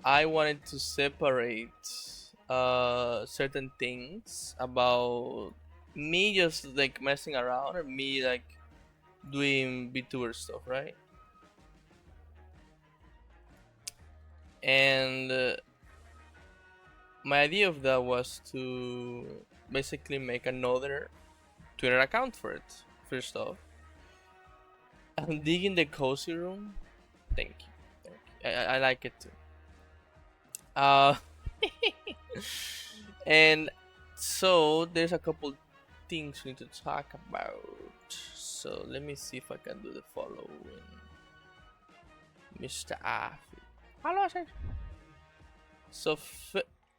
I wanted to separate certain things about me just like messing around or me like doing VTuber stuff, right? And my idea of that was to basically make another Twitter account for it. First off, I'm digging the cozy room. Thank you. Thank you. I like it too. Uh, and so there's a couple things we need to talk about. So let me see if I can do the following. Mr. Alfy. Hello, sir. So,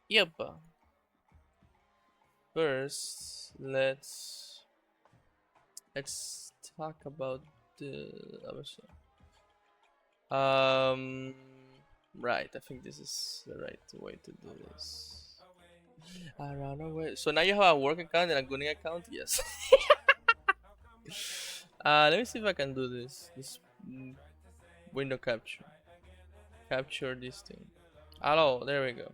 yep. First, let's talk about the. Um, right. I think this is the right way to do this. I run away. So now you have a work account and a gunning account. Yes. Let me see if I can do this. This window capture. Capture this thing. Hello. There we go.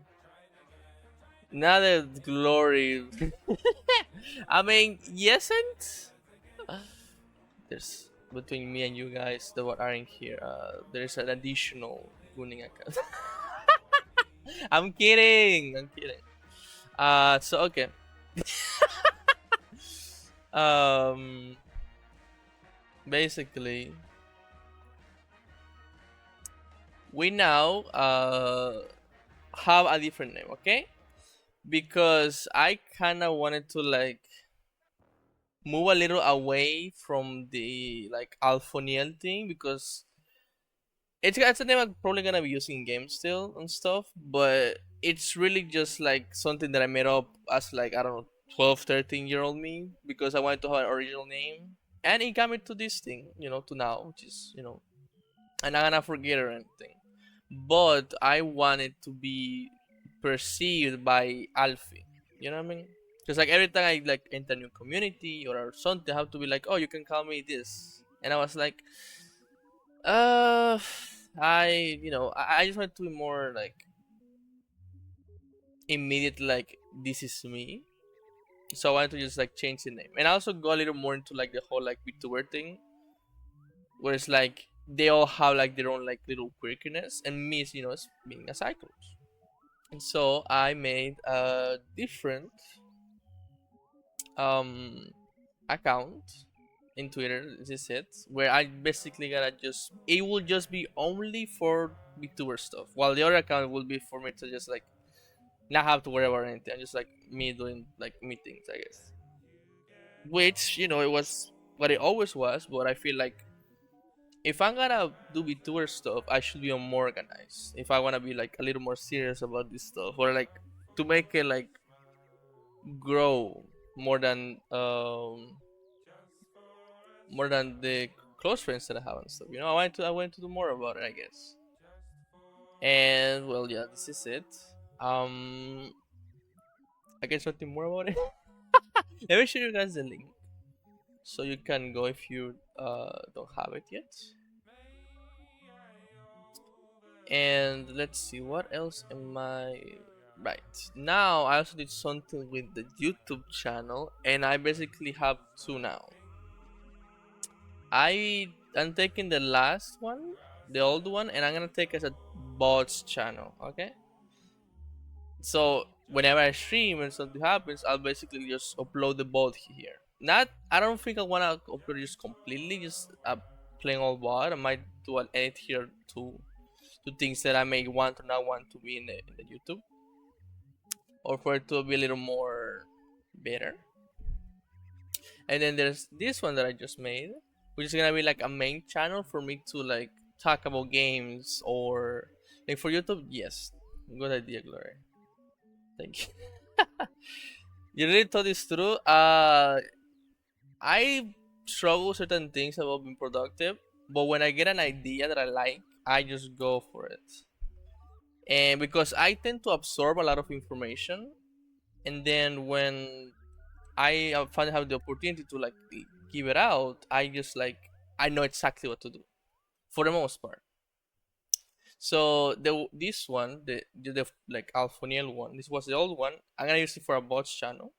Now the glory. I mean, yes, and there's between me and you guys that are in here. There's an additional gunning account. I'm kidding. I'm kidding. So okay. um, basically, we now have a different name, okay? Because I kind of wanted to like move a little away from the like Alphoniel thing because it's a name I'm probably gonna be using in games still and stuff, but it's really just like something that I made up as like I don't know 12, 13-year-old me because I wanted to have an original name, and it got me to this thing, to now, which is I'm not gonna forget or anything, but I wanted to be perceived by Alfy. You know what I mean? Because like every time I like enter a new community or something, I have to be like, oh, you can call me this, and I was like, uh, I just want to be more like immediate, like this is me. So I wanted to just like change the name, and I also go a little more into like the whole like VTuber thing, where it's like they all have like their own like little quirkiness, and me is is being a cyclops. And so I made a different um account in Twitter. This is it, where I basically gotta just it will just be only for VTuber stuff, while the other account will be for me to just like not have to worry about anything, just like me doing like meetings, I guess. Which it was what it always was, but I feel like if I'm gonna do VTuber stuff, I should be more organized. If I wanna be like a little more serious about this stuff, or like to make it like grow more than the close friends that I have and stuff. I wanted to do more about it, I guess. And well, yeah, this is it. Um, I guess nothing more about it. Let me show you guys the link so you can go if you don't have it yet. And let's see what else am I. Right now, I also did something with the YouTube channel, and I basically have two now. I'm taking the last one, the old one, and I'm gonna take it as a bots channel. Okay. So whenever I stream and something happens, I'll basically just upload the bot here. Not, I don't think I wanna upload just completely, just playing all bot. I might do an edit here to things that I may want or not want to be in the YouTube, or for it to be a little more better. And then there's this one that I just made, which is gonna be like a main channel for me to like talk about games or like for YouTube. Yes, good idea, Glory. Thank you. You really thought this through. I struggle with certain things about being productive, but when I get an idea that I like, I just go for it. And because I tend to absorb a lot of information, and then when I finally have the opportunity to like give it out, I just like I know exactly what to do for the most part. So this one, the like Alphoniel one, this was the old one. I'm gonna use it for a bots channel,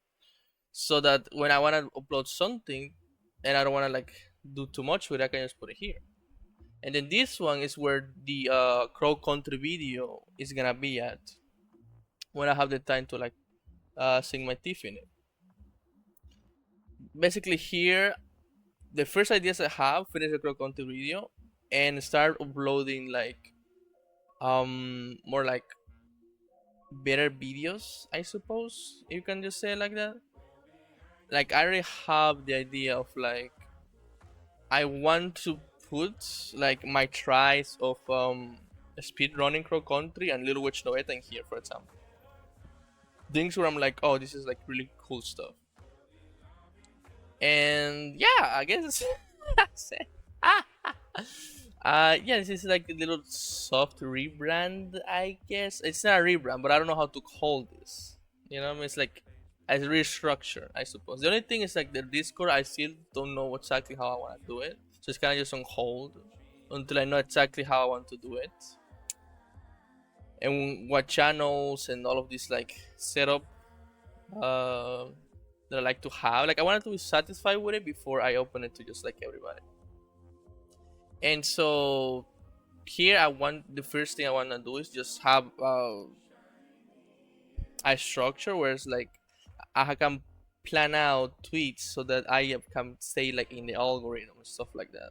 so that when I wanna upload something, and I don't wanna like do too much with it, I can just put it here. And then this one is where the crow country video is gonna be at when I have the time to like sink my teeth in it. Basically, here the first ideas I have, finish the crow country video and start uploading like more like better videos, I suppose you can just say it like that. Like I already have the idea of like I want to put like my tries of speed running crow country and little witch noeta in here, for example. Things where I'm like, oh, this is like really cool stuff. And yeah, I guess that's it. Yeah, this is like a little soft rebrand, I guess. It's not a rebrand, but I don't know how to call this. You know what I mean? It's like a restructure, I suppose. The only thing is like the Discord, I still don't know exactly how I want to do it. So it's kind of just on hold until I know exactly how I want to do it. And what channels and all of this like setup uh, that I like to have. Like I wanted to be satisfied with it before I open it to just like everybody. And so here I want the first thing I want to do is just have a structure where it's like I can plan out tweets so that I can stay like in the algorithm and stuff like that.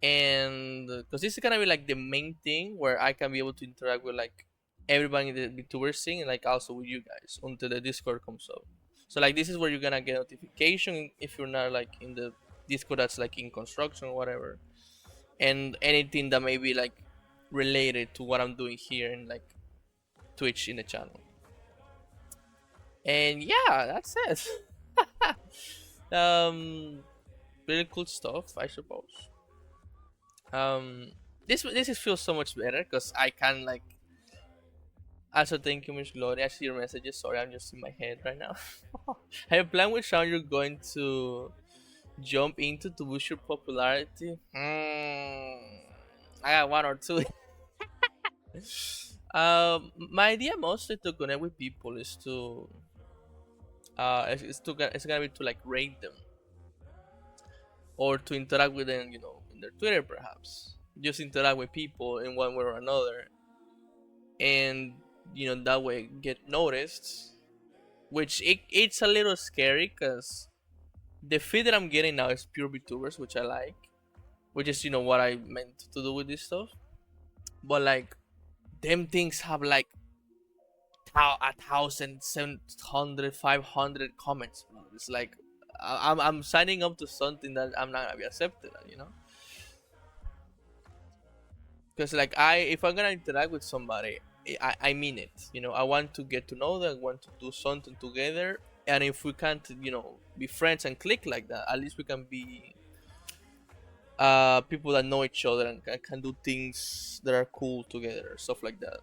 And because this is gonna be like the main thing where I can be able to interact with like everybody in the VTuber scene and like also with you guys until the Discord comes up. So like this is where you're gonna get notification if you're not like in the Discord that's like in construction or whatever, and anything that may be like related to what I'm doing here in like Twitch in the channel. And yeah, that's it. Really cool stuff, I suppose. This is feels so much better because I can like. Also, thank you, Miss Gloria. I see your messages. Sorry, I'm just in my head right now. Have you planned which round you're going to jump into to boost your popularity? I got one or two. My idea mostly to connect with people is to it's gonna be to like rate them or to interact with them, you know, in their Twitter perhaps. Just interact with people in one way or another, and you know that way get noticed. Which it's a little scary because the feed that I'm getting now is pure VTubers, which I like, which is you know what I meant to do with this stuff. But like them things have like 1,700, 500 comments. Bro. It's like I'm signing up to something that I'm not gonna be accepted at, you know. Because like if I'm gonna interact with somebody, I mean it. You know, I want to get to know them. I want to do something together. And if we can't, you know, be friends and click like that, at least we can be people that know each other and can do things that are cool together, stuff like that.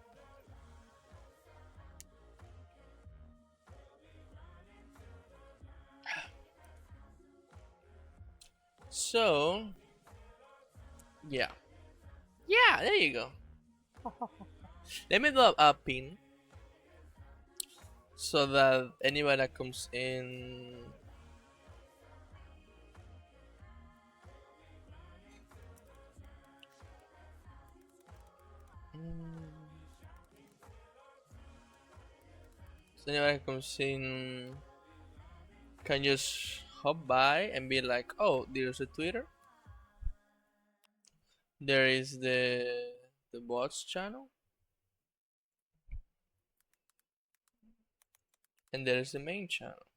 So yeah, yeah, there you go. Let me do a pin so that anybody that comes in. So anybody that comes in can just hop by and be like, oh, there's a Twitter. There is the bots channel, and there is the main channel.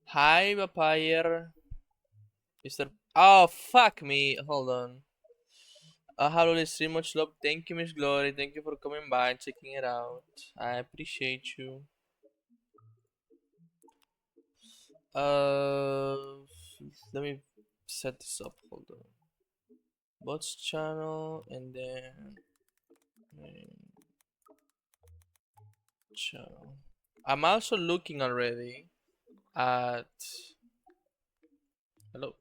Hi, Vampire. Mr. Oh, fuck me. Hold on. Hello, let's stream much love. Thank you, Miss Glory. Thank you for coming by and checking it out. I appreciate you. Uh, let me set this up. Hold on. Bots channel and then main channel. I'm also looking already at. Hello.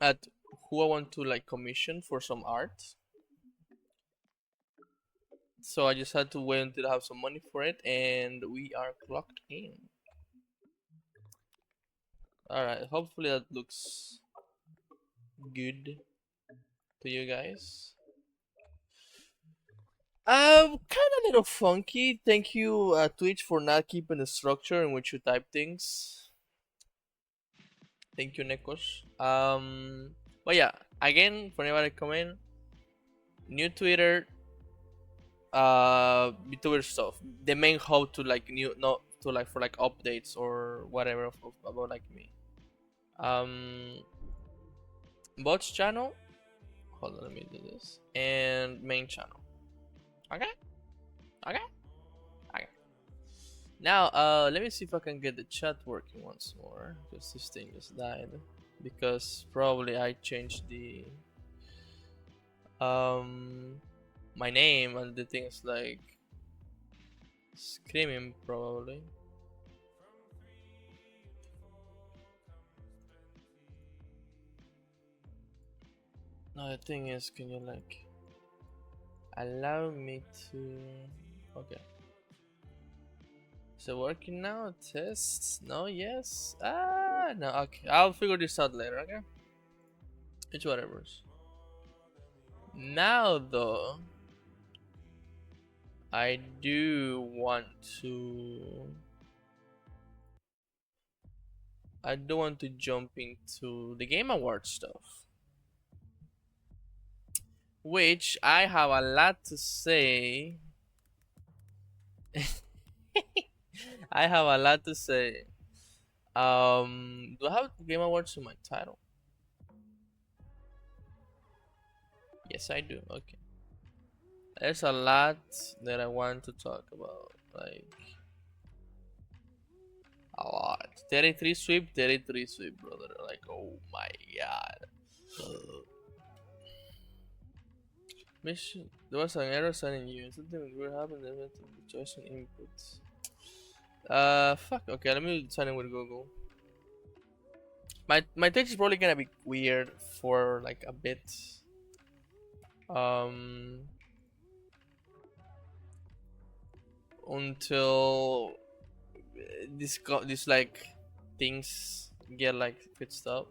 at who I want to like commission for some art. So I just had to wait until I have some money for it, and we are clocked in. All right, hopefully that looks good to you guys. Kind of little funky. Thank you, Twitch, for not keeping the structure in which you type things. Thank you, Nekos. But yeah, again, for anybody coming, new Twitter, VTuber stuff. The main hub to like new, not to like for like updates or whatever about like me. Bots channel. Hold on, let me do this. And main channel. Okay. Okay. Okay. Now, let me see if I can get the chat working once more. Because this thing just died. Because probably I changed the my name and the thing is like screaming probably. No, the thing is, can you like allow me to? Okay. Is it working now? Tests? No, yes. Ah, no. Okay, I'll figure this out later. Okay. It's whatever. Now though, I do want to. I do want to jump into the Game Awards stuff, which I have a lot to say. I have a lot to say. Do I have Game Awards in my title? Yes, I do. Okay. There's a lot that I want to talk about. Like, a lot. 33 sweep, 33 sweep, brother. Like, oh my god. Mission. There was an error signing you. Something weird happened. There was a choice in inputs. Fuck. Okay, let me sign in with Google. My text is probably gonna be weird for like a bit. Until this like things get like fixed up.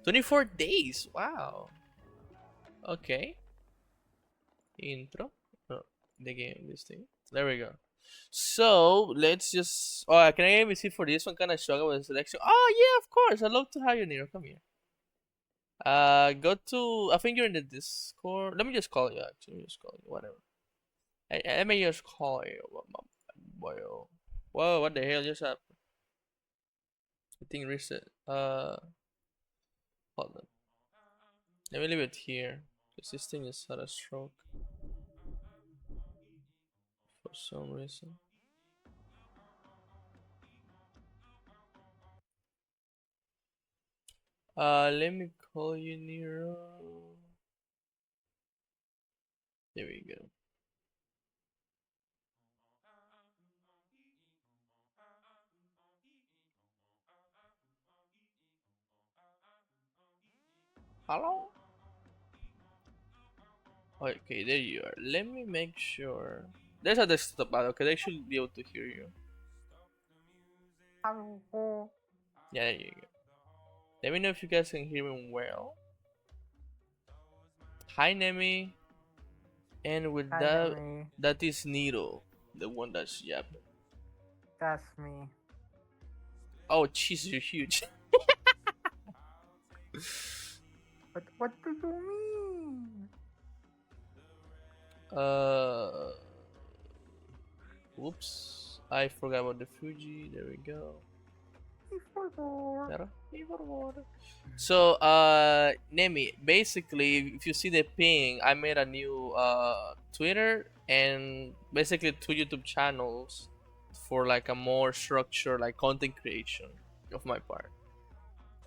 24 days. Wow. Okay. Intro. Oh, the game. This thing. There we go. So let's just. Oh, can I even see for this one? Kind of struggle with selection. Oh yeah, of course. I'd love to have you, Nero. Come here. Go to. I think you're in the Discord. Let me just call you. Actually, let me just call you. Whatever. Let me just call you. Whoa! What the hell just happened? The thing reset. Hold on. Let me leave it here. Because this thing just had a stroke. For some reason. Let me call you Nero. There we go. Hello? Okay, there you are. Let me make sure. There's a desktop ad, okay? They should be able to hear you. Hello. Yeah, there you go. Let me know if you guys can hear me well. Hi, Nemi. And with Hi, that, Nemi. that is Nero, the one that's yapping. That's me. Oh, jeez, you're huge. What do you mean? uh, Whoops. I forgot about the Fuji. There we go. So, Nemi, basically, if you see the ping, I made a new Twitter and basically two YouTube channels for like a more structured like content creation of my part.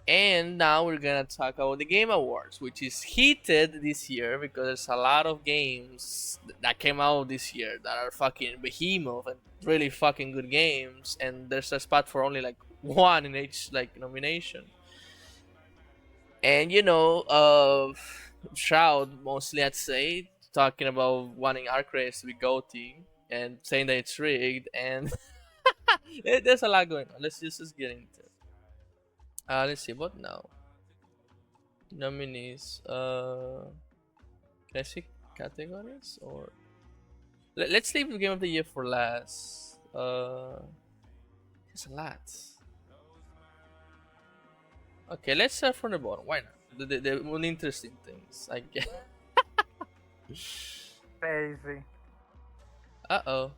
And now we're gonna talk about the Game Awards, which is heated this year because there's a lot of games that came out this year that are fucking behemoth and really fucking good games, and there's a spot for only like one in each like nomination. And Shroud mostly I'd say talking about wanting Arc Race to be GOTY and saying that it's rigged, and there's a lot going on. Let's just get into it. Let's see what now. Nominees. Can I see categories or let's leave the game of the year for last. There's a lot. Okay, let's start from the bottom. Why not? The more interesting things, I guess. Crazy. Uh-oh.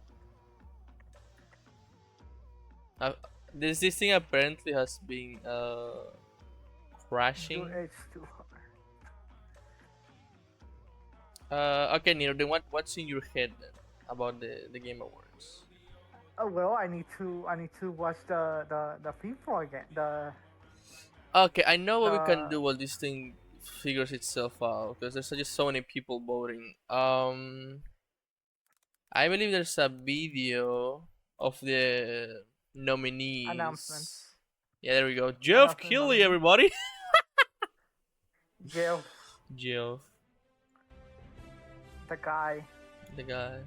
Uh, this thing apparently has been crashing. It's too hard. Okay, Nero, then what's in your head then about the Game Awards? Oh well, I need to watch the people again. Okay, I know what we can The do while this thing figures itself out because there's just so many people voting. I believe there's a video of the nominees. announcements. Yeah, there we go. Jeff Announcements Keighley, nominees. everybody. Jeff, Jeff, the guy. the guy.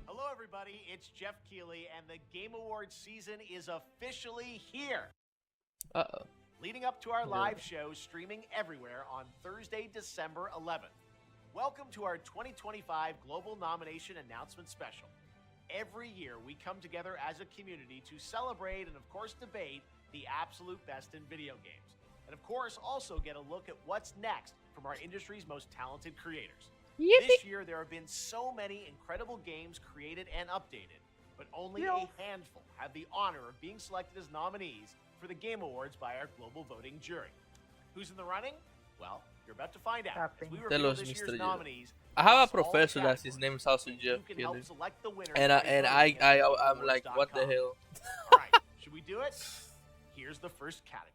Hello, everybody. It's Jeff Keighley, and the Game Awards season is officially here. Uh-oh. Leading up to our Yeah. live show streaming everywhere on Thursday, December 11th. Welcome to our 2025 Global Nomination Announcement Special. Every year, we come together as a community to celebrate and, of course, debate the absolute best in video games. And, of course, also get a look at what's next from our industry's most talented creators. This year, there have been so many incredible games created and updated, but only a handful have the honor of being selected as nominees for the Game Awards by our global voting jury. Who's in the running? Well, you're about to find out. As we Tell reveal us, this Mr. year's Jeff. nominees I have a across all professor that his categories. name is also You Jeff can Keighley, help select the winners and by I voting at I'm like, what the GameAwards.com. hell? All right, should we do it? Here's the first category.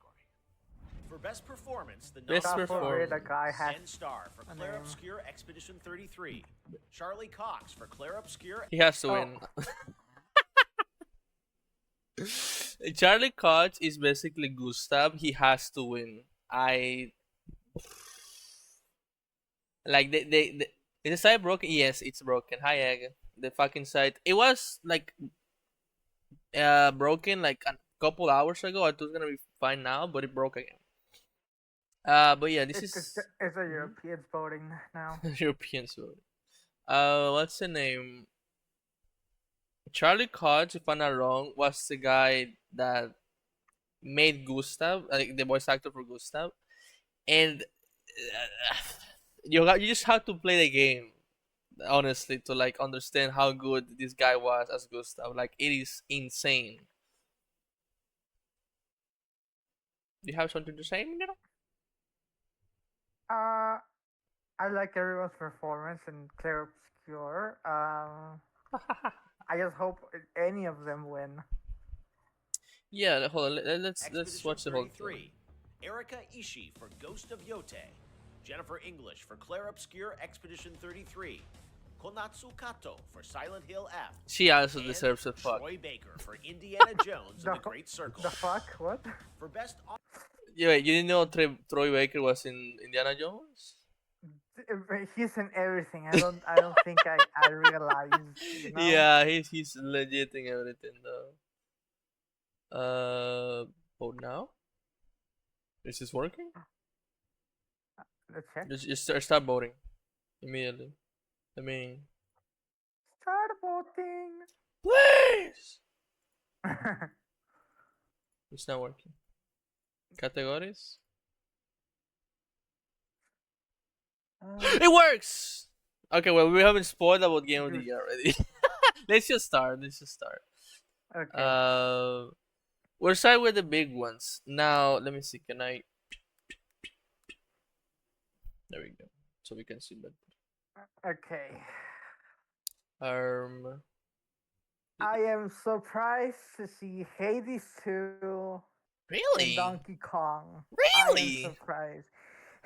For Best Performance, the Best nominees are Performance. The guy has Zen Star for a Claire name. Obscure Expedition 33, Charlie Cox for Claire Obscure. He has to win. Charlie Koch is basically Gustav. He has to win. I like they is the site broken? Yes, it's broken. Hi Egg. The fucking site. It was like broken like a couple hours ago. I thought it was gonna be fine now, but it broke again. But yeah, this is it's a Europeans voting now. European vote. What's the name? Charlie Koch, if I'm not wrong, was the guy that made Gustav, like the voice actor for Gustav, and you just have to play the game, honestly, to like understand how good this guy was as Gustav. Like it is insane. Do you have something to say, Miguel? I like everyone's performance in Claire Obscure. I just hope any of them win. Yeah, hold on. Let's Expedition watch the whole 33, thing. Erika Ishii for Ghost of Yote, Jennifer English for Claire Obscure Expedition 33, Konatsu Kato for Silent Hill F. She also and deserves a fuck. Troy Baker for Indiana Jones and the Great Circle. The fuck? What? For Best Yeah, wait, you didn't know Troy Baker was in Indiana Jones? He's in everything. I don't think I realized. You know? Yeah, he's legit in everything though. Vote now. Is this working? Let's check. Just start voting immediately. I mean, Start voting. please. It's not working. Categories. It works. Okay, well we haven't spoiled about Game of the Year already. Let's just start. Okay. We'll start with the big ones. Now, let me see. Can I? There we go. So we can see that. Okay. I I am surprised to see Hades 2 really? and Donkey Kong. Really? I am surprised.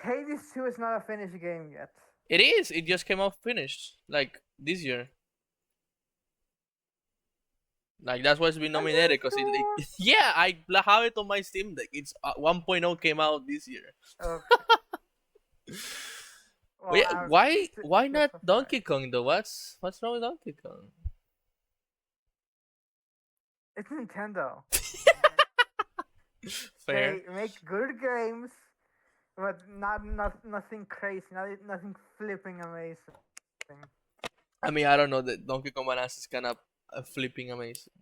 Hades 2 is not a finished game yet. It is. It just came out finished like this year. Like that's why it's been Are you nominated because sure? yeah, I have it on my Steam Deck. It's 1.0 came out this year. Okay. But Well, yeah, I'm why still not Donkey surprised. Kong though? What's wrong with Donkey Kong? It's Nintendo. Fair. They make good games, but nothing crazy, nothing flipping amazing. I mean, I don't know that Donkey Kong Bananas is kind of flipping amazing.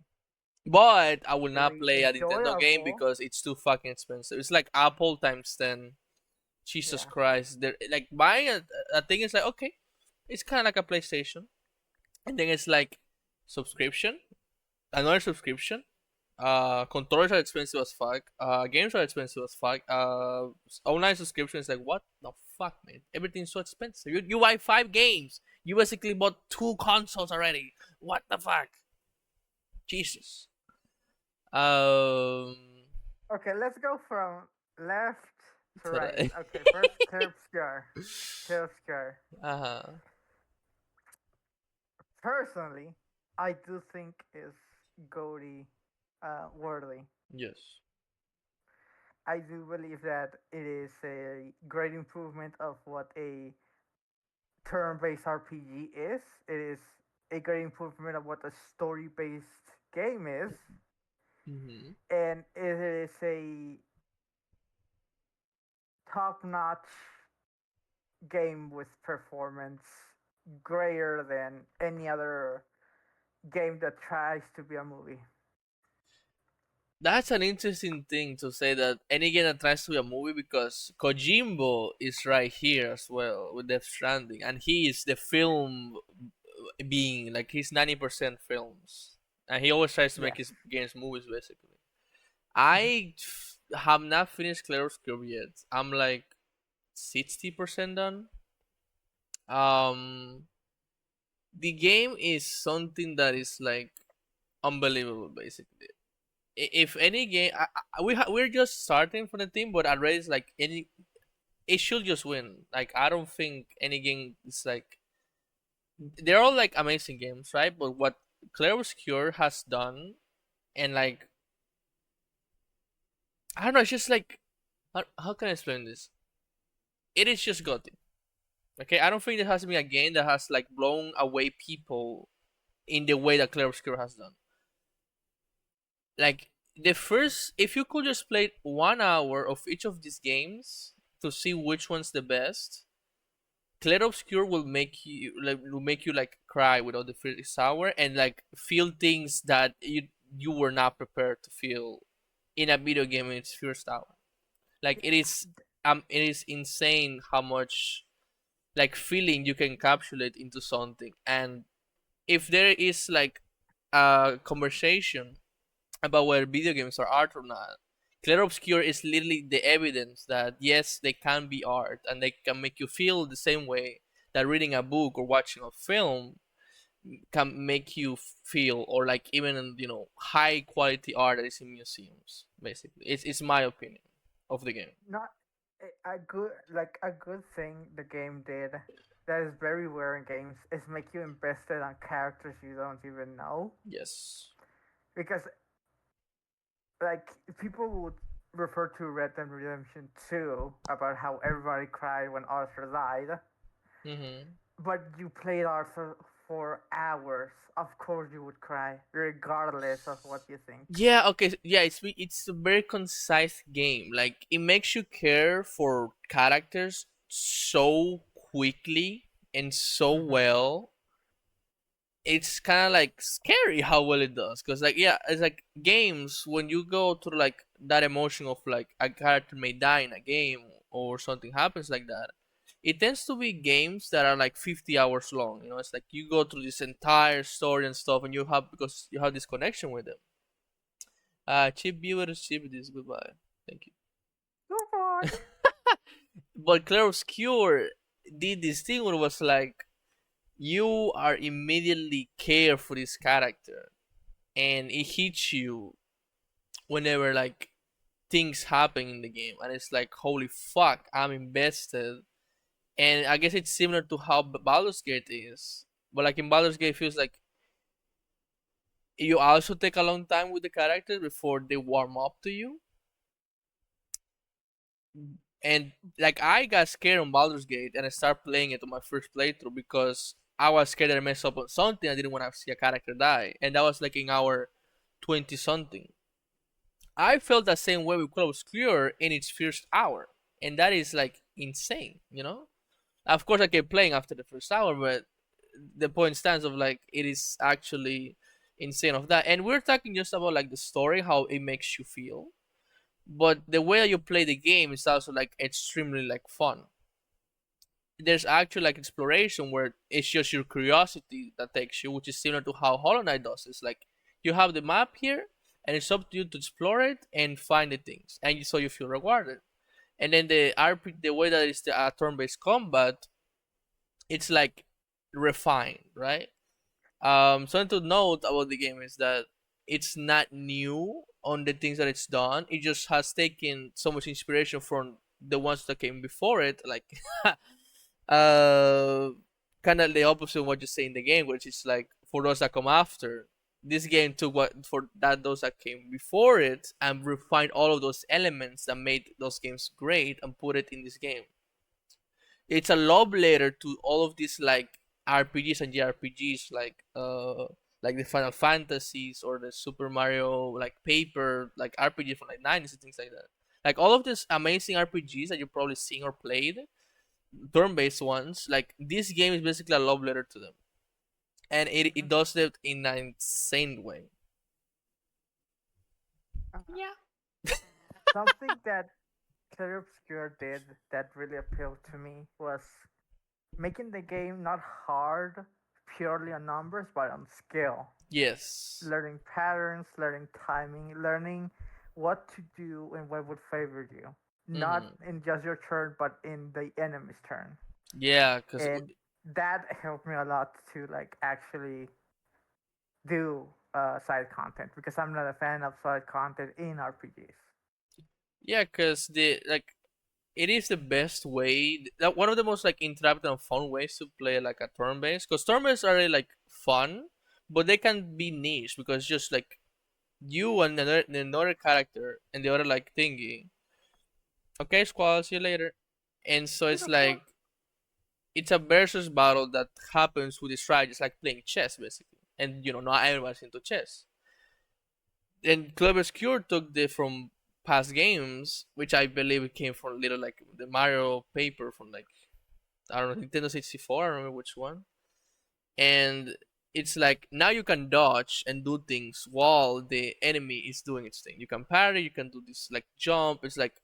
But I will not Really play a Nintendo game enjoyable. because it's too fucking expensive. It's like Apple times 10. Jesus Yeah. Christ. They're like buying a thing is like okay. It's kinda like a PlayStation. And then it's like subscription. Another subscription. Controllers are expensive as fuck. Games are expensive as fuck. Online subscription is like what the fuck, man? Everything's so expensive. You buy 5 games. You basically bought 2 consoles already. What the fuck? Jesus. Um. Okay, let's go from left to right. Today. Okay, first Clear Obscure. Clear Obscure. Uh huh. Personally, I do think is Goaty worthy. Yes. I do believe that it is a great improvement of what a turn-based RPG is. It is a great improvement of what a story-based game is, Mm-hmm. and it is a top-notch game with performance greater than any other game that tries to be a movie. That's an interesting thing to say that any game that tries to be a movie because Kojimbo is right here as well with Death Stranding, and he is the film being like he's 90% films, and he always tries to make Yes. his games movies basically. Mhm. Have not finished Clair Obscur yet. I'm like 60% done. Um, the game is something that is like unbelievable basically. If any game, we're just starting from the team, but already it's like any, it should just win. Like I don't think any game is like they're all like amazing games, right? But what Clair Obscur has done, and like I don't know, it's just like how can I explain this? It is just gothic. Okay, I don't think there has been a game that has like blown away people in the way that Clair Obscur has done. Like the first, if you could just play 1 hour of each of these games to see which one's the best, Clair Obscur will make you like cry without the first hour and like feel things that you were not prepared to feel in a video game in its first hour. Like it is insane how much like feeling you can encapsulate into something. And if there is like a conversation about whether video games are art or not, Clair Obscur is literally the evidence that yes, they can be art and they can make you feel the same way that reading a book or watching a film can make you feel, or like even high quality art that is in museums. Basically, it's my opinion of the game. Not a good like a good thing the game did that is very rare in games is make you invested on characters you don't even know, Yes. because like people would refer to Red Dead Redemption 2 about how everybody cried when Arthur died, Mm-hmm. but you played Arthur for hours. Of course you would cry regardless of what you think. Yeah. Okay. Yeah. It's a very concise game. Like it makes you care for characters so quickly and so Hmm. well. It's kind of like scary how well it does. Cause like yeah, it's like games when you go through like that emotion of like a character may die in a game or something happens like that. It tends to be games that are like 50 hours long. It's like you go through this entire story and stuff, and you have because you have this connection with them. Cheap viewers, cheap this. Goodbye. Thank you. Goodbye. But Claire Obscure did this thing where it was like you are immediately care for this character, and it hits you whenever like things happen in the game, and it's like holy fuck, I'm invested. And I guess it's similar to how Baldur's Gate is, but like in Baldur's Gate, it feels like You also take a long time with the characters before they warm up to you. And like I got scared on Baldur's Gate and I started playing it on my first playthrough because I was scared that I messed up on something. I didn't want to see a character die, and that was like in hour 20 something. I felt the same way with Call of Obscure in its first hour, and that is like insane, you know. Of course, I kept playing after the first hour, but the point stands of like it is actually insane of that. And we're talking just about like the story, how it makes you feel, but the way that you play the game is also like extremely like fun. There's actually like exploration where it's just your curiosity that takes you, which is similar to how Hollow Knight does. It's like you have the map here, and it's up to you to explore it and find the things, and so you feel rewarded. And then the way that it's the turn-based combat, it's like refined, right? Something to note about the game is that it's not new on the things that it's done. It just has taken so much inspiration from the ones that came before it, like uh, kind of the opposite of what you say in the game, which is like for those that come after. This game took what for that those that came before it and refined all of those elements that made those games great and put it in this game. It's a love letter to all of these like RPGs and JRPGs like the Final Fantasies or the Super Mario like paper like RPG from like 90s and things like that. Like all of these amazing RPGs that you probably seen or played, turn-based ones, like this game is basically a love letter to them, and it does it in an insane way. Uh, Yeah. Something that Clear Obscure did that really appealed to me was making the game not hard purely on numbers but on skill. Yes. Learning patterns, learning timing, learning what to do and what would favor you. Not Hmm. in just your turn, but in the enemy's turn. Yeah, because And that helped me a lot to like actually do side content because I'm not a fan of side content in RPGs. yeah, because the like it is the best way that one of the most like interactive and fun ways to play like a turn based, because turn based are really like fun, but they can be niche because just like you and another character and the other like thingy. Okay, squad, see you later. And so See it's the floor? like it's a versus battle that happens with the strategies like playing chess basically, and not everyone's into chess. And Clever Cure took the from past games, which I believe it came from little like the Mario paper from like I don't know Nintendo 64. I don't remember which one. And it's like now you can dodge and do things while the enemy is doing its thing. You can parry, you can do this like jump. It's like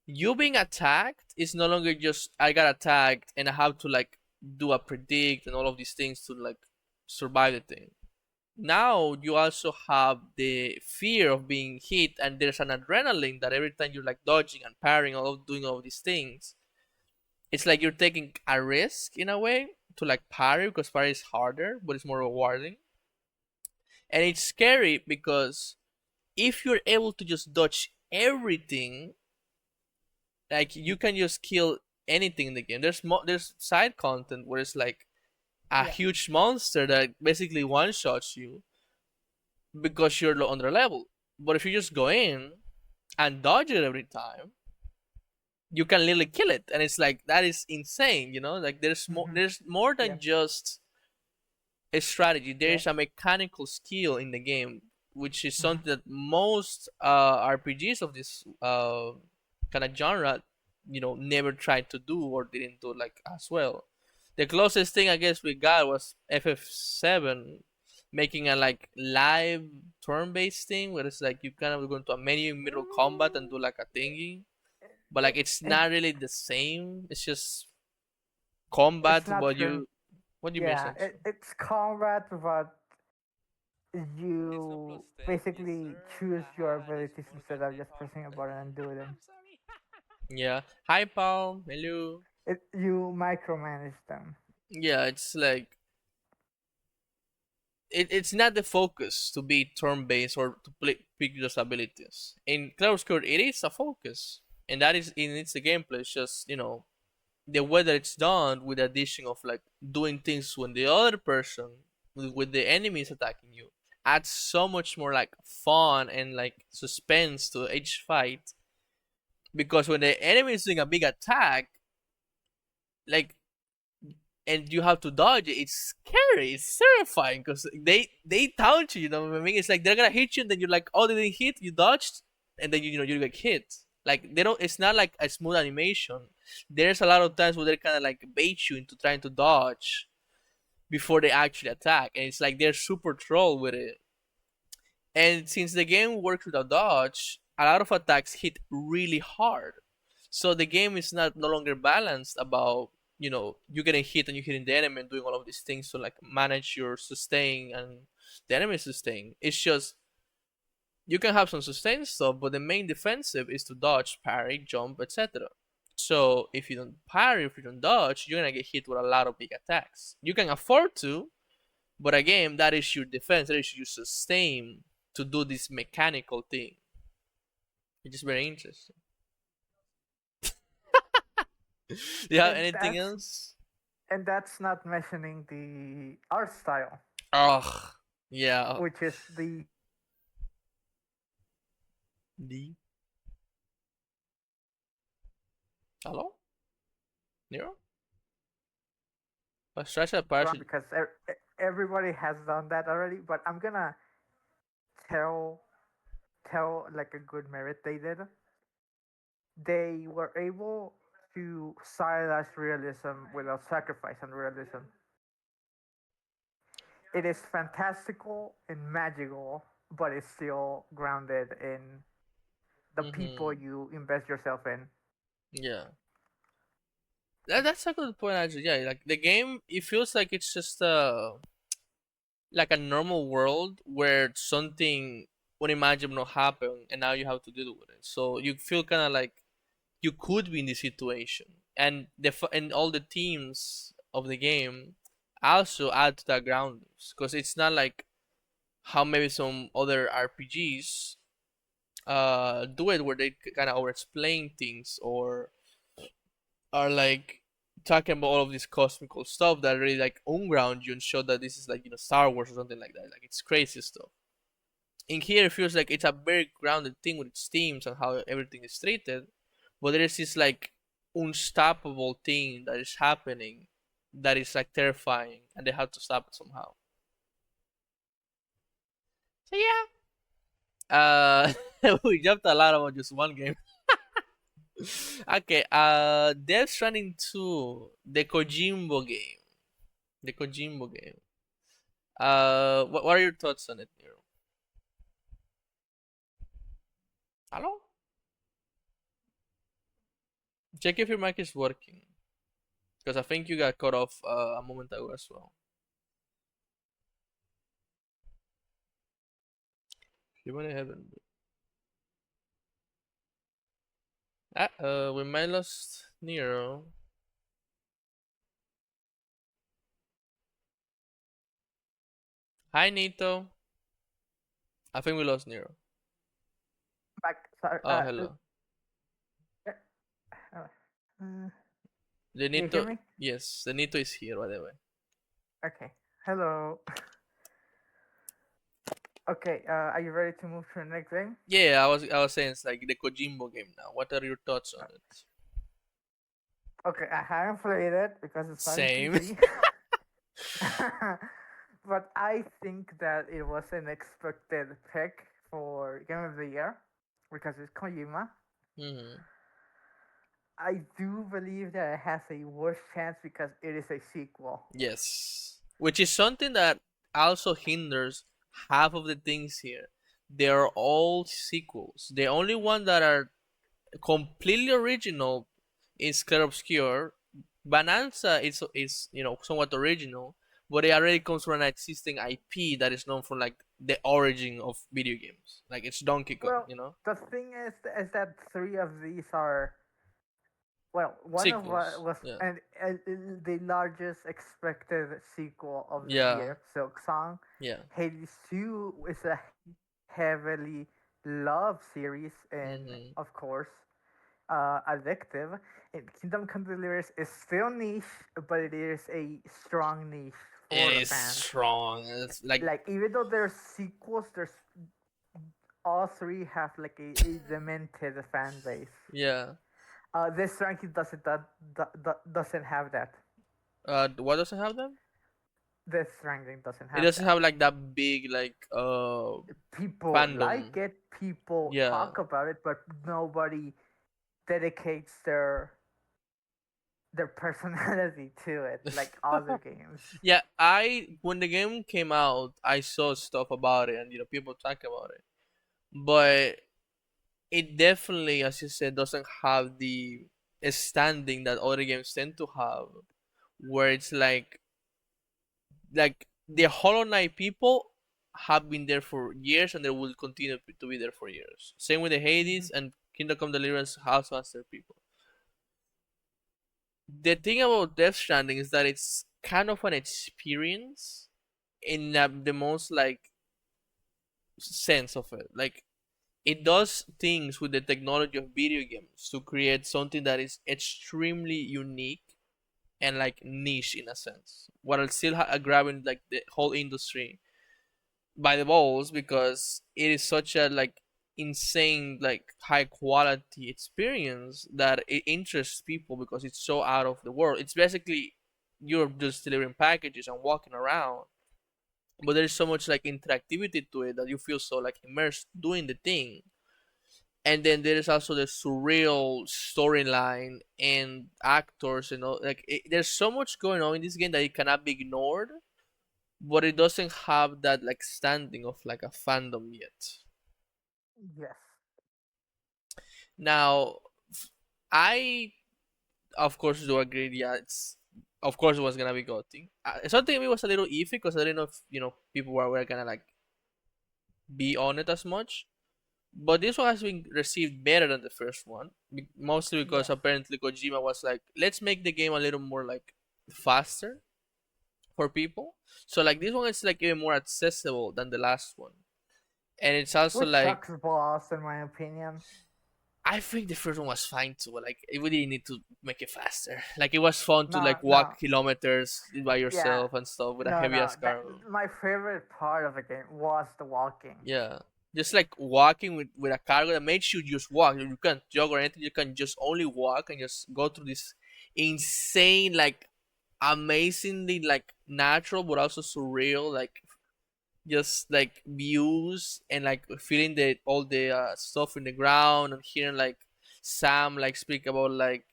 you being attacked is no longer just I got attacked and I have to like do a predict and all of these things to like survive the thing. Now you also have the fear of being hit, and there's an adrenaline that every time you're like dodging and parrying, all of doing all of these things, it's like you're taking a risk in a way to like parry because parry is harder, but it's more rewarding. And it's scary because if you're able to just dodge everything, like you can just kill anything in the game. There's side content where it's like a Yeah. huge monster that basically one shots you because you're low under level. But if you just go in and dodge it every time, you can literally kill it, and it's like that is insane. Like Mm-hmm. there's more Yeah. than just a strategy. There Yeah. is a mechanical skill in the game, which is Mm-hmm. something that most RPGs of this kind of genre, never tried to do or didn't do like as well. The closest thing I guess we got was FF7 making a like live turn-based thing where it's like you kind of go into a menu middle combat and do like a thingy, but like it's It, not really the same. It's just it's combat, not but turn. you what do you mean Yeah, essentially? it's combat, but you basically choose your abilities instead of just pressing a button and do them. Yeah. Hi, Paul. Hello. You micromanage them. Yeah, it's like it's not the focus to be turn based or to pick those abilities. In Cloud it is a focus, and that is in it's the gameplay. It's just the way that it's done with the addition of like doing things when the other person with the enemy is attacking you, adds so much more like fun and like suspense to each fight, because when the enemy is doing a big attack, like, and you have to dodge it, it's scary, it's terrifying, because they taunt you, you know what I mean? It's like they're gonna hit you and then you're like, oh, they didn't hit, you dodged, and then you get hit. Like, they don't, it's not like a smooth animation. There's a lot of times where they kind of like bait you into trying to dodge before they actually attack, and it's like they're super troll with it. And since the game works without dodge, a lot of attacks hit really hard. So the game is not no longer balanced about, you getting hit and you hitting the enemy and doing all of these things to like manage your sustain and the enemy sustain. It's just you can have some sustain stuff, but the main defensive is to dodge, parry, jump, etc. So if you don't parry, if you don't dodge, you're gonna get hit with a lot of big attacks. You can afford to, but again, that is your defense, that is your sustain to do this mechanical thing. Which is very interesting. Do you have and anything that's else? and that's not mentioning the art style, Oh, yeah. which is the The hello, Nero. Stretch that wrong parachute. because everybody has done that already. But I'm gonna tell tell like a good merit they did. They were able to stylize realism without sacrifice on realism. It is fantastical and magical, but it's still grounded in the people Mm-hmm. you invest yourself in. Yeah. That's a good point actually. Yeah, like the game, it feels like it's just like a normal world where something unimaginable happened and now you have to deal with it. So you feel kind of like you could be in this situation, and and all the teams of the game also add to that groundness, because it's not like how maybe some other RPGs do it, where they kind of over explain things or are like talking about all of this cosmical stuff that really like unground you and show that this is like, Star Wars or something like that. Like, it's crazy stuff. In here, it feels like it's a very grounded thing with its themes and how everything is treated, but there is this like unstoppable thing that is happening that is like terrifying, and they have to stop it somehow. So yeah, we jumped a lot about just one game. Okay, Death Stranding 2, the Kojimbo game. The Kojimbo game. What are your thoughts on it, Nero? Hello? Check if your mic is working, because I think you got cut off a moment ago as well. You went ahead and we might lost Nero. Hi, Nito. I think we lost Nero. Back, sorry. Oh, hello. Uh, uh, The you hear Nito, me? yes, the Nito is here, by the way. Okay. Hello. Okay. Are you ready to move to the next game? Yeah, I was saying it's like the Kojimbo game now. What are your thoughts on it? Okay, I haven't played it because it's not in Same. PC. But I think that it was an expected pick for Game of the Year because it's Kojima. Hmm. I do believe that it has a worse chance because it is a sequel. Yes. Which is something that also hinders half of the things here. They are all sequels. The only one that are completely original is Clair Obscure. Bonanza is somewhat original, but it already comes from an existing IP that is known for like the origin of video games. Like, it's Donkey Well, Kong. the thing is that three of these are well, one of Sequels. was Yeah. the largest expected sequel of the Yeah. year, Silk Song. Yeah. Hades 2 is a heavily loved series and, Mhm. of course, addictive. And Kingdom Come Deliverance is still niche, but it is a strong niche It for the is fans. strong. It's like Like even though there's sequels, there's all three have like a demented fan base. yeah. This ranking doesn't have that. What doesn't have them? This ranking doesn't It have doesn't that. have like that big like People fandom. like it, people Yeah. talk about it, but nobody dedicates their personality to it like other games. Yeah, I when the game came out, I saw stuff about it and people talk about it. But it definitely, as you said, doesn't have the standing that other games tend to have, where it's like the Hollow Knight people have been there for years and they will continue to be there for years. Same with the Mhm. Hades and Kingdom Come Deliverance Housemaster people. The thing about Death Stranding is that it's kind of an experience in the most like sense of it. Like it does things with the technology of video games to create something that is extremely unique and like niche in a sense, while still grabbing like the whole industry by the balls because it is such a like insane like high quality experience that it interests people because it's so out of the world. It's basically you're just delivering packages and walking around, but there's so much like interactivity to it that you feel so like immersed doing the thing. And then there is also the surreal storyline and actors and all like there's so much going on in this game that it cannot be ignored, but it doesn't have that like standing of like a fandom yet. Yes. Now, I of course do agree. Yeah, it's of course it was gonna be gotti. Something it was a little iffy because I didn't know if people were gonna like be on it as much. But this one has been received better than the first one, mostly because Yes. apparently Kojima was like, let's make the game a little more like faster for people. So like this one is like even more accessible than the last one, and it's also Which like sucks balls in my opinion. I think the first one was fine too. Like it we didn't need to make it faster. Like it was fun to No, like no. walk kilometers by Yeah. yourself and stuff with a No, heavy no. ass That cargo. my favorite part of the game was the walking. Yeah. Just like walking with a cargo that makes you just walk. You can't jog or anything. You can just only walk and just go through this insane, like amazingly like natural but also surreal, like just like views and like feeling the all the stuff in the ground and hearing like Sam like speak about like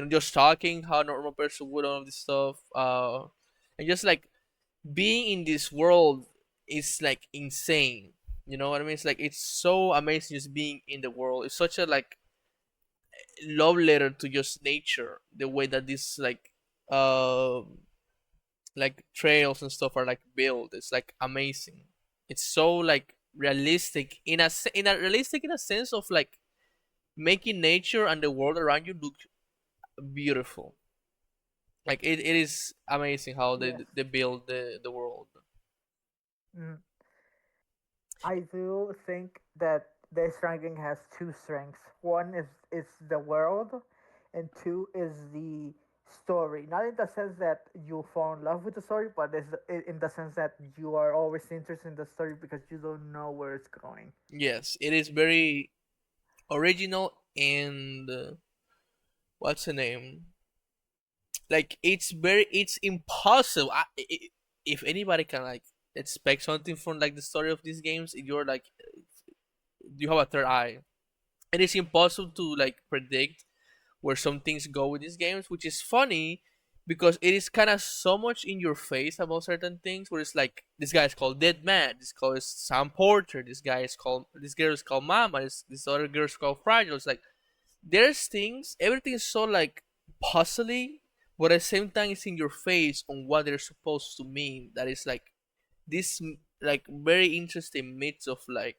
just talking how a normal person would all of this stuff and just like being in this world is like insane. You know what I mean? It's like it's so amazing just being in the world. It's such a like love letter to just nature. The way that this like trails and stuff are like built. It's like amazing. It's so like realistic in a realistic in a sense of like making nature and the world around you look beautiful. Like it is amazing how they Yes. they build the world. Mm. I do think that this ranking has two strengths. One is the world, and two is the story. Not in the sense that you fall in love with the story, but in the sense that you are always interested in the story because you don't know where it's going. Yes, it is very original and what's the name? Like it's impossible. If anybody can like expect something from like the story of these games, you're like you have a third eye. It is impossible to like predict where some things go with these games, which is funny because it is kind of so much in your face about certain things. Where it's like this guy is called Dead Man, this guy is Sam Porter, this girl is called Mama, this other girl is called Fragile. It's like there's things, everything is so like puzzly, but at the same time it's in your face on what they're supposed to mean. That is like this like very interesting mix of like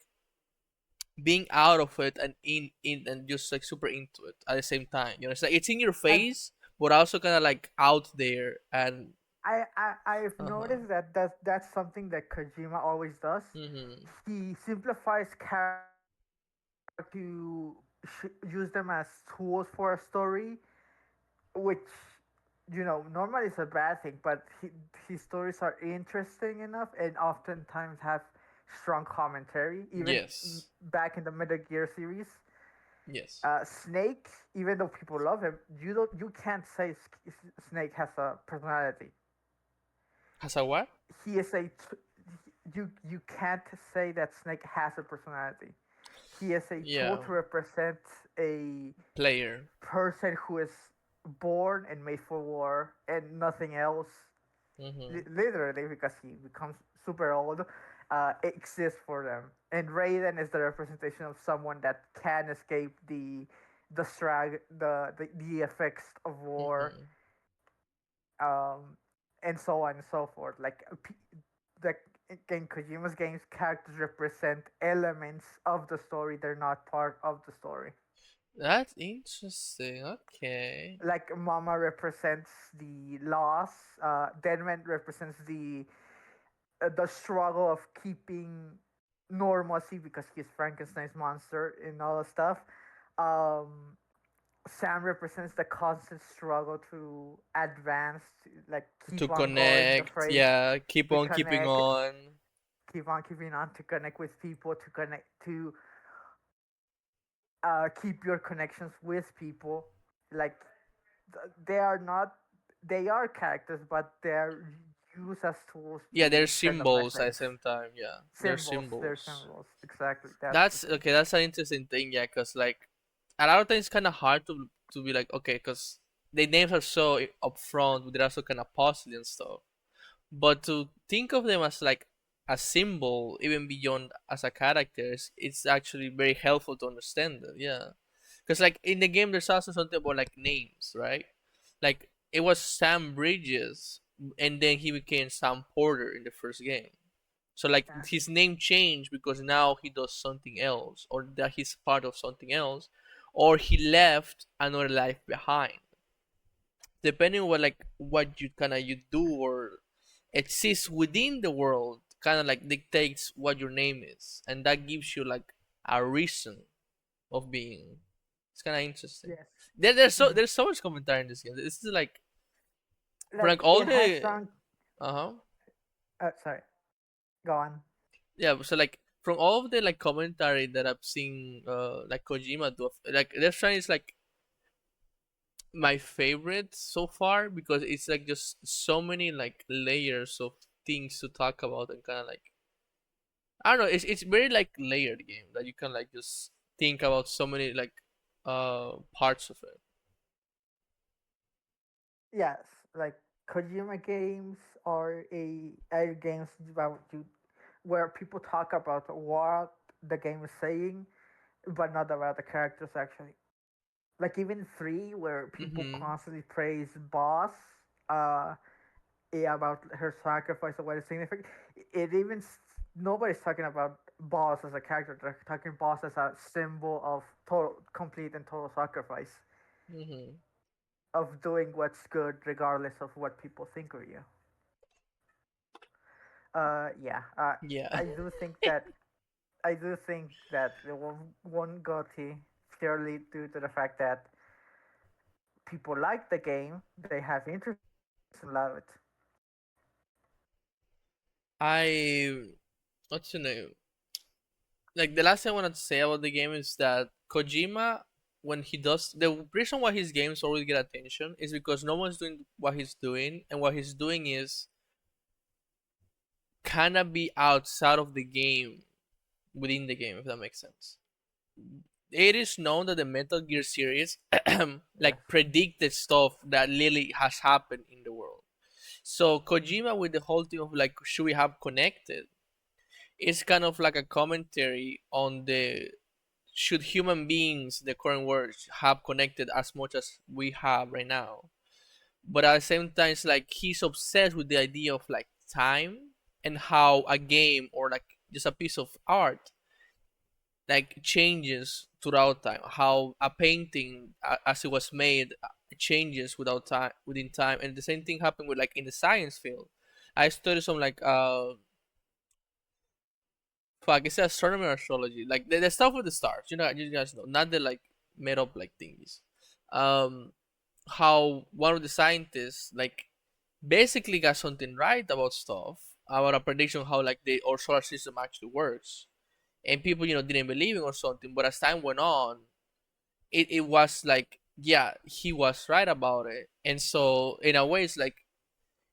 being out of it and in and just like super into it at the same time. It's like it's in your And face, but also kind of like out there and I've uh huh. noticed that that's something that Kojima always does. Mhm. He simplifies characters to use them as tools for a story, which normally it's a bad thing, but his stories are interesting enough and oftentimes have strong commentary. Even Yes. back in the Metal Gear series, Yes. Snake, even though people love him, you can't say Snake has a personality. Has a what? He is you can't say that Snake has a personality. He is a tool Yeah. to represent a Player. person who is born and made for war and nothing else. Mm-hmm. Literally, because he becomes super old, exists for them. And Raiden is the representation of someone that can escape the effects of war, Mm-hmm. um, and so on and so forth. The in Kojima's games, characters represent elements of the story. They're not part of the story. That's interesting. Okay. Like Mama represents the loss. Deadman represents the struggle of keeping normalcy because he's Frankenstein's monster and all that stuff. Um, Sam represents the constant struggle to advance, to, like To keep on going. The connect. phrase Yeah. Keep to on keeping connect, on. keep on keeping on to connect with people, to connect to keep your connections with people. Like they are not, they are characters, but they're used as tools Yeah, they're to send a symbols at the message. same time. Yeah. They're Symbols, they're symbols. symbols. Exactly, that's the That's thing. okay. That's an interesting thing. Yeah. Cause like a lot of times it's kind of hard to be like okay. Cause the names are so upfront. They're also kind of puzzly and stuff. But to think of them as like a symbol even beyond as a characters, it's actually very helpful to understand it. Yeah, because like in the game there's also something about like names, right? Like it was Sam Bridges and then he became Sam Porter in the first game. So like Yeah. his name changed because now he does something else, or that he's part of something else, or he left another life behind, depending on what you kind of you do or exists within the world, kind of like dictates what your name is, and that gives you like a reason of being. It's kind of interesting. Yes. There's Hmm. there's so much commentary in this game. This is like for like Like all it has the strong. uh-huh. Sorry. Go on. Yeah, so like from all of the like commentary that I've seen like Kojima do, like Death Stranding is like my favorite so far because it's like just so many like layers of things to talk about and kind of like I don't know. It's very like layered game that you can like just think about so many like parts of it. Yes. Like Kojima games are games about you where people talk about what the game is saying, but not about the characters actually. Like even three, where people Mm-hmm. constantly praise Boss, uh, yeah, about her sacrifice or what it's significant. It even nobody's talking about Boss as a character. They're talking Boss as a symbol of total, complete and total sacrifice Mm-hmm. of doing what's good regardless of what people think of you. Yeah. Yeah. I do think that I do think that the one GOTY purely due to the fact that people like the game, they have interest and love it. I what's the name? Like the last thing I wanted to say about the game is that Kojima, when he does the reason why his games always get attention is because no one's doing what he's doing, and what he's doing is kind of be outside of the game within the game, if that makes sense. It is known that the Metal Gear series Yes. like predicted stuff that literally has happened in the world. So Kojima with the whole thing of like should we have connected is kind of like a commentary on the should human beings in the current world have connected as much as we have right now. But at the same time it's like he's obsessed with the idea of like time and how a game or like just a piece of art like changes throughout time, how a painting as it was made changes without time within time, and the same thing happened with like in the science field. I studied some like fuck, it's astronomy or astrology, like the stuff with the stars, you know, you guys know, not the like made up like thingies. um how one of the scientists like basically got something right about stuff, about a prediction how like our solar system actually works, and people didn't believe him or something. But as time went on, it was like, yeah, he was right about it. And so in a way, it's like,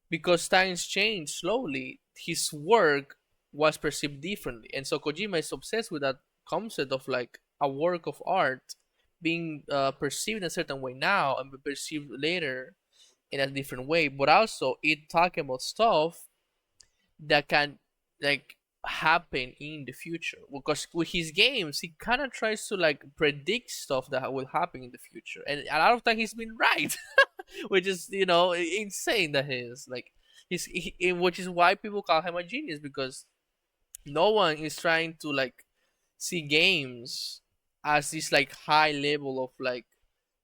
because times change slowly, his work was perceived differently. And so Kojima is obsessed with that concept of like a work of art being perceived in a certain way now and be perceived later in a different way. But also it talking about stuff that can like happen in the future, because with his games he kind of tries to like predict stuff that will happen in the future, and a lot of time he's been right. Which is insane that he is like, which is why people call him a genius, because no one is trying to like see games as this like high level of like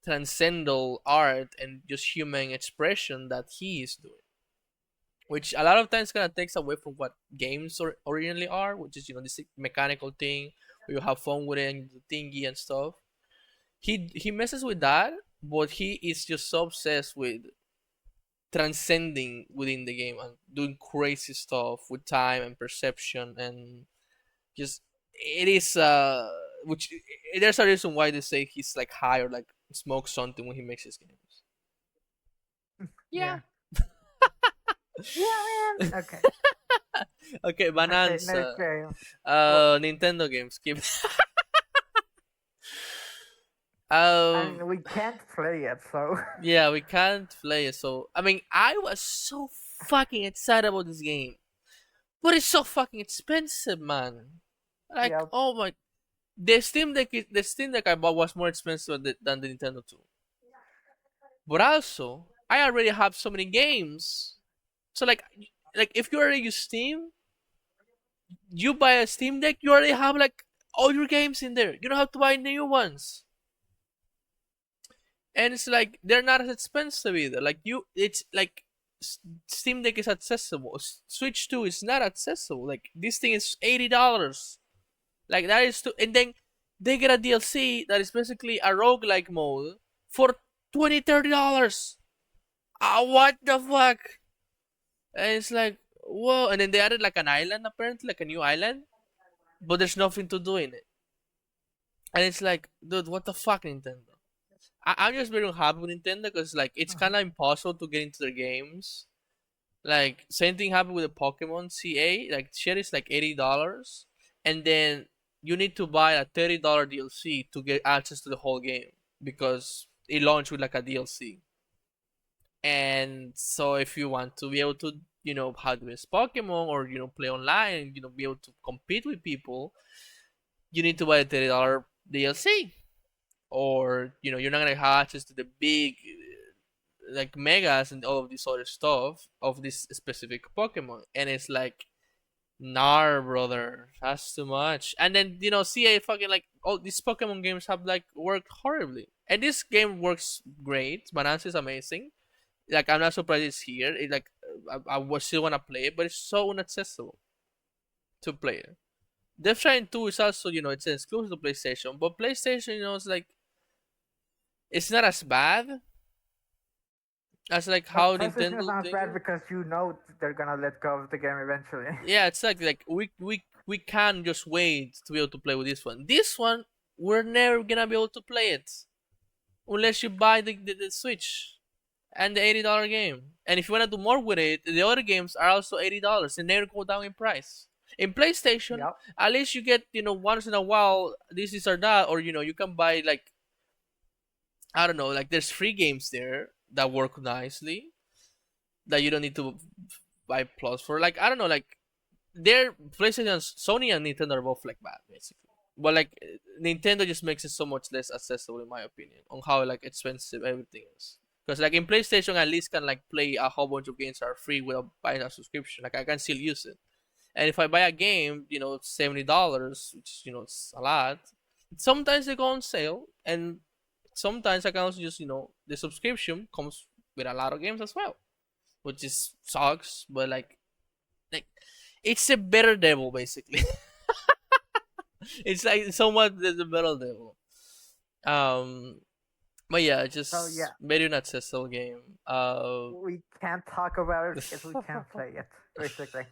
transcendental art and just human expression that he is doing, which a lot of times kind of takes away from what games originally are, which is this mechanical thing where you have fun with it and the thingy and stuff. He messes with that, but he is just so obsessed with transcending within the game and doing crazy stuff with time and perception, and just it is which there's a reason why they say he's like high or like smokes something when he makes his games. Yeah. Yeah. Yeah, man. Okay. Okay, Okay. Bananza. Next game. Well, Nintendo games. Keep. I um, mean, we can't play it, so yeah, we can't play it. So I mean, I was so fucking excited about this game, but it's so fucking expensive, man. Like, yep. oh my, the Steam Deck I bought was more expensive than the Nintendo 2. But also, I already have so many games. So like if you already use Steam, you buy a Steam Deck, you already have like all your games in there. You don't have to buy new ones. And it's like they're not as expensive either. Like it's like Steam Deck is accessible. Switch 2 is not accessible. Like this thing is $80. Like that is too. And then they get a DLC that is basically a roguelike mode for $20-$30. Ah, what the fuck? And it's like, whoa. And then they added like an island, apparently, like a new island, but there's nothing to do in it. And it's like, dude, what the fuck, Nintendo? I'm just very unhappy with Nintendo because like it's Uh-huh. kind of impossible to get into their games. Like same thing happened with the Pokemon CA. Like shit is like $80, and then you need to buy a $30 DLC to get access to the whole game because it launched with like a DLC. And so if you want to be able to have this Pokemon or play online, be able to compete with people, you need to buy a $30 DLC, or you're not gonna have access to the big like megas and all of this other stuff of this specific Pokemon. And it's like, nah, brother, that's too much. And then CA fucking like all these Pokemon games have like worked horribly, and this game works great. Balance is amazing. Like I'm not surprised it's here. It like I still wanna play it, but it's so inaccessible to play it. Death Stranding 2 is also it's exclusive to PlayStation, but PlayStation it's like it's not as bad as like But how PlayStation is Nintendo not thing. bad because they're gonna let go of the game eventually. Yeah, it's like we can't just wait to be able to play with this one. This one we're never gonna be able to play it unless you buy the Switch and the $80 game. And if you wanna do more with it, the other games are also $80 and never go down in price. In PlayStation, Yep. at least you get once in a while this is or that, or you can buy like I don't know, like there's free games there that work nicely that you don't need to buy plus for. Like I don't know, like their PlayStation, Sony, and Nintendo are both like bad basically. But like Nintendo just makes it so much less accessible in my opinion on how like expensive everything is. Because like in PlayStation, at least can like play a whole bunch of games that are free without buying a subscription. Like I can still use it. And if I buy a game, $70, which it's a lot. Sometimes they go on sale, and sometimes I can also just the subscription comes with a lot of games as well, which is sucks. But like it's a better devil basically. It's like somewhat the better devil. Um, But yeah, So yeah, just very accessible game. we can't talk about it because we can't play it, basically.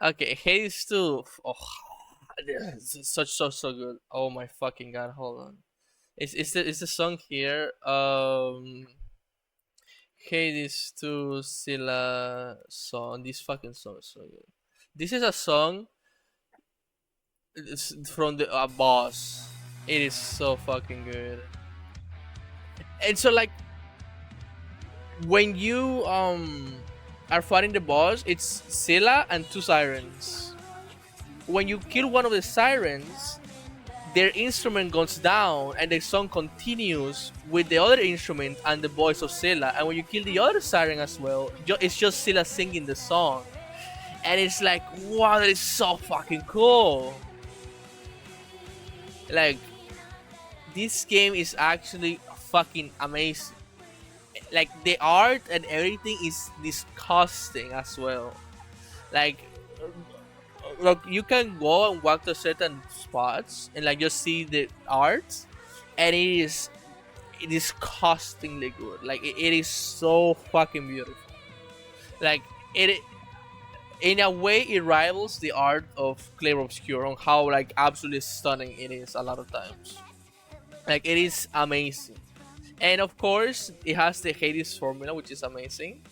Okay, Hades 2. Oh, it's so good. Oh my fucking god! Hold on. Is the song here? Hades 2 Scylla song. This fucking song is so good. This is a song. It's from the boss. It is so fucking good. And so like when you are fighting the boss, it's Scylla and two sirens. When you kill one of the sirens, their instrument goes down and the song continues with the other instrument and the voice of Scylla. And when you kill the other siren as well, it's just Scylla singing the song. And it's like, wow, that is so fucking cool. Like, this game is actually fucking amazing. Like, the art and everything is disgusting as well. Like, look, you can go and walk to certain spots and like just see the art, and it is disgustingly good. Like it is so fucking beautiful. Like it, in a way, it rivals the art of Clair Obscure on how like absolutely stunning it is a lot of times. Like it is amazing, and of course it has the Hades formula, which is amazing,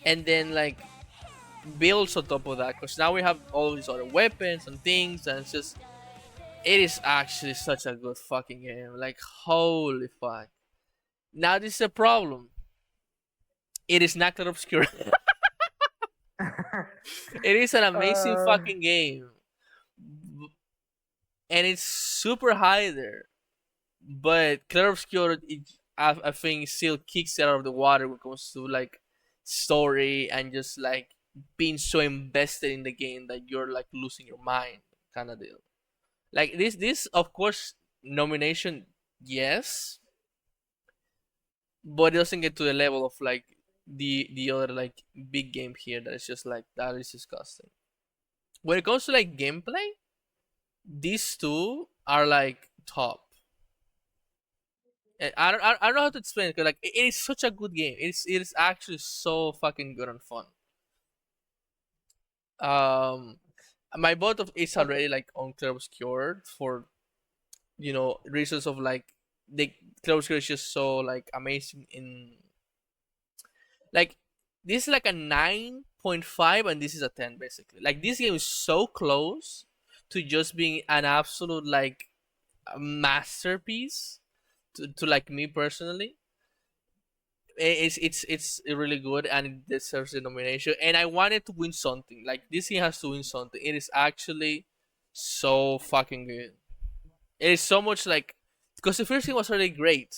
and then like builds on top of that because now we have all these other weapons and things, and it's just it is actually such a good fucking game. Like holy fuck. Now this is a problem. It is not that obscure. It is an amazing uh, fucking game, and it's super high there. But Clair Obscure, I think, still kicks it out of the water when it comes to like story and just like being so invested in the game that you're like losing your mind, kind of deal. Like this of course nomination, yes, but it doesn't get to the level of like the other like big game here that is just like that is disgusting. When it comes to like gameplay, these two are like top. And I don't know how to explain it, 'cause, like it is such a good game. It is actually so fucking good and fun. Um, my vote of is okay. already like on Clear Obscured for reasons of like the Clear Obscured is just so like amazing in like this is like a 9.5 and this is a 10 basically. Like this game is so close to just being an absolute like a masterpiece to like me personally. It's really good and it deserves the nomination. And I wanted to win something. Like this game has to win something. It is actually so fucking good. It is so much like because the first game was already great,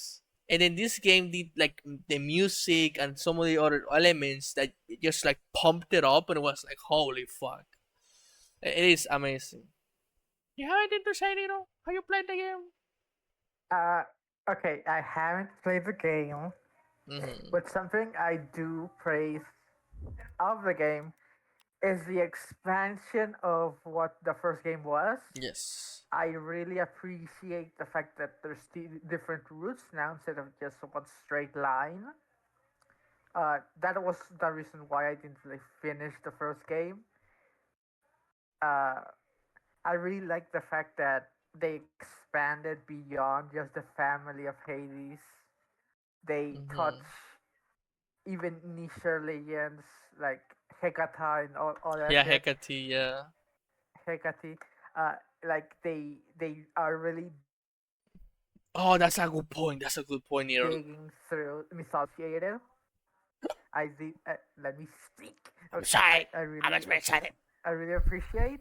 and then this game did like the music and some of the other elements that just like pumped it up, and it was like holy fuck. It is amazing. You have anything to say, Nino? How you played the game? Uh, okay, I haven't played the game, Mm-hmm. but something I do praise of the game is the expansion of what the first game was. Yes. I really appreciate the fact that there's different routes now instead of just one straight line. That was the reason why I didn't really finish the first game. Uh, I really like the fact that they expanded beyond just the family of Hades. They touch Mm-hmm. even nicher legends like Hecata and all that Yeah, shit. Hecate. Yeah. Hecate, uh, like they are really Oh, that's a good point. That's a good point, Nero. digging through mythology. I did. Let me speak. I'm Okay, sorry. I I'm really excited. I really appreciate.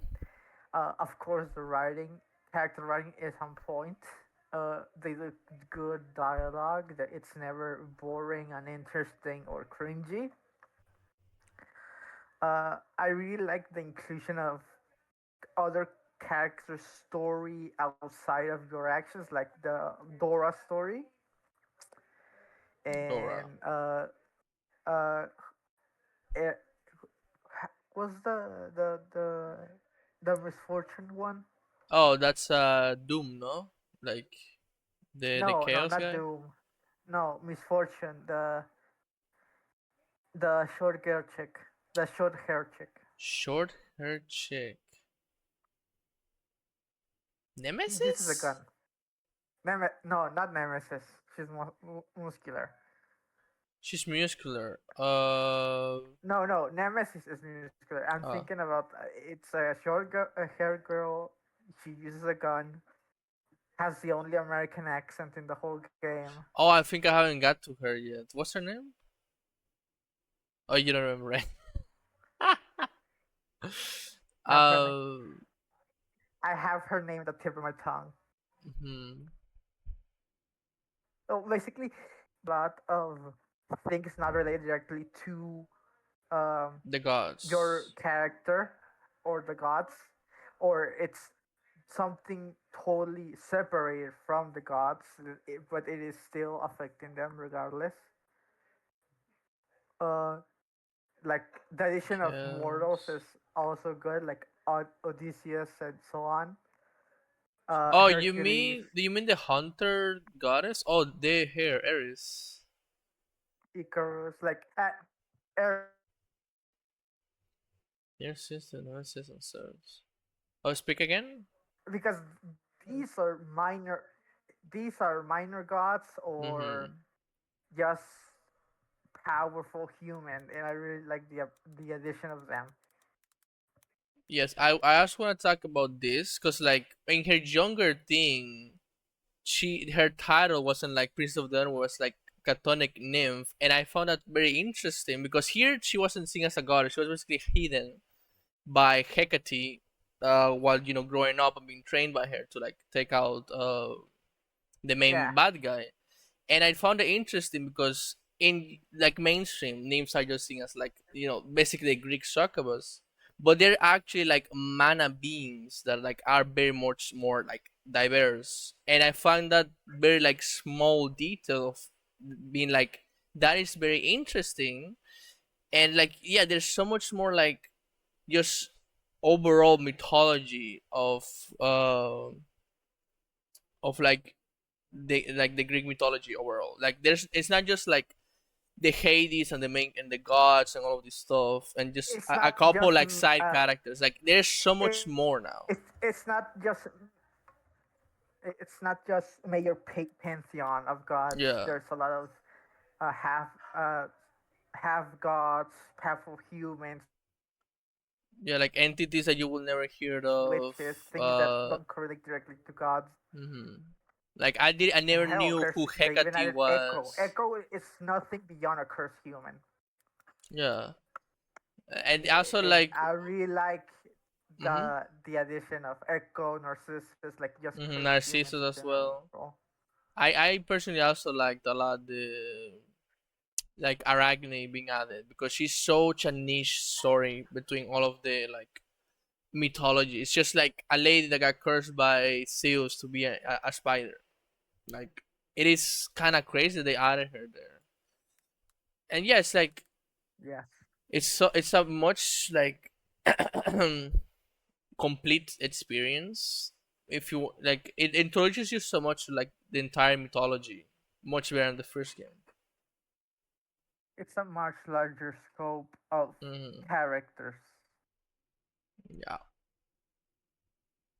Of course, the writing, character writing is on point. They do good dialogue. That it's never boring, uninteresting, or cringy. I really like the inclusion of other character story outside of your actions, like the Dora story, Dora. and uh, it was the misfortune one. Oh, that's Doom, no? Like the No, no, Chaos not guy. Doom. no, Misfortune, the short girl chick, the short hair chick. Short hair chick. She uses a Nemesis? gun. No, not Nemesis. She's muscular. She's muscular. No, no, Nemesis is muscular. I'm thinking Oh. about it's a a hair girl. She uses a gun. Has the only American accent in the whole game. Oh, I think I haven't got to her yet. What's her name? Oh, you don't remember, right? Have her name. uh, I have her name at the tip of my tongue. hmm, So basically, lot of things not related directly to um, the your gods. character or the gods, or it's something totally separated from the gods, but it is still affecting them regardless. Uh, like the addition of mortals is Yes. also good, like Odysseus and so on. Oh, you Hercules, mean? Do you mean the hunter goddess? Oh, the hair Eris. Icarus, like Your sister, no sister serves. Oh, speak again. because these are minor these are minor gods or Mm-hmm. just powerful human, and I really like the addition of them. Yes, I also want to talk about this because like in her younger thing, her title wasn't like Princess of the Underworld, was like Catonic Nymph, and I found that very interesting because here she wasn't seen as a goddess; she was basically hidden by Hecate, while growing up and being trained by her to like take out the main Yeah, bad guy. And I found it interesting because in like mainstream names are just seen as like basically Greek succubus, but they're actually like mana beings that like are very much more like diverse, and I find that very like small detail of being like that is very interesting. And like yeah, there's so much more like just overall mythology of like the Greek mythology overall. Like it's not just like the Hades and the main and the gods and all of this stuff and just it's a not couple just like side characters. Like there's so it, much more now. it's not just Mayor pantheon of gods. Yeah. There's a lot of uh, half uh, half gods, powerful humans, Yeah, like entities that you will never hear of. witches, things that don't correlate directly to gods. Mhm. Like I And never hell, knew who they even Hecate added Echo. was. Echo is nothing beyond a cursed human. Yeah. And also And like I really like mhm. the addition of Echo, Narcissus, like just cursed humans Narcissus in as general. well. I personally also liked a lot the like Arachne being added because she's such a niche story between all of the like mythology. It's just like a lady that got cursed by Zeus to be a spider. Like it is kind of crazy they added her there. And yeah, it's like Yes, it's a much like complete experience. If you like, it introduces you so much to like the entire mythology, much better than the first game. it's a much larger scope of Hmm. characters. Yeah,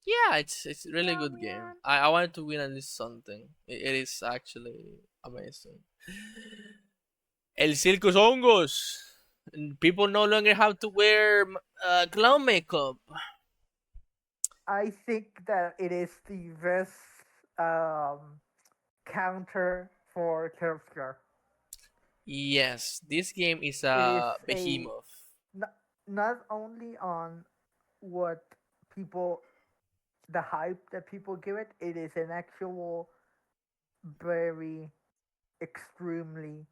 yeah, it's a really Yeah, good game. man. I wanted to win at least something. It is actually amazing. El Circus Hongos. People no longer have to wear clown makeup. I think that it is the best um, counter for Kerfgar. Yes, this game is It is a a behemoth. not, not only on what people the hype that people give it, it is an actual very extremely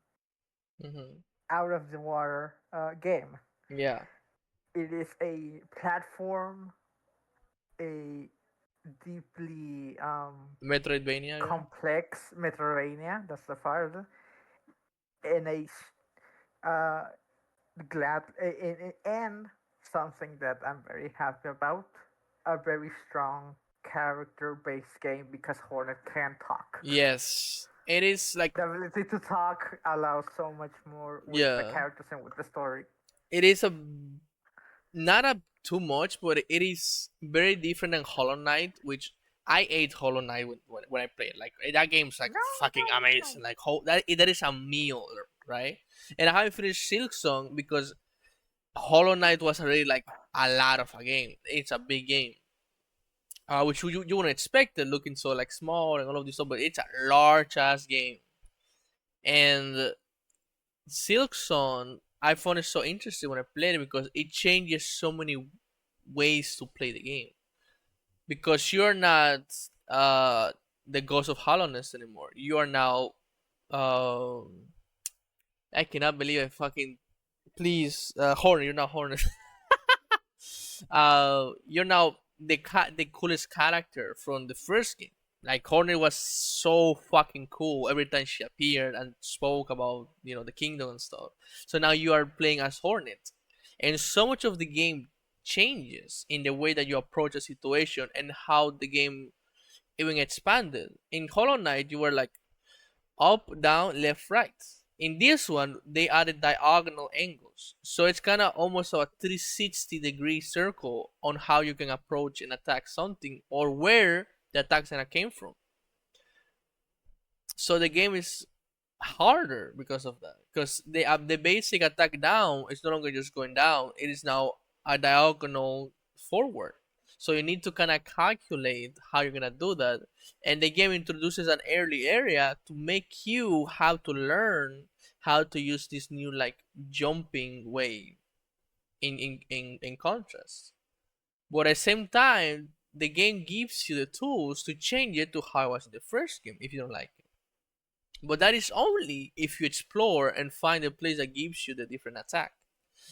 Hmm. out of the water game. Yeah, It is a platform, a deeply Metroidvania. Yeah. complex Metroidvania. That's the part, and uh, glad and something that I'm very happy about. A very strong character-based game because Hornet can talk. Yes, It is like, The ability to talk allows so much more with the yeah, characters and with the story. it is a not a too much, but it is very different than Hollow Knight, which I ate Hollow Knight when I played. Like that game's like No, fucking no, amazing. no. Like that is a meal, right? And I haven't finished Silk Song because Hollow Knight was already like a lot of a game. It's a big game, which you wouldn't expect it looking so like small and all of this stuff, but it's a large ass game. And Silk Song, I found it so interesting when I played it because it changes so many ways to play the game. Because you're not the Ghost of Hollowness anymore. You are now. Um, I cannot believe I fucking. Please, Hornet. You're not Hornet. You're now the coolest character from the first game. Like Hornet was so fucking cool every time she appeared and spoke about the kingdom and stuff. So now you are playing as Hornet, and so much of the game changes in the way that you approach a situation and how the game even expanded. In Hollow Knight, you were like up, down, left, right. In this one, they added diagonal angles. So it's kind of almost a 360-degree circle on how you can approach and attack something or where the attack center came from. So the game is harder because of that. Because the basic attack down is no longer just going down, it is now a diagonal forward. So you need to kind of calculate how you're gonna do that, and the game introduces an early area to make you have to learn how to use this new like jumping way in contrast. But at the same time, the game gives you the tools to change it to how it was in the first game if you don't like it. But that is only if you explore and find a place that gives you the different attack.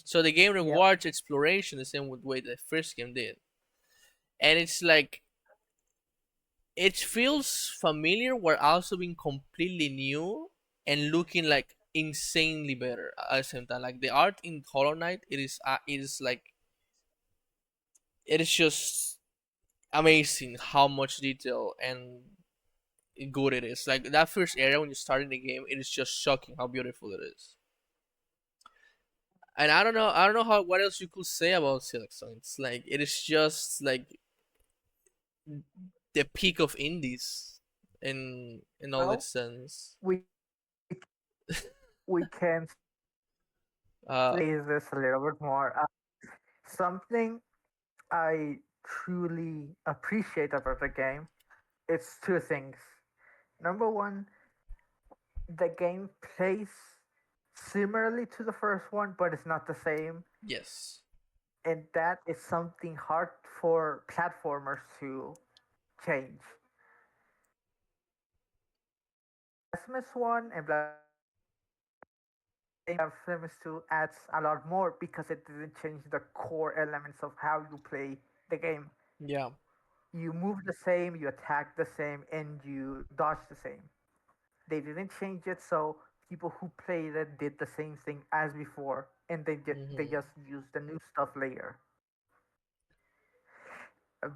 So the game Yep. rewards exploration the same way the first game did. And it's like it feels familiar while also being completely new and looking like insanely better at the same time. Like the art in Hollow Knight, it is like it is just amazing how much detail and good it is. Like that first area when you start in the game, it is just shocking how beautiful it is. And I don't know how what else you could say about Silk Song. It's like it is just like the peak of indies in all its Well, sense. we we can Uh, phrase this a little bit more. Something I truly appreciate about the game, it's two things. Number one, the game plays similarly to the first one, but it's not the same, yes. and that is something hard for platformers to change. Blasphemous 1 and Blasphemous 2 adds a lot more because it didn't change the core elements of how you play the game. Yeah. You move the same, you attack the same, and you dodge the same. They didn't change it, so people who played it did the same thing as before, and they Mhm. just used the new stuff later.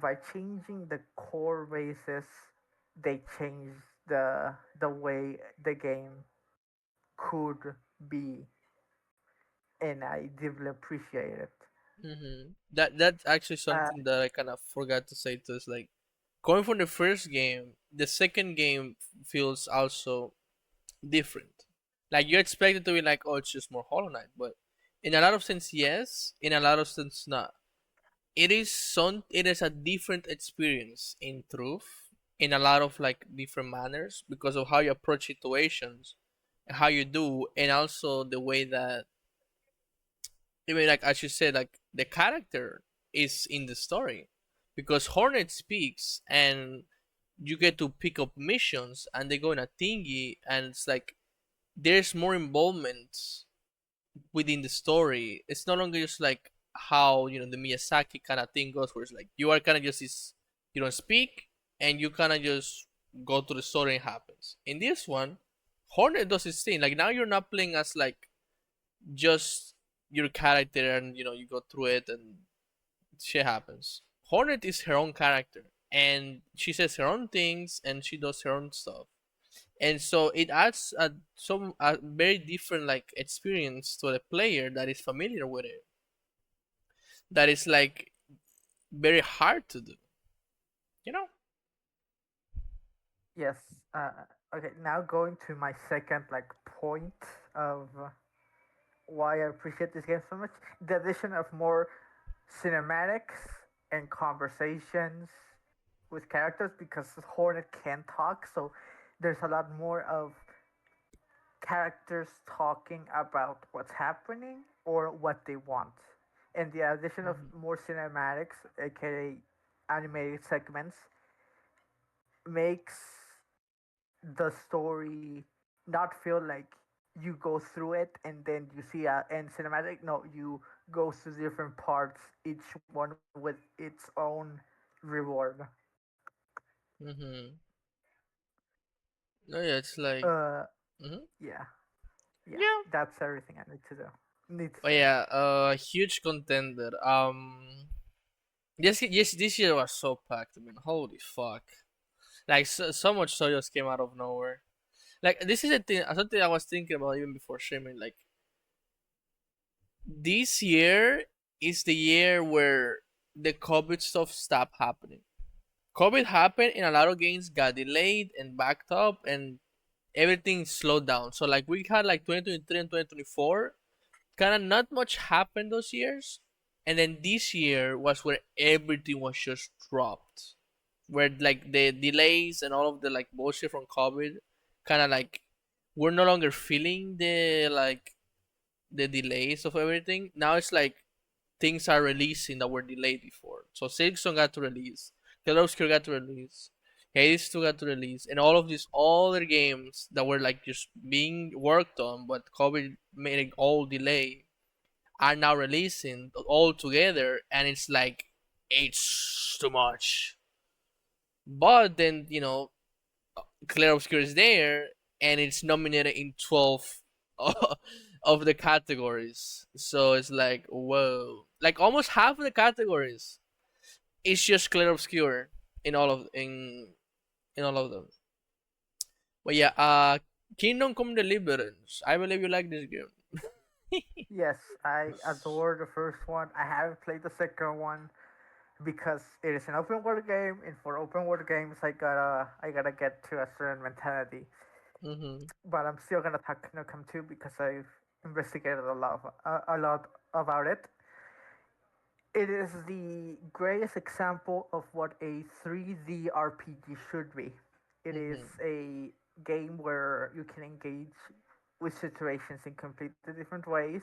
By changing the core basis, they changed the way the game could be, and I deeply appreciate it. That's actually Uh, something that I kind of forgot to say to us. Like going from the first game, the second game feels also different. Like you expect it to be like, oh, it's just more Hollow Knight, but in a lot of sense, yes. In a lot of sense, not. It is a different experience in truth, in a lot of like different manners because of how you approach situations, and how you do, and also the way that even like as you said, like the character is in the story because Hornet speaks and you get to pick up missions and they go in a thingy and it's like there's more involvement within the story. It's no longer just like how the Miyazaki kind of thing goes, where it's like you are kind of just this, you don't speak and you kind of just go to the story and it happens. In this one, Hornet does his thing. Like now you're not playing as like just your character and you go through it and shit happens. Hornet is her own character and she says her own things and she does her own stuff. and so it adds a very different like experience to the player that is familiar with it. That is like very hard to do, you know. Yes. Okay. Now going to my second like point of why I appreciate this game so much: the addition of more cinematics and conversations with characters, because Hornet can talk, so there's a lot more of characters talking about what's happening or what they want. And the addition of Mhm. more cinematics, aka animated segments, makes the story not feel like you go through it and then you see a end cinematic. No, you go through different parts, each one with its own reward. Mhm. No, yeah, it's like. Uh, Mhm. yeah, yeah. Yeah. That's everything I need to do. Need to But say. yeah, huge contender. Yes, yes, this year was so packed. I mean, holy fuck! Like so much so just came out of nowhere. Like this is a thing. Something I was thinking about even before streaming. Like this year is the year where the COVID stuff stopped happening. COVID happened and a lot of games got delayed and backed up and everything slowed down. So like we had like 2023 and 2024, kind of not much happened those years, and then this year was where everything was just dropped, where like the delays and all of the like bullshit from COVID, kind of like we're no longer feeling the like the delays of everything. Now it's like things are releasing that were delayed before. So Silksong got to release, Killer Obscure got to release, Hades 2 got to release, and all of these other games that were like just being worked on, but COVID made it all delay, are now releasing all together, and it's like it's too much. But then Claire Obscure is there, and it's nominated in 12 of the categories. So it's like whoa, like almost half of the categories. It's just Claire Obscure in all of them. But yeah, Kingdom Come Deliverance. I believe you like this game. Yes, I adore the first one. I haven't played the second one because it is an open world game, and for open world games, I gotta get to a certain mentality. Mm-hmm. But I'm still gonna talk Kingdom Come 2 because I've investigated a lot about it. It is the greatest example of what a 3D RPG should be. It is Mm-hmm. a game where you can engage with situations in completely different ways.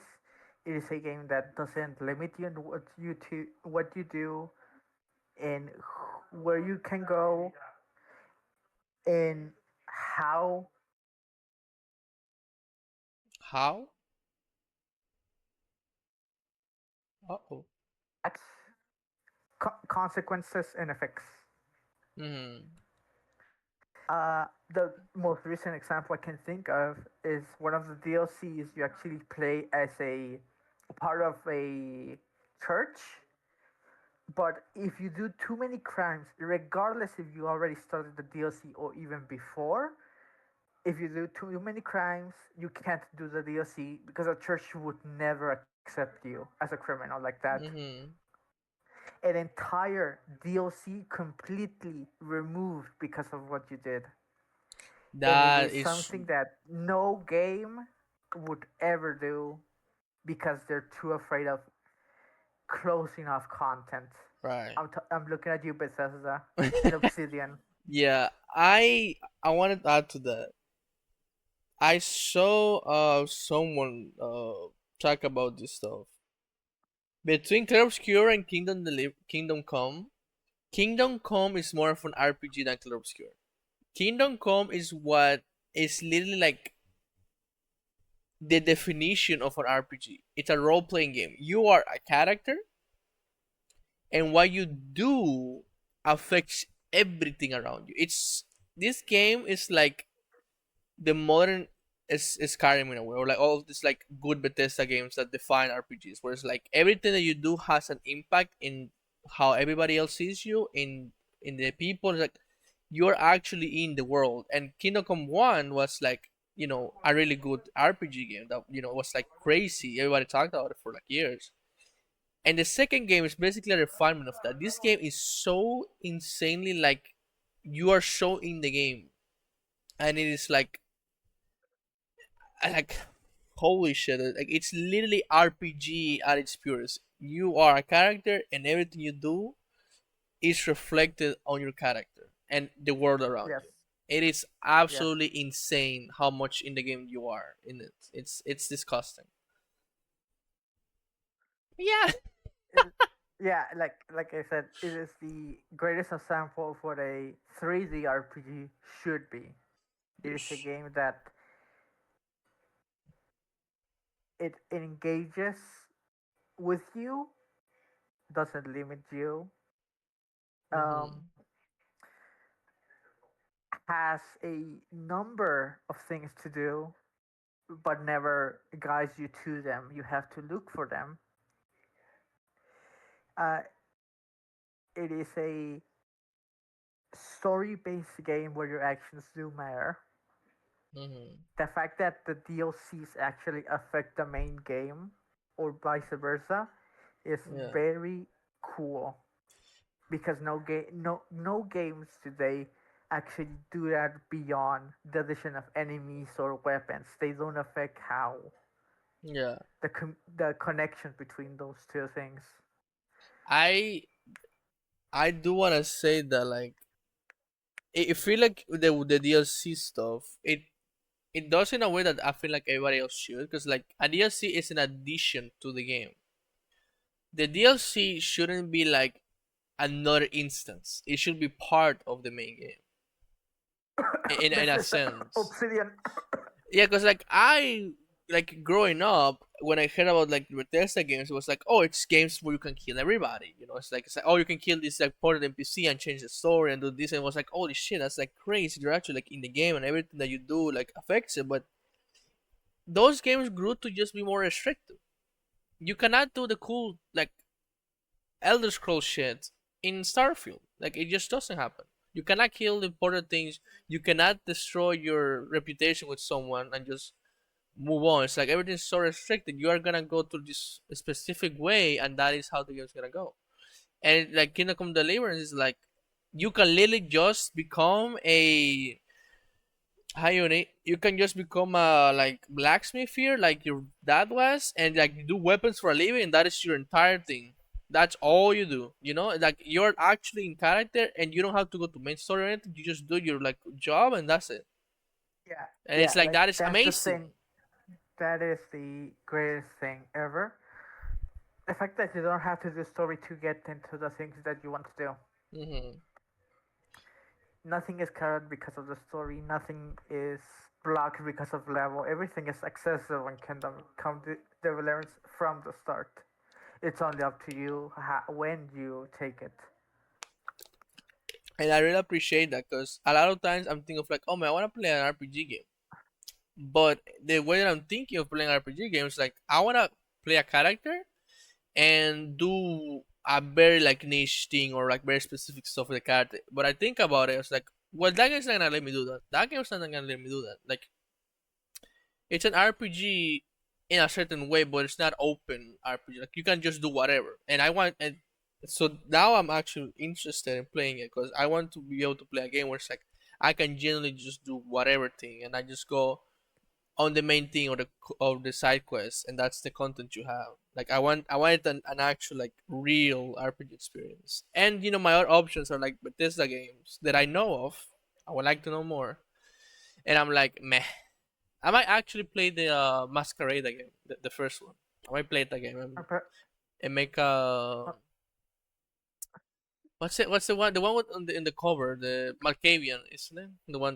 It is a game that doesn't limit you in what you do and where you can go and how How? Uh oh. acts, consequences and effects. Mm-hmm. The most recent example I can think of is one of the DLCs you actually play as a part of a church. But if you do too many crimes, regardless if you already started the DLC or even before, if you do too many crimes, you can't do the DLC because the church would never accept you as a criminal like that. Mm-hmm. An entire DLC completely removed because of what you did. And it That is is something that no game would ever do because they're too afraid of closing off content. right. I'm looking at you, Bethesda and Obsidian. Yeah, I wanted to add to that. I saw someone talk about this stuff. Between Clear Obscure and Kingdom Come, Kingdom Come is more of an RPG than Clear Obscure. Kingdom Come is what is literally like the definition of an RPG. It's a role playing game. You are a character, and what you do affects everything around you. It's this game is like the modern is Skyrim in a way, or like all of these like good Bethesda games that define RPGs, where it's like everything that you do has an impact in how everybody else sees you, in the people. Like you're actually in the world. And Kingdom Come One was like, a really good RPG game that was like crazy. Everybody talked about it for like years. And the second game is basically a refinement of that. This game is so insanely like you are so in the game, and it is like holy shit! Like it's literally RPG at its purest. You are a character, and everything you do is reflected on your character and the world around Yes. you. It is Yes. absolutely insane how much in the game you are in it. It's disgusting. Yeah. It, yeah, like I said, it is the greatest example of what a 3D RPG should be. It is a Yes. game that it engages with you, doesn't limit you, Mhm. um, has a number of things to do, but never guides you to them. You have to look for them. Uh, it is a story-based game where your actions do matter. Mhm. The fact that the DLCs actually affect the main game, or vice versa, is Yeah. very cool because no games today actually do that beyond the addition of enemies or weapons. They don't affect how Yeah. the connection between those two things. I I do want to say that like it feel like the DLC stuff it does in a way that I feel like everybody else should, because like a DLC is an addition to the game. The DLC shouldn't be like another instance. It should be part of the main game in This a is sense. Obsidian. Yeah, because like I like growing up when I heard about like Bethesda games, it was like, oh, it's games where you can kill everybody. It's like oh, you can kill this like part of the NPC and change the story and do this, and it was like, holy shit, that's like crazy. You're actually like in the game and everything that you do like affects it. But those games grew to just be more restrictive. You cannot do the cool like Elder Scroll shit in Starfield. Like it just doesn't happen. You cannot kill the important things. You cannot destroy your reputation with someone and just move on. It's like everything's so restricted. You are gonna go to this specific way, and that is how the game's gonna go. And like Kingdom Come Deliverance is like you can literally just become a how you can just become a like blacksmith here, like your dad was, and like you do weapons for a living, and that is your entire thing. That's all you do. Like you're actually in character, and you don't have to go to main story or anything. You just do your like job, and that's it. Yeah, And yeah, it's like like that is that's the amazing. thing. That is the greatest thing ever. The fact that you don't have to do story to get into the things that you want to do. Hmm. Nothing is carried because of the story. Nothing is blocked because of level. Everything is accessible and can come to deliverance from the start. It's only up to you when you take it. And I really appreciate that because a lot of times I'm thinking of like, oh man, I want to play an RPG game. But the way that I'm thinking of playing RPG games, like I want to play a character and do a very like niche thing or like very specific stuff with the character. But I think about it, it's like, well, that game's not gonna let me do that. That game's not gonna let me do that. Like it's an RPG in a certain way, but it's not open RPG. Like you can just do whatever. And I want and so now I'm actually interested in playing it because I want to be able to play a game where it's like I can generally just do whatever thing and I just go on the main thing or the side quest, and that's the content you have. Like I wanted an actual like real RPG experience. And my other options are like Bethesda games that I know of. I would like to know more, and I'm like meh. I might actually play the Masquerade again, the first one. I might play it again and make what's the one with in the cover, the Malkavian, isn't it?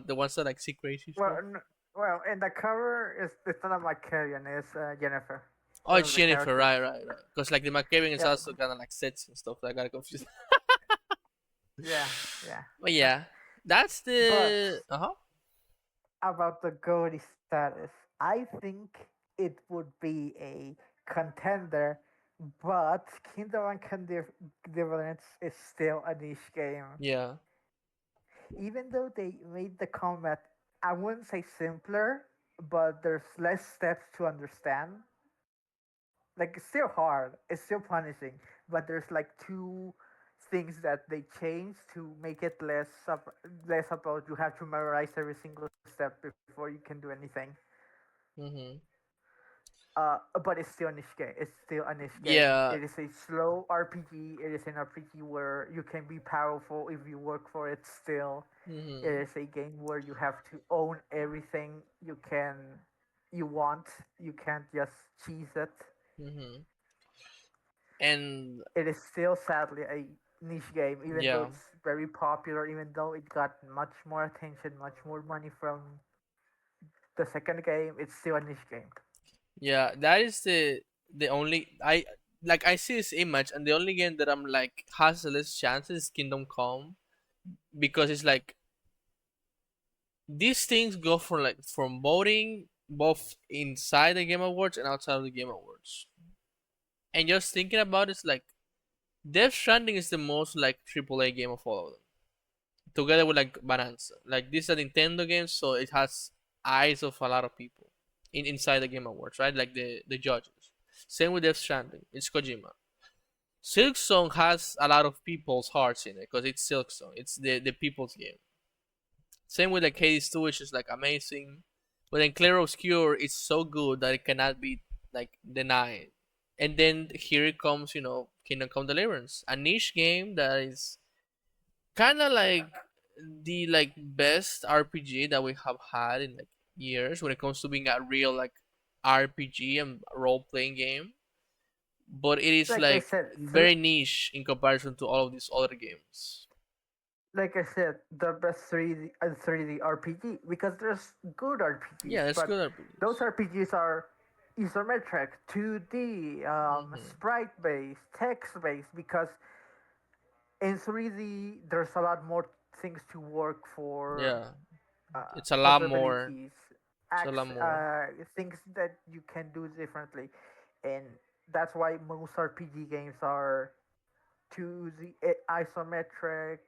The ones that like see crazy Well, stuff. well, and the cover is it's not like Carrion, it's Jennifer, Oh, one it's of the Jennifer, characters. right, right, right. Because like the McCaven is Yep. also kind of like sets and stuff. I got confused. Yeah, yeah. But yeah, that's But the about the GOTY status, I think it would be a contender, but Kingdom and Deliverance is still a niche game. yeah. Even though they made the combat, I wouldn't say simpler, but there's less steps to understand. Like it's still hard, it's still punishing, but there's like two things that they changed to make it less about you have to memorize every single step before you can do anything. Mm-hmm. But it's still a niche game. It's still a niche game. Yeah. It is a slow RPG. It is an RPG where you can be powerful if you work for it. Still, it Mm-hmm. is a game where you have to own everything you want. You can't just cheese it. Mm-hmm. And It is still sadly a niche game, even though yeah, it's very popular. Even though it got much more attention, much more money from the second game, it's still a niche game. yeah, that is the only I like. I see this image, and the only game that I'm like has the less chances is Kingdom Come, because it's like these things go from voting both inside the Game Awards and outside of the Game Awards. And just thinking about it's like Death Stranding is the most like AAA game of all of them, together with like Bonanza. Like this is a Nintendo game, so it has eyes of a lot of people inside the Game Awards, right? Like the judges. Same with Death Stranding. It's Kojima. Silk Song has a lot of people's hearts in it because it's Silk Song. It's the people's game. Same with like Hades 2, which is like amazing. But then Clair Obscure is so good that it cannot be like denied. And then here it comes, Kingdom Come Deliverance, a niche game that is kind of like the like best RPG that we have had in like years when it comes to being a real like RPG and role playing game. But it is Like I like said, very niche in comparison to all of these other games. the best 3D RPG because there's good RPGs, Yeah, it's but good those RPGs. RPGs are isometric, 2D, Hmm. sprite based, text based. Because in 3D there's a lot more things to work for, Yeah, it's a lot more. possibilities, It's a lot more. things that you can do differently, and that's why most RPG games are to the isometric,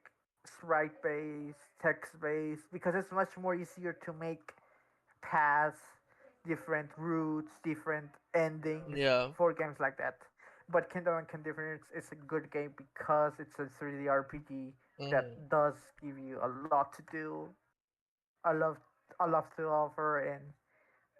sprite based, text based, because it's much more easier to make paths, different routes, different endings Yeah. for games like that. But Kingdom and Deliverance is a good game because it's a 3D RPG that Hmm. does give you a lot to do, a lot, a lot to offer, and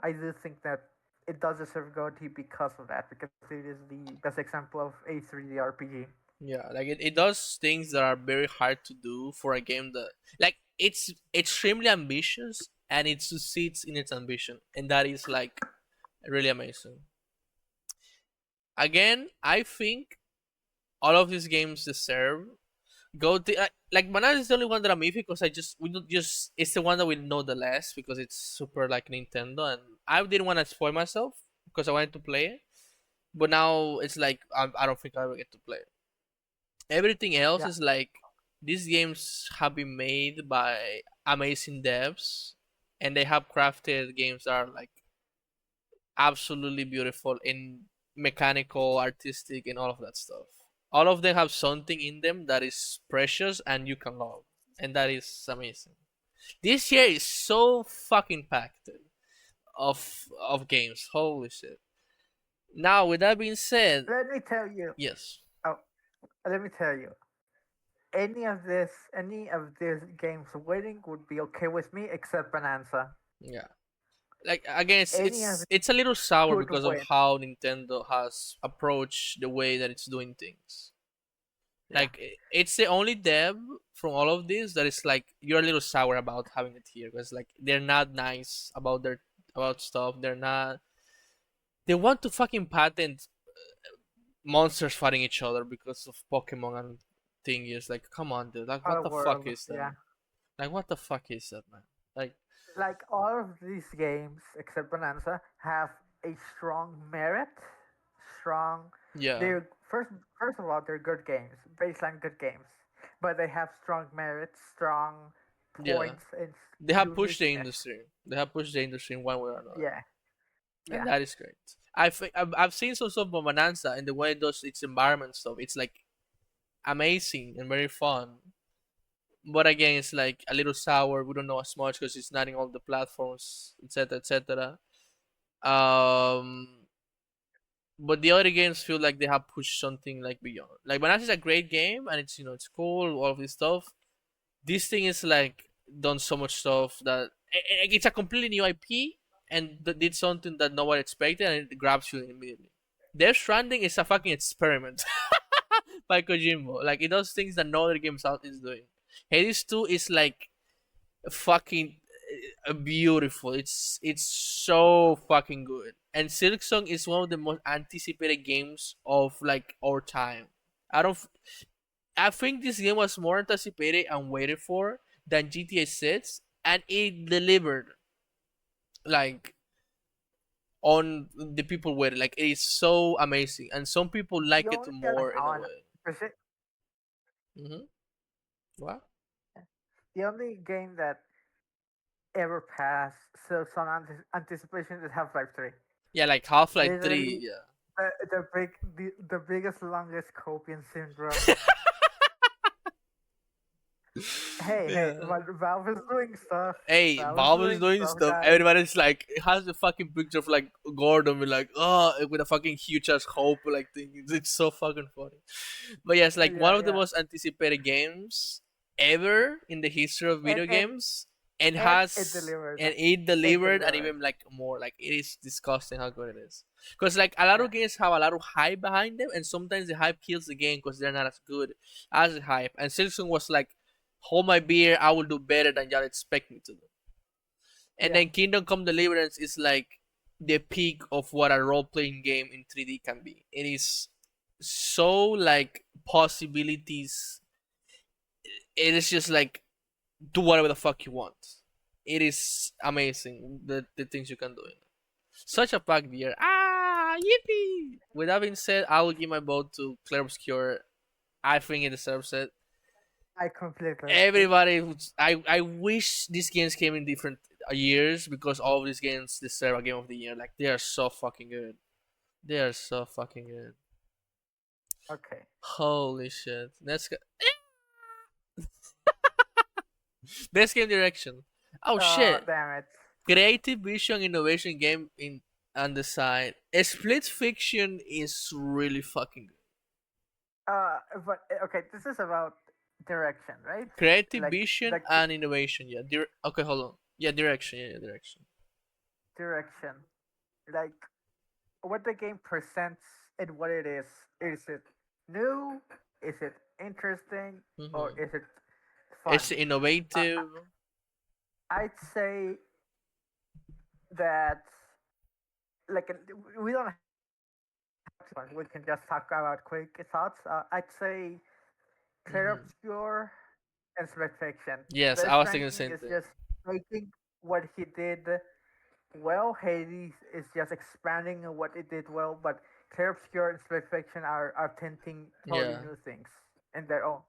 I do think that it does deserve GOTY because of that, because it is the best example of a 3D RPG. Yeah, like it does things that are very hard to do for a game that like it's extremely ambitious and it succeeds in its ambition, and that is like really amazing. Again, I think all of these games deserve go to, like Banana is the only one that I'm iffy because we don't just it's the one that we know the less because it's super like Nintendo, and I didn't want to spoil myself because I wanted to play it, but now it's like I don't think I will get to play it. Everything else Yeah, is like these games have been made by amazing devs, and they have crafted games that are like absolutely beautiful in mechanical, artistic, and all of that stuff. All of them have something in them that is precious and you can love, and that is amazing. This year is so fucking packed of games. Holy shit! Now, with that being said, let me tell you. yes, Oh, let me tell you. Any of these games winning would be okay with me, except Bonanza. yeah. Like again, it's Any of it's it it's a little sour could because of win. how Nintendo has approached the way that it's doing things. Yeah, Like it's the only dev from all of this that is like you're a little sour about having it here because like they're not nice about their about stuff. They're not. They want to fucking patent monsters fighting each other because of Pokemon and thingies. Like, come on, dude. Like, what our the fuck world. is that? Yeah, Like, what the fuck is that, man? Like, like all of these games except Bonanza have a strong merit. Strong. yeah, They're first of all they're good games, baseline good games, but they have strong merits, strong yeah. points, and They have pushed the uniqueness. industry. They have pushed the industry in one way or another, Yeah, and yeah. that is great. I've seen some stuff from Bonanza and the way it does its environment stuff. It's like amazing and very fun. but again, it's like a little sour. We don't know as much because it's not in all the platforms, etc., etc. Um, but the other games feel like they have pushed something like beyond. Like Bananas is a great game, and it's it's cool, all of this stuff. This thing is like done so much stuff that it's a completely new IP and did something that nobody expected, and it grabs you immediately. Death Stranding is a fucking experiment by Kojima. Like it does things that no other games out is doing. Hades 2 is like fucking beautiful. It's so fucking good. And Silk Song is one of the most anticipated games of like our time. I don't. I think this game was more anticipated and waited for than GTA 6, and it delivered like on the people waited. Like it is so amazing, and some people The like it only more in a on way. Mm-hmm. What? the only game that ever passed Silk on anticipation is Half-Life 3. Yeah, like Half Life Literally, 3. Yeah. the biggest longest copian syndrome. Hey, Yeah. Valve is doing stuff. Hey, Valve is Valve is doing doing stuff, stuff. guys. Everybody's like, it has a fucking picture of like Gordon with like, oh, with a fucking huge ass hope like thing. It's so fucking funny. But yes, like one Yeah, of the yeah. most anticipated games ever in the history of And video and games, and and it has delivered. and it It delivered, and delivered. even like more. Like it is disgusting how good it is. Because like a lot Yeah. of games have a lot of hype behind them, and sometimes the hype kills the game because they're not as good as the hype. And Silksong was like, hold my beer, I will do better than y'all expect me to do. And Yeah. then Kingdom Come Deliverance is like the peak of what a role playing game in 3D can be. It is so like possibilities. It is just like do whatever the fuck you want. It is amazing the things you can do in it. Such a packed year. Ah, yippee! With that being said, I will give my vote to Claire Obscure. I think it deserves it. I completely agree. Everybody, I wish these games came in different years because all of these games deserve a game of the year. Like they are so fucking good. They are so fucking good. Okay. Holy shit! Let's go. Best game direction. Oh shit! Damn it. Creative vision, innovation, game in and design. A split fiction is really fucking good. But okay, this is about direction, right? Creative Like vision the and innovation. Yeah. Okay, hold on. Yeah, direction. Yeah, direction. direction, like what the game presents and what it is. Is it new? Is it interesting? Or Mm-hmm. is it fun? It's Uh, innovative. I'd say that like we don't have to, we can just talk about quick thoughts. I'd say Clear Mm-hmm. Obscure and Spec Fiction. Yes, The I was thinking the Stranding same is thing. just making what he did well. Hades is just expanding on what it did well, but Clear Obscure and Spec Fiction are attempting totally Yeah. new things in their own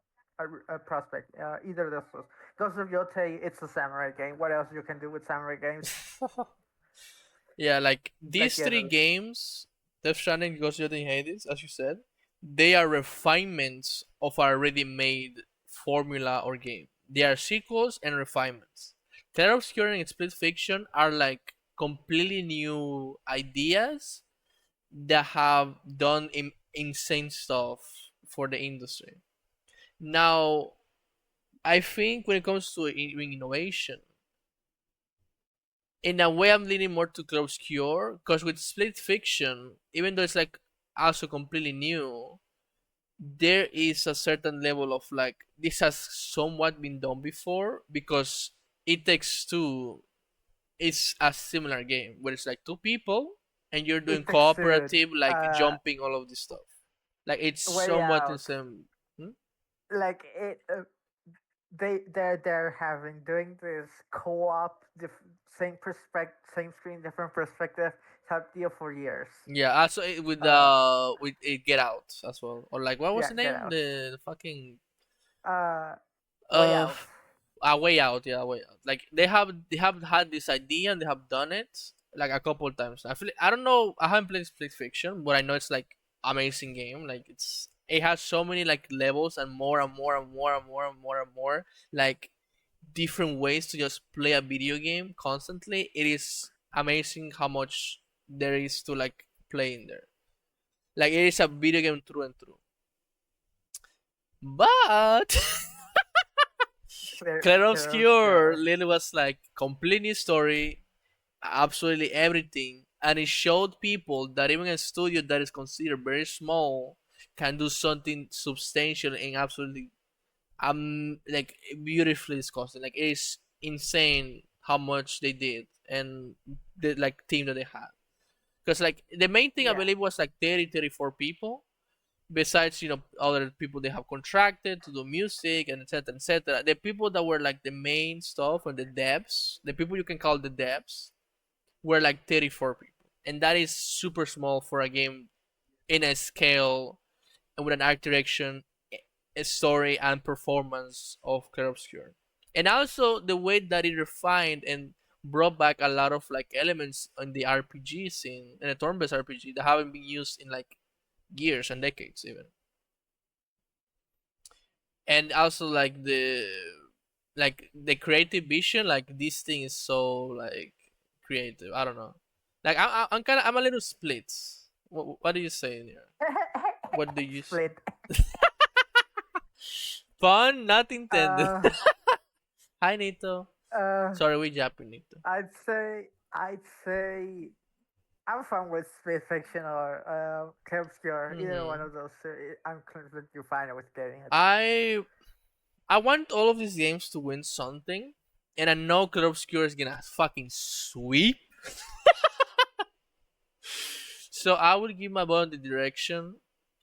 prospect. Either of those. Ghost of Yotei, it's a samurai game. What else you can do with samurai games? Yeah, like Like these yeah, three games, Death Stranding, Ghost of Tsushima, Hades, as you said, they are refinements of a already made formula or game. They are sequels and refinements. Terror Obscure and Split Fiction are like completely new ideas that have done insane stuff for the industry. Now, I think when it comes to innovation, in a way, I'm leaning more to Close Cure because with Split Fiction, even though it's like also completely new, there is a certain level of like this has somewhat been done before because it takes two. It's a similar game where it's like two people and you're doing it takes two. cooperative, like Uh, jumping all of this stuff. Like it's Way somewhat the Out. same. Hmm? Like it. They're having doing this co-op same perspective, same screen, different perspective type deal for years. Yeah, also Uh, with Get Out as well, or like what was yeah, the Get name? Out. The fucking Uh, Way uh Out. A Way Out, yeah, A Way Out. Like they have had this idea and they have done it like a couple times. I don't know. I haven't played Split Fiction, but I know it's like amazing game. Like it's it has so many like levels and more and more and more and more and more and more like different ways to just play a video game constantly. It is amazing how much there is to like play in there. Like it is a video game through and through. But Clair Clear Obscur obscure. literally was like complete new story, absolutely everything, and it showed people that even a studio that is considered very small can do something substantial and absolutely like beautifully disgusting. Like it is insane how much they did and the like team that they had. Because like the main thing I Yeah. believe was like 30, 34 people. Besides, other people they have contracted to do music and etc. etc. The people that were like the main stuff and the devs, the people you can call the devs, were like 34 people, and that is super small for a game in a scale and with an art direction, a story, and performance of Clair Obscur. And also the way that it refined and brought back a lot of like elements in the RPG scene, in a turn-based RPG that haven't been used in like years and decades even. And also like the creative vision, like this thing is so like creative. I don't know. Like I'm a little split. What do you say in here? What do you say? Split. Fun, not intended. Uh, Hi Nito. uh, Sorry, we Japan Nito. I'd say I'm fine with Space Fiction or Clear Obscure. Either one Hmm. of those two. I'm completely fine with getting it. I I want all of these games to win something, and I know Clair Obscur is gonna fucking sweep. So I would give my vote in the direction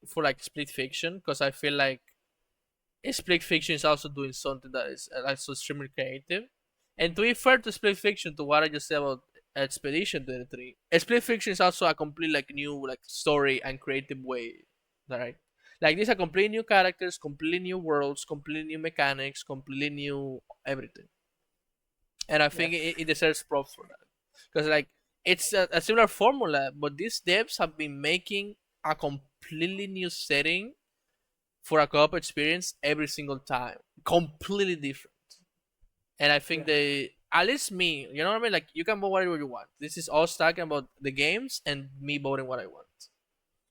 for like Split Fiction because I feel like Split Fiction is also doing something that is also extremely creative. And to be fair to Split Fiction, to what I just said about Expedition 33, Split Fiction is also a complete like new like story and creative way, right? Like these are completely new characters, completely new worlds, completely new mechanics, completely new everything. And I Yes. think it deserves props for that because like it's a similar formula, but these devs have been making a completely new setting for a co-op experience every single time, completely different. And I think Yes. they, at least me, you know what I mean? Like you can vote whatever you want. This is all talking about the games and me voting what I want.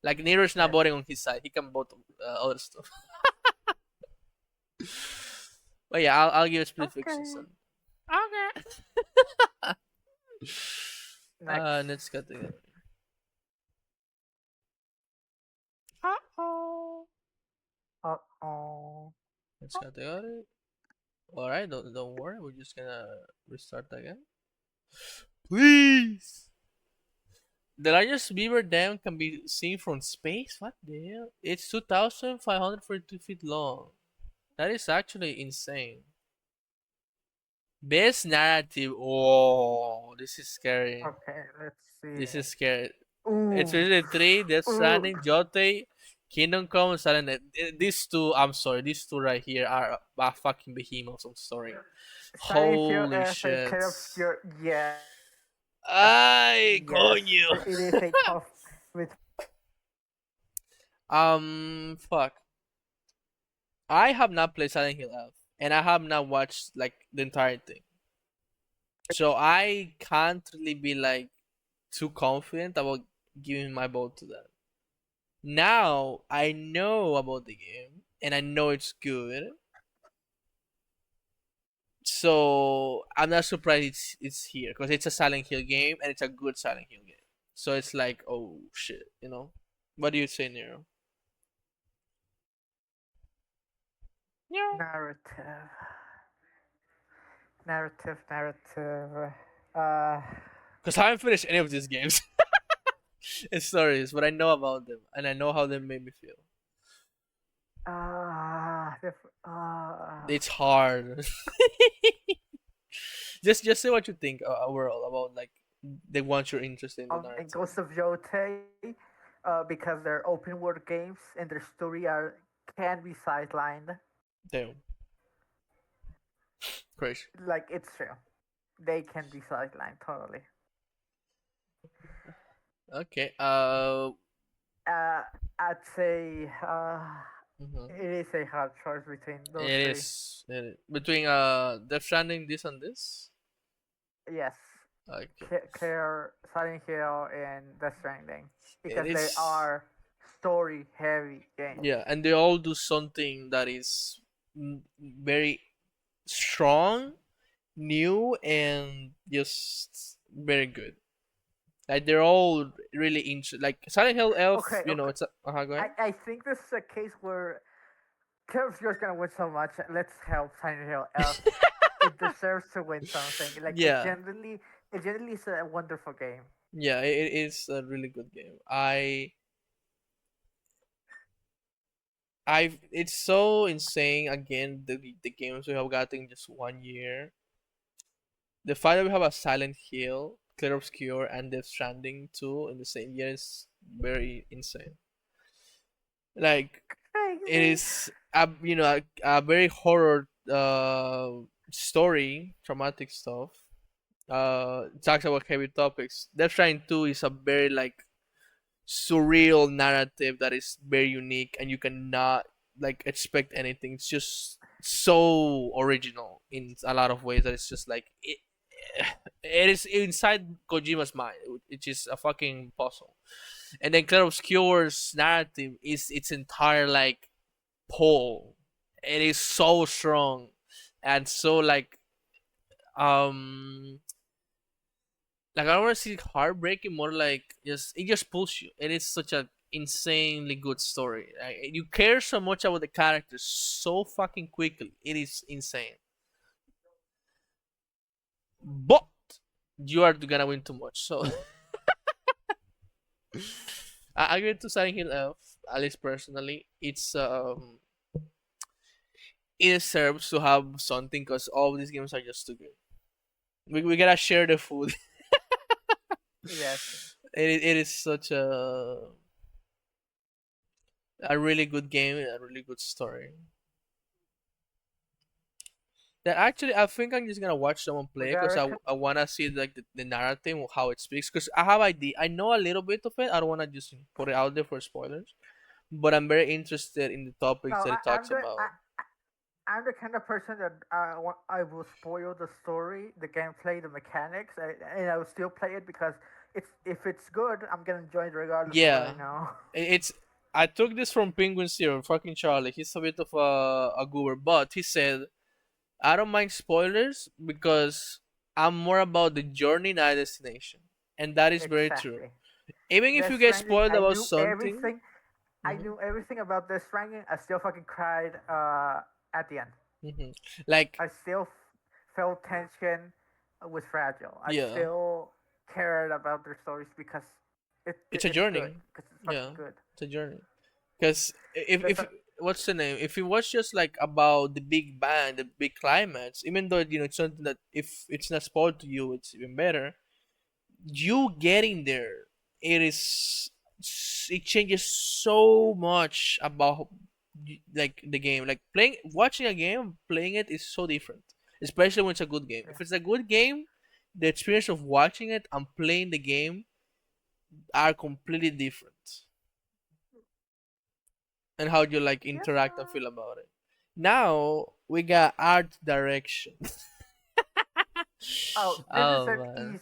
Like Nero's not Yes. voting on his side; he can vote other stuff. But yeah, I'll give Split Fiction Okay. some. Okay. Next. Next category. Uh-oh. Uh oh. Next category. Alright, don't worry, we're just gonna restart again. Please! The largest beaver dam can be seen from space? What the hell? It's 2,542 feet long. That is actually insane. Best narrative. Oh, this is scary. Okay. Let's see. This is scary. Ooh. Especially 3, Death Ooh. Stranding, Jote, Kingdom Come, Silent Night. These two, I'm sorry, these two right here are fucking behemoths. I'm sorry. Silent Hill Holy as a shit. Clear Obscure. Yes. Ay, Yes. coño. It is a tough. With Fuck. I have not played Silent Hill F, and I have not watched like the entire thing. So I can't really be like too confident about giving my vote to that. Now I know about the game and I know it's good, so I'm not surprised it's here because it's a Silent Hill game and it's a good Silent Hill game. So it's like, oh shit. What do you say, Nero? narrative. Narrative. Uh. Because I haven't finished any of these games and stories, but I know about them and I know how they made me feel. Uh. It's hard. Just say what you think overall about like they want your interest in the And narrative. Ghost of Yote, because they're open world games and their story are can be sidelined. Damn, crazy. Like it's true, they can be sidelined totally. Okay. Uh, I'd say Hmm. it is a hard choice between those It three. is between Death Stranding, this and this. Yes, Okay, Claire, Silent Hill, and Death Stranding, it because they is. are story-heavy games. Yeah, and they all do something that is very strong, new, and just very good. Like they're all really interesting. Like Silent Hill Elf, Okay, okay. it's a go ahead. I think this is a case where Curve's gonna win so much. Let's help Silent Hill Elf. It deserves to win something. Like Yeah, it generally is a wonderful game. yeah, it is a really good game. It's so insane. Again, the games we have gotten in just 1 year. The fact that we have a Silent Hill, Clear Obscure, and Death Stranding too in the same year is very insane. Like it Crazy. is a very horror story, traumatic stuff. It talks about heavy topics. Death Stranding 2 is a very like surreal narrative that is very unique and you cannot like expect anything. It's just so original in a lot of ways that it's just like it is inside Kojima's mind, which is a fucking puzzle. And then Claire Obscure's narrative is its entire like pole. It is so strong and so um like I don't want to see heartbreaking, more like just it just pulls you. It is such a insanely good story. Like, you care so much about the characters so fucking quickly. It is insane. But you are gonna win too much. So I agree to Silent Hill Elf. At least personally, it deserves to have something because all of these games are just too good. We gotta share the food. Yes. It is such a really good game, a really good story. That actually, I think I'm just gonna watch someone We play got because recommend. I wanna see like the narrative of how it speaks. Because I have idea, I know a little bit of it. I don't wanna just put it out there for spoilers, but I'm very interested in the topics No, that it talks about. I'm the kind of person that I will spoil the story, the gameplay, the mechanics, and I will still play it because it's if it's good, I'm gonna enjoy it regardless of what I Yeah, know. it's. I took this from Penguin Zero, fucking Charlie. He's a bit of a goober, but he said I don't mind spoilers because I'm more about the journey, not destination, and that is very true. Exactly. Even if Death you get Stranding, spoiled about something, I hmm knew everything about Death Stranding. I still fucking cried at the end. hmm like I still felt tension with Fragile. I yeah, still cared about their stories because it's a it's good. journey. Because it's fucking Yeah, good. it's a journey. Because There's if a what's the name? If it was just like about the big bang, the big climax, even though it's something that if it's not spoiled to you, it's even better. You getting there, it is it changes so much about like the game. Like watching a game, playing it is so different, especially when it's a good game. yeah. If it's a good game, the experience of watching it and playing the game are completely different, and how you like Yes. interact and feel about it. Now we got art direction. Oh, this is Oh an man,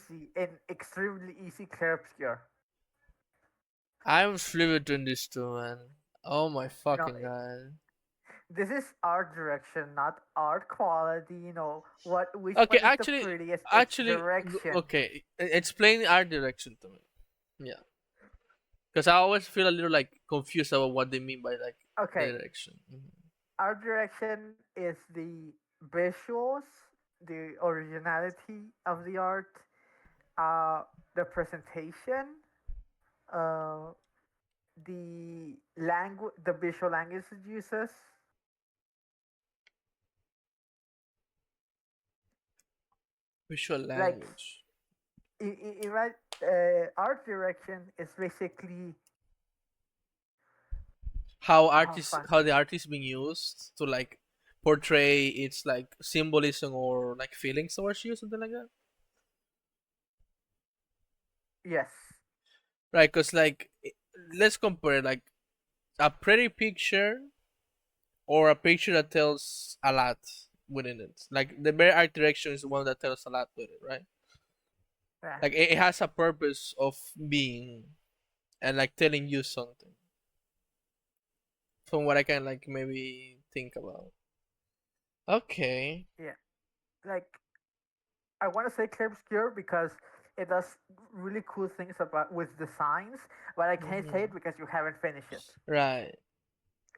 extremely easy clear obscure. I'm fluid in this too, man. Oh my No, fucking god. this is art direction, not art quality. Which Okay, one is the prettiest? It's direction. okay. Explain art direction to me. Yeah, because I always feel a little like confused about what they mean by like the Okay, direction. art direction is the visuals, the originality of the art, uh, the presentation, uh, the visual language it uses. Visual Like, language. in my art direction is basically how How funny. the artist being used to like portray its like symbolism or like feelings towards you, something like that. Yes. Right? Because like let's compare like a pretty picture or a picture that tells a lot within it. Like the very art direction is the one that tells a lot with it, right? Yeah, Like it has a purpose of being and like telling you something. From what I can like maybe think about. Okay. yeah. Like I want to say Clear Obscure because it does really cool things about with designs, but I can't say Hmm. it because you haven't finished it. Right.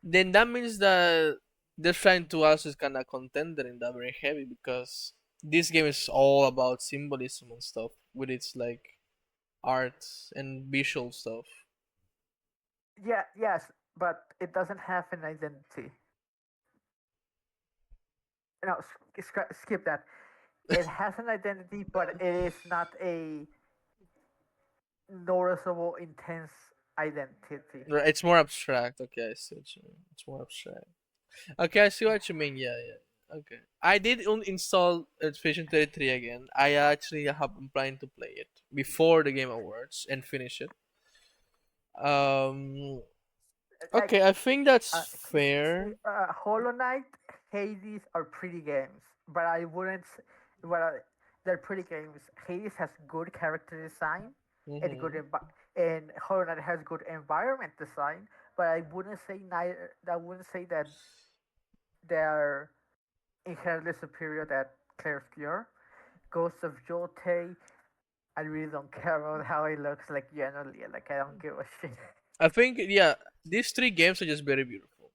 Then that means that Death Stranding 2 also is kind of contender in that very heavy because this game is all about symbolism and stuff with its like art and visual stuff. Yeah, yes, but it doesn't have an identity. No, skip that. It has an identity, but it is not a noticeable, intense identity. Right, it's more abstract. Okay, I see what you mean. It's more abstract. Okay, I see what you mean. Yeah, yeah. Okay. I did install Expedition 33 again. I actually have been planning to play it before the Game Awards and finish it. Um. Like Okay, I think that's uh, fair. Hollow Knight, Hades are pretty games, but I wouldn't. But they're pretty games. Hades has good character design and Mm-hmm. and Hollow Knight has good environment design. But I wouldn't say neither. I wouldn't say that they're inherently superior than Claire's Cure. Ghost of Jote, I really don't care about how it looks like generally. Like I don't give a shit. I think yeah, these three games are just very beautiful.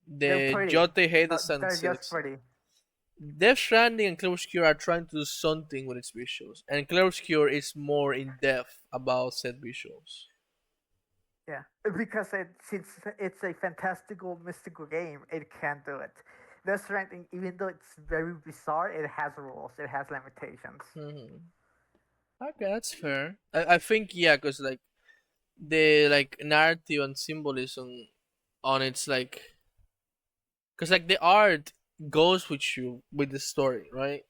They're The pretty. Jote Hades and They're just Six. pretty. Death Stranding and Clear Obscure are trying to do something with its visuals, and Clear Obscure is more in depth about said visuals. Yeah, because since it's a fantastical, mystical game, it can do it. Death Stranding, even though it's very bizarre, it has rules. It has limitations. Hmm. Okay, that's fair. I think yeah, cause like the like narrative and symbolism on its like, cause like the art goes with you with the story, right?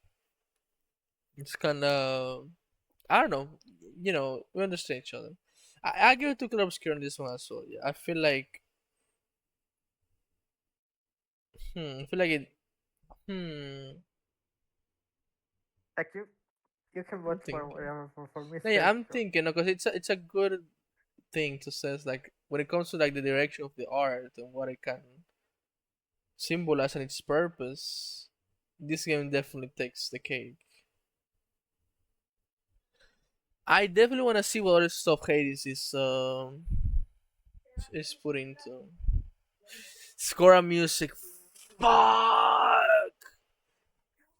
It's kind of I don't know, we understand each other. I give it to Club Obscure on this one as well. Yeah, I feel like I feel like it. Hmm. Like you can I'm vote for thinking. whatever for me. No, Clear yeah, I'm Obscure. thinking because it's a good thing to say. Like when it comes to like the direction of the art and what it can symbolize and its purpose, this game definitely takes the cake. I definitely want to see what other stuff Hades is put into score and music. Fuck,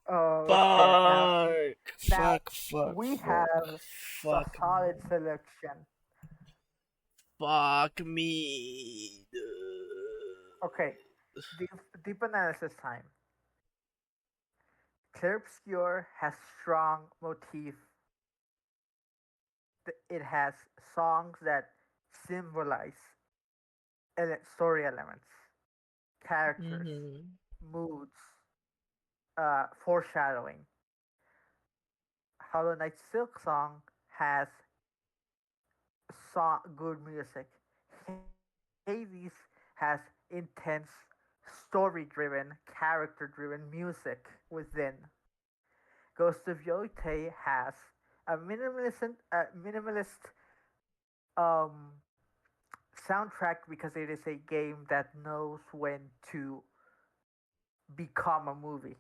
Okay, now fuck, fuck, we fuck, have a fuck solid me, selection. fuck me. Dude. Okay, deep deep analysis time. Clear Obscure has strong motif. It has songs that symbolize story elements, characters, Mhm. moods, foreshadowing. Hollow Knight Silk Song has good music. Hades has intense, story-driven, character-driven music within. Ghost of Yote has a minimalist um, soundtrack because it is a game that knows when to become a movie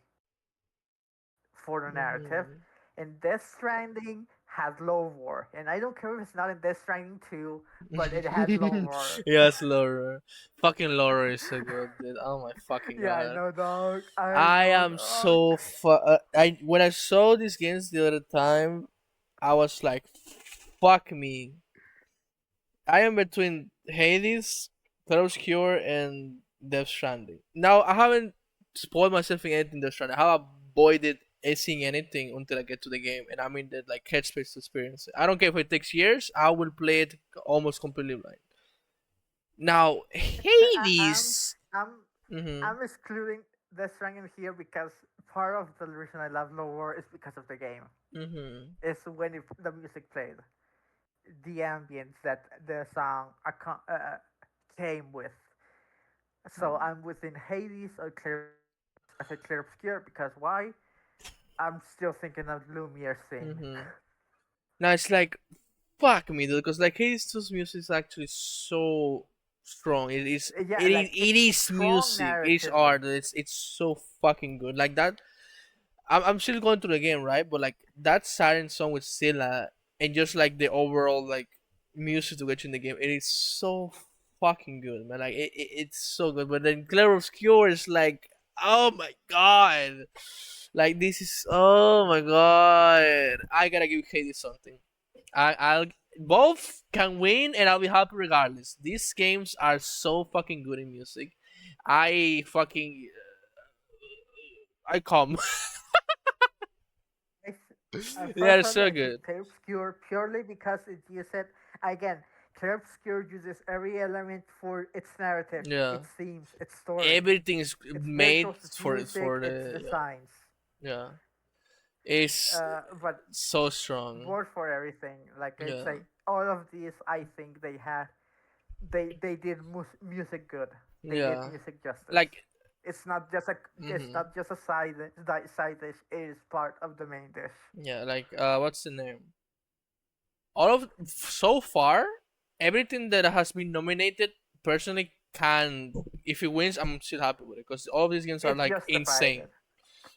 for the narrative. Mhm. And Death Stranding has lore war, and I don't care if it's not in Death Stranding 2, but it has lore war. Yes, Laura. Fucking Laura is so good, dude. Oh my fucking Yeah, I god. know, dog. I I know, am dog. so I when I saw these games the other time, I was like, fuck me. I am between Hades, Cloud's Cure, and Death Stranding. Now I haven't spoiled myself in anything Death Stranding. I have avoided seeing anything until I get to the game, and I'm in the like headspace to experience it. I don't care if it takes years. I will play it almost completely blind. Now I, I'm Hades. I'm Mhm. I'm excluding Death Stranding here because part of the reason I love lore war is because of the game. Mhm. It's when the music played. the ambience that the song came with. So I'm within Hades or Clear. I said Clear Obscure because why? I'm still thinking of Lumiere's theme. Mm-hmm. Now it's like fuck me, dude, because like Hades 2's music is actually so strong. It is. Yeah, It is. like It it's is strong music. It's narratively. art. It's so fucking good. Like that. I'm still going through the game, right? But like that siren song with Scylla and just like the overall like music to get you in the game, it is so fucking good, man. Like it's so good. But then Clair Obscure is like, oh my god, like this is oh my god. I gotta give Hades something. I'll both can win and I'll be happy regardless. These games are so fucking good in music. I fucking I come. I, They are personally, so I think good. Clear Obscure purely because you said again, Clear Obscure uses every element for its narrative, Yeah, its themes, its story, everything is its made visuals, its for music, its the designs. yeah. It's But so strong. word for everything, like I'd Yeah, say, all of these, I think they did music good. They did yeah. music justice. Like, It's mm-hmm. not just a side dish. It is part of the main dish. Yeah, like what's the name? All of so far, everything that has been nominated, personally, can if it wins, I'm still happy with it because all of these games are It's like justified. insane,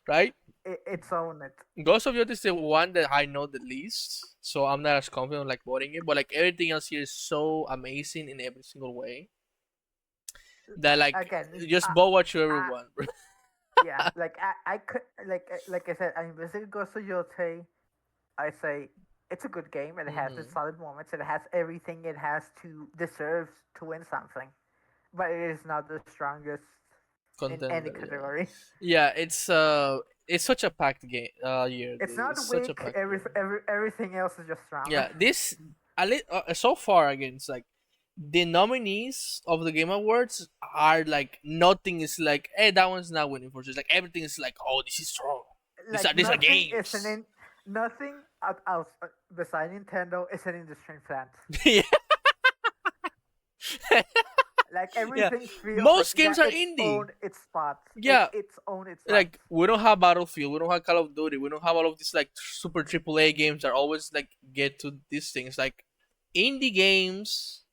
right? It's own it. Ghost of Yot is the one that I know the least, so I'm not as confident like voting it. But like everything else here is so amazing in every single way that like Again, just vote what you ever I, want. yeah, like I could like I said, I invested Ghost of Yote. I say it's a good game. It has its Mm-hmm. solid moments. It has everything it has to deserves to win something, but it is not the strongest in any Contender, yeah, category. yeah. It's such a packed game. Year, It's dude. not It's such a weak. packed year. Everything else is just strong. Yeah, this so far again, it's like the nominees of the Game Awards are like nothing is like, hey, that one's not winning for sure. Like everything is like, oh, this is strong. These are Like these are nothing is games. nothing else beside Nintendo is an industry plant. Yeah, Like yeah. everything feels like Most games that are it's indie. own its spot. Yeah, It's own its right. like we don't have Battlefield, we don't have Call of Duty, we don't have all of these like super AAA games that always like get to these things. Like indie games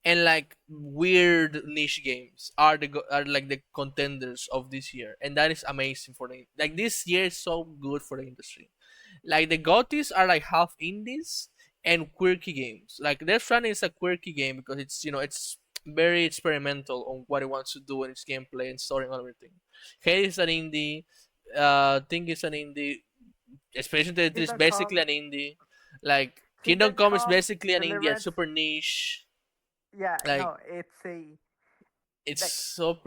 and like weird niche games are are like the contenders of this year, and that is amazing for the like this year is so good for the industry. Like the GOTYs are like half indies and quirky games. Like Death Stranding is a quirky game because it's it's very experimental on what it wants to do in its gameplay and story and everything. Hades is an indie. Thing is an indie. Expedition 33 is Kingdom basically Come, an indie. Like Kingdom Kingdom Come is Come, basically an indie and Deliverance. super niche. Yeah, Like no, it's a it's like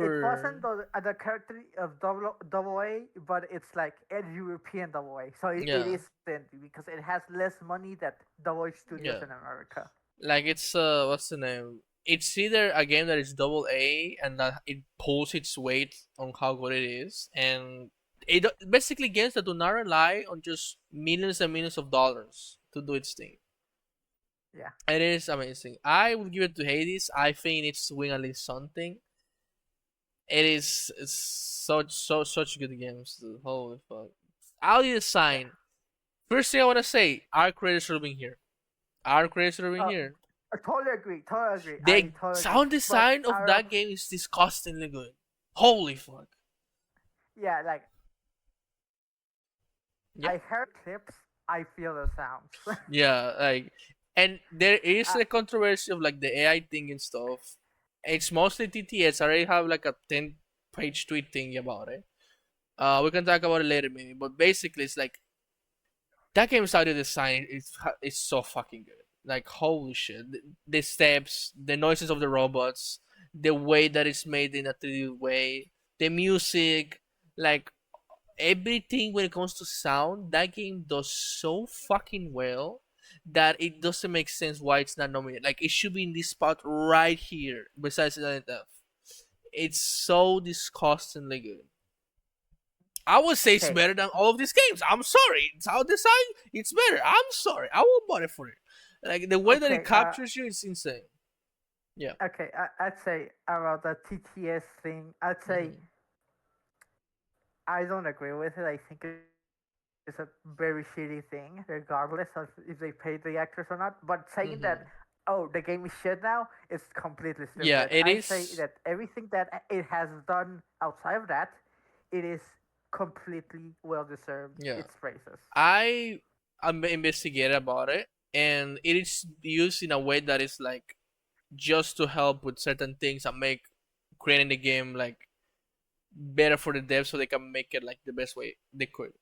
it super wasn't the character of double A, but it's like a European double A. So it yeah, isn't because it has less money that double A studios yeah. in America. Like it's what's the name? It's either a game that is double A and that it pulls its weight on how good it is, and it basically games that do not rely on just millions and millions of dollars to do its thing. Yeah. It is amazing. I would give it to Hades. I think it needs to win at least something. It is it's such good games, dude. Holy fuck. Audio Yeah. design. First thing I wanna say, our creators should have been here. Our creators should have been Uh, here. I totally agree. Totally agree. I The totally agree. sound But design of out of that game is disgustingly good. Holy fuck. yeah, like Yep. I heard clips, I feel the sounds. Yeah, like and there is uh, a controversy of like the AI thing and stuff. It's mostly TTS. I already have like a 10-page tweet thing about it. We can talk about it later maybe, but basically it's like that game's audio design is so fucking good. Like holy shit, the steps, the noises of the robots, the way that it's made in a 3D way, the music, like everything when it comes to sound, that game does so fucking well that it doesn't make sense why it's not nominated. Like it should be in this spot right here, besides Silent F. It's so disgustingly good. I would say it's okay, better than all of these games. I'm sorry. Sound design, it's better. I'm sorry. I won't bother for it. Like the way that it Okay. captures you is insane. Yeah. Okay. I'd say about the TTS thing. I'd say Hmm. I don't agree with it. I think it's a very shitty thing, regardless of if they pay the actors or not. But saying that, Hmm. oh, the game is shit now, is completely stupid. Yeah, I it say that is. everything that it has done outside of that, it is completely well deserved Yeah, its praises. I investigated about it, and it is used in a way that is like just to help with certain things and make creating the game like better for the devs so they can make it like the best way they could.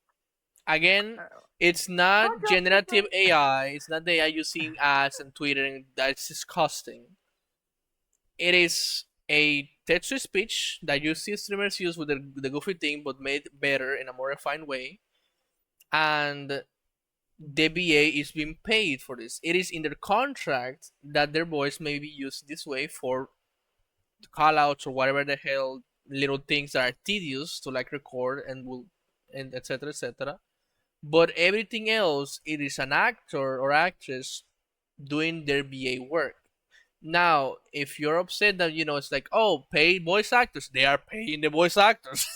Again, it's not Don't judge me, generative man. AI. It's not the AI using ads and twittering. That's disgusting. It is a text to speech that you see streamers use with the goofy thing, but made better in a more refined way. And the BA is being paid for this. It is in their contract that their voice may be used this way for callouts or whatever the hell little things that are tedious to like record and will and etc etc. But everything else, it is an actor or actress doing their BA work. Now, if you're upset that it's like, oh, pay voice actors, they are paying the voice actors.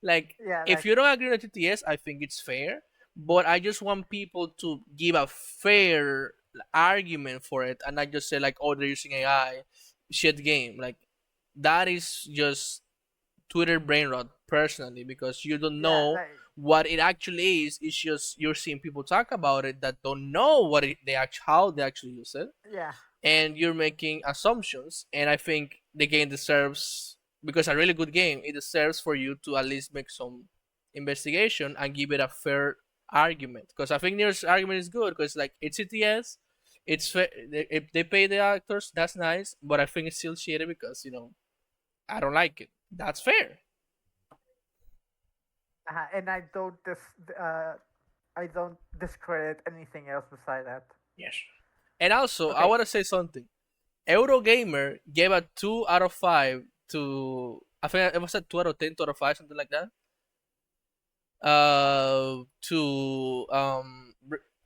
Like, Yeah, if like you don't agree with TTS, I think it's fair, but I just want people to give a fair argument for it and not just say like, oh, they're using AI, shit game. Like, that is just Twitter brain rot personally because you don't yeah, know like what it actually is. It's just you're seeing people talk about it that don't know how they actually use it, yeah, and you're making assumptions. And I think the game deserves, because a really good game, it deserves for you to at least make some investigation and give it a fair argument. Because I think Near's argument is good because like it's CTS, it's if they pay the actors, that's nice, but I think it's still shitty because I don't like it. That's fair. and uh, I don't discredit anything else beside that. Yes. And also, I Okay, want to say something. Eurogamer gave a 2 out of 5 to, I think it was a 2 out of 10, 2 out of 5, something like that. To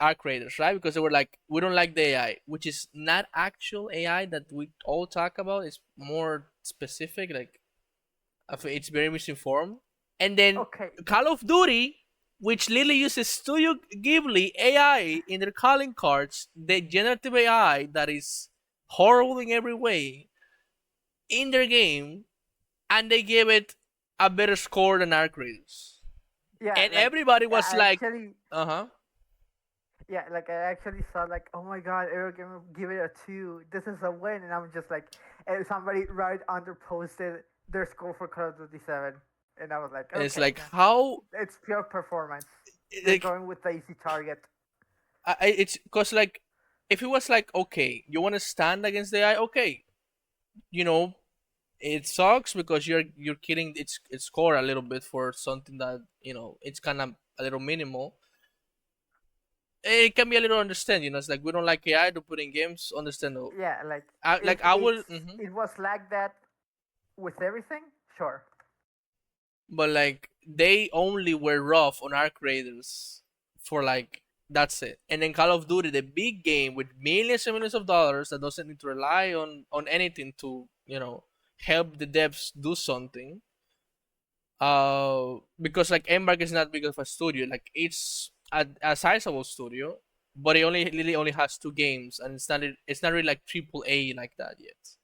our creators, right? Because they were like, we don't like the AI, which is not actual AI that we all talk about. It's more specific. Like, I think it's very misinformed. And then okay, Call of Duty, which literally uses Studio Ghibli AI in their calling cards, the generative AI that is horrible in every way in their game, and they gave it a better score than our creators. yeah, And everybody was I like, actually, uh huh. yeah, like I actually saw like, oh my god, Eurogamer give it a 2. This is a win, and I'm just like, and somebody right under posted their score for Call of Duty 7, and I was like, And it's okay, like, how, it's pure performance. They're like, going with the easy target. it's because, like, if it was like, okay, you want to stand against the AI, okay, you know, it sucks because you're killing its score a little bit for something that it's kind of a little minimal. It can be a little understand, it's like we don't like AI to put in games, understandable. Yeah, like if I will, it was like that with everything, sure. but like they only were rough on our creators for like that's it. And then Call of Duty, the big game with millions and millions of dollars that doesn't need to rely on anything to help the devs do something. Because like Embark is not big of a studio. Like it's a sizable studio, but it only literally only has 2 games, and it's not really like triple A like that yet.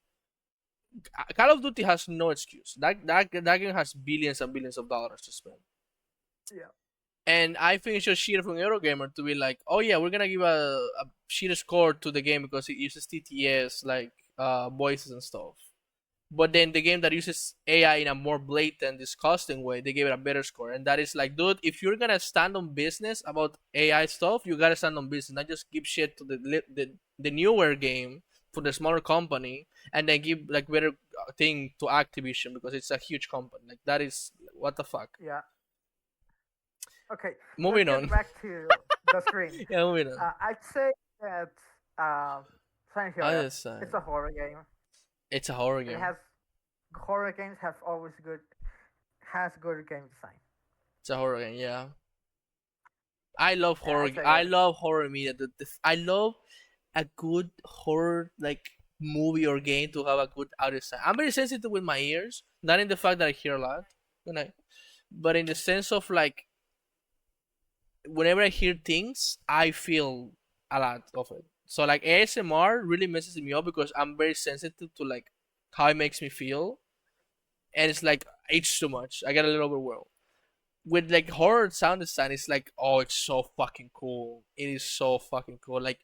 Call of Duty has no excuse. That game has billions and billions of dollars to spend. Yeah. And I think it's just shit from Eurogamer to be like, oh yeah, we're gonna give a shit score to the game because it uses TTS like voices and stuff. But then the game that uses AI in a more blatant, disgusting way, they gave it a better score. And that is like, dude, if you're gonna stand on business about AI stuff, you gotta stand on business, not just give shit to the newer game for the smaller company, and then give like better thing to Activision because it's a huge company. Like that is what the fuck. Yeah. Okay, let's Moving get on. back to the screen. Yeah, moving on. I'd say that Silent Hill, I yeah, understand. it's a horror game. It's a horror It game. has horror games have always has good game design. It's a horror game. Yeah. I love Yeah, horror. I'd say I that. love horror media. I love. a good horror like movie or game to have a good audio sound. I'm very sensitive with my ears, not in the fact that I hear a lot, when but in the sense of like whenever I hear things, I feel a lot of it. So like ASMR really messes me up because I'm very sensitive to like how it makes me feel, and it's like it's too much. I get a little overwhelmed. With like horror sound design, it's like, oh, it's so fucking cool. It is so fucking cool. Like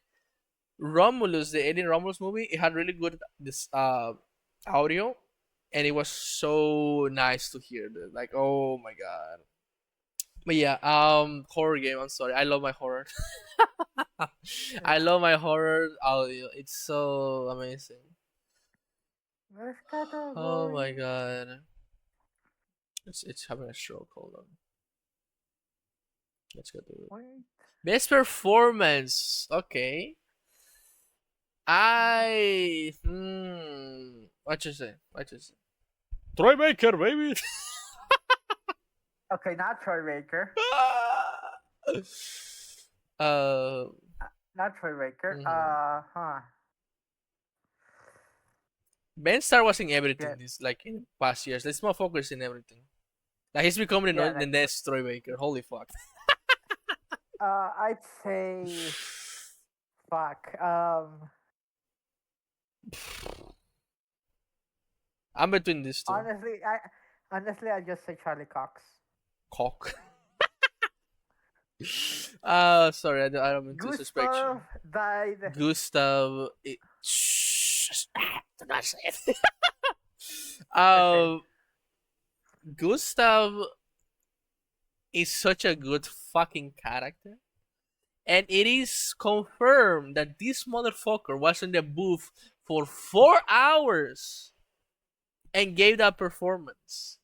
Romulus, the Alien Romulus movie, it had really good this audio, and it was so nice to hear. That. Like, oh my god. But yeah, horror game. I'm sorry, I love my horror. I Yeah. love my horror audio. It's so amazing. Let's Oh my category. god, it's having a stroke. Hold on, let's get to it. Wait. Best performance. Okay. What you say? What you say? Troy Baker, baby. Okay, not Troy Baker. uh, Not Troy Baker. mhm. Huh. Ben Starr was in everything Yeah. this like in past years. Let's more focus in everything. Like he's becoming Yeah. the Like. next Troy Baker. Holy fuck. I'd say. Fuck. I'm between these two. Honestly, I just say Charlie Cox. Cock. Sorry, I don't mean to disrespect you. Gustav died. Gustav. Shh. Do not say it. Okay. Gustav is such a good fucking character. And it is confirmed that this motherfucker was in the booth for 4 hours and gave that performance.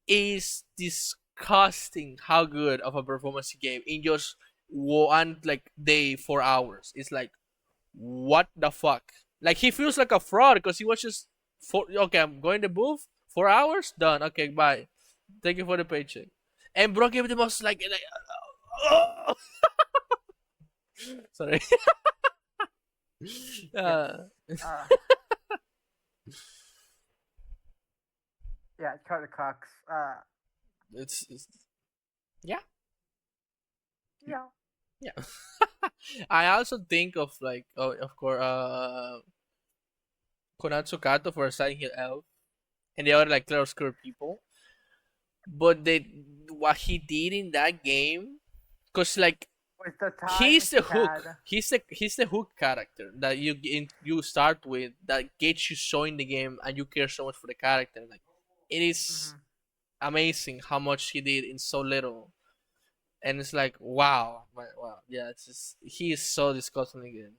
It's disgusting how good of a performance he gave in just one like day, 4 hours. It's like what the fuck? Like he feels like a fraud because he was just okay, I'm going to booth, 4 hours, done. Okay, bye. Thank you for the paycheck. And bro gave the most like sorry. Yes. uh, Uh, yeah, Charlie Cox. it's yeah. Yeah. Yeah. I also think of like oh of course Konatsu Kato for Silent Hill Elf and the other like claroscure people. But they what he did in that game, cause like With the time he's the he had. hook. He's the hook character that you start with that gets you so in the game and you care so much for the character. Like it is Mhm. amazing how much he did in so little, and it's like wow, wow, yeah. It's just he is so disgustingly good.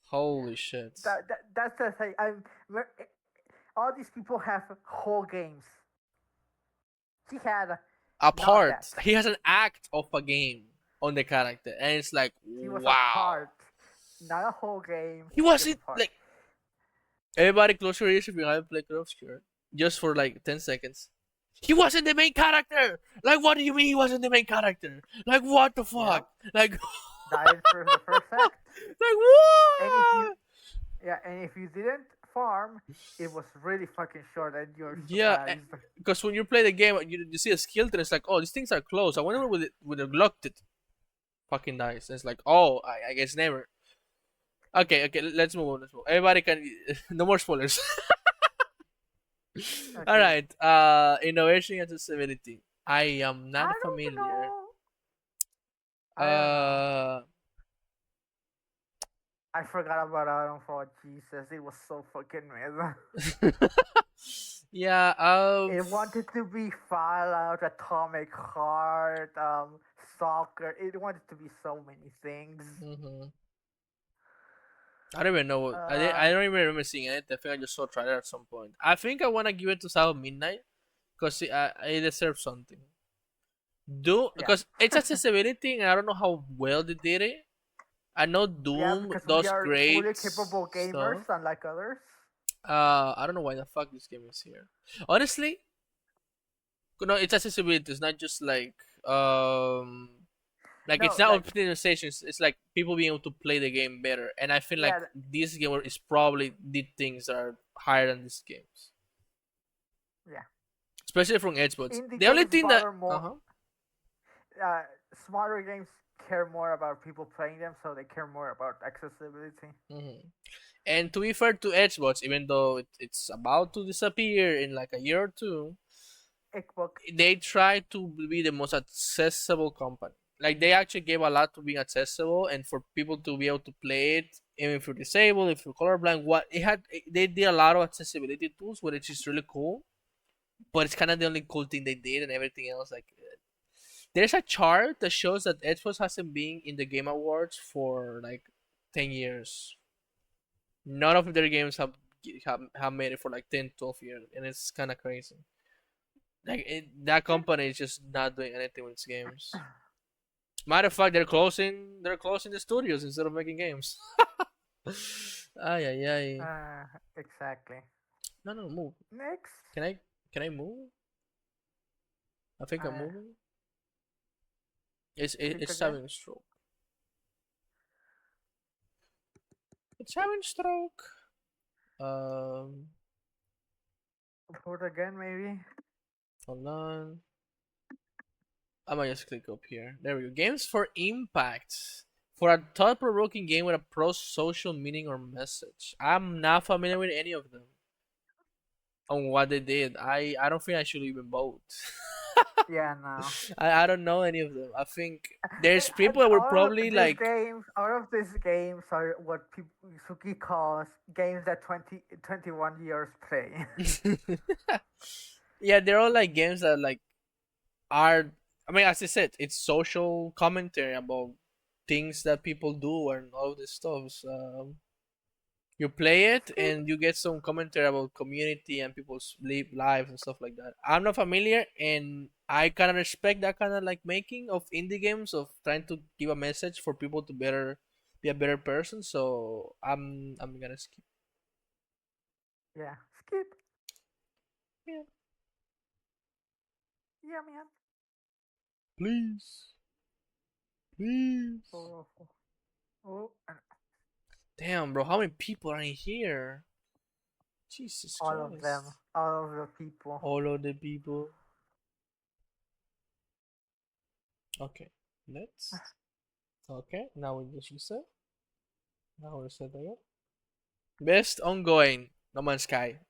Holy shit! That's the thing. All these people have whole games. He had not Apart, that. he has an act of a game on the character, and it's like He was a wow. part, not a whole game. He Just a wasn't part. like everybody close your ears if you haven't played Obscure. Just for like 10 seconds. He wasn't the main character. Like, what do you mean he wasn't the main character? Like, what the fuck? Yep. Like, Died for the first act. like And if you what? and if you didn't farm, it was really fucking short, and you're Yeah, surprised. because when you play the game, you see a skill and it's like, oh, these things are close. I wonder would it locked it. Fucking nice. And it's like, oh, I guess never. Okay, let's move on. Let's move. Everybody can no more spoilers. All Okay. right. Innovation and accessibility. I am I not don't familiar. know. I don't know. Uh, I forgot about Ironfall. Jesus, it was so fucking mad. yeah. It wanted to be Fallout, Atomic Heart, soccer. It wanted to be so many things. Mhm. I don't even know. Uh, I don't even remember seeing it. I think I just saw a trailer at some point. I think I wanna give it to South Midnight because it deserves something. Doom yeah. because it's accessibility and I don't know how well they did it. I know Yeah, Doom because we does are great fully capable gamers, stuff. unlike others. I don't know why the fuck this game is here. Honestly, no, it's accessibility. It's not just like Like it's No, not like optimization. It's like people being able to play the game better. And I feel like yeah, this game is probably did things that are higher than these games, yeah. especially from Xbox. Indie The only games thing that bother more. Uh, Smaller games care more about people playing them, so they care more about accessibility. hmm And to be fair to Xbox, even though it's about to disappear in like a year or two, Xbox, they try to be the most accessible company. Like they actually gave a lot to being accessible and for people to be able to play it, even if you're disabled, if you're colorblind. What it had, they did a lot of accessibility tools, which is really cool. But it's kind of the only cool thing they did, and everything else like. There's a chart that shows that Xbox hasn't been in the Game Awards for like 10 years. None of their games have made it for like 10, 12 years, and it's kind of crazy. Like that company is just not doing anything with its games. Matter of fact, they're closing the studios instead of making games. Ay ay ay. exactly. No no move. Next, Can I move? I think I'm uh, moving. It's click it's again. having a stroke. It's having stroke. Um, Put again, maybe. hold on. I might just click up here. There we go. Games for impact. For a thought-provoking game with a pro-social meaning or message. I'm not familiar with any of them. On what they did. I don't think I should even vote. Yeah, no. I don't know any of them. I think there's people that were probably like All of these games are what people Suki calls games that 21 years play. yeah, they're all like games that like are I mean as I said, it's social commentary about things that people do and all this stuff. You play it Skip. and you get some commentary about community and people's lives and stuff like that. I'm not familiar and I kind of respect that kind of like making of indie games of trying to give a message for people to better be a better person. So I'm gonna skip. Yeah, skip. Yeah, Yeah, man. please, please. Oh, oh, Damn, bro, how many people are in here? Jesus all of them, Christ! all of the people. All of the people. Okay, next. Okay, now we just reset. Now we reset again. Best ongoing No Man's Sky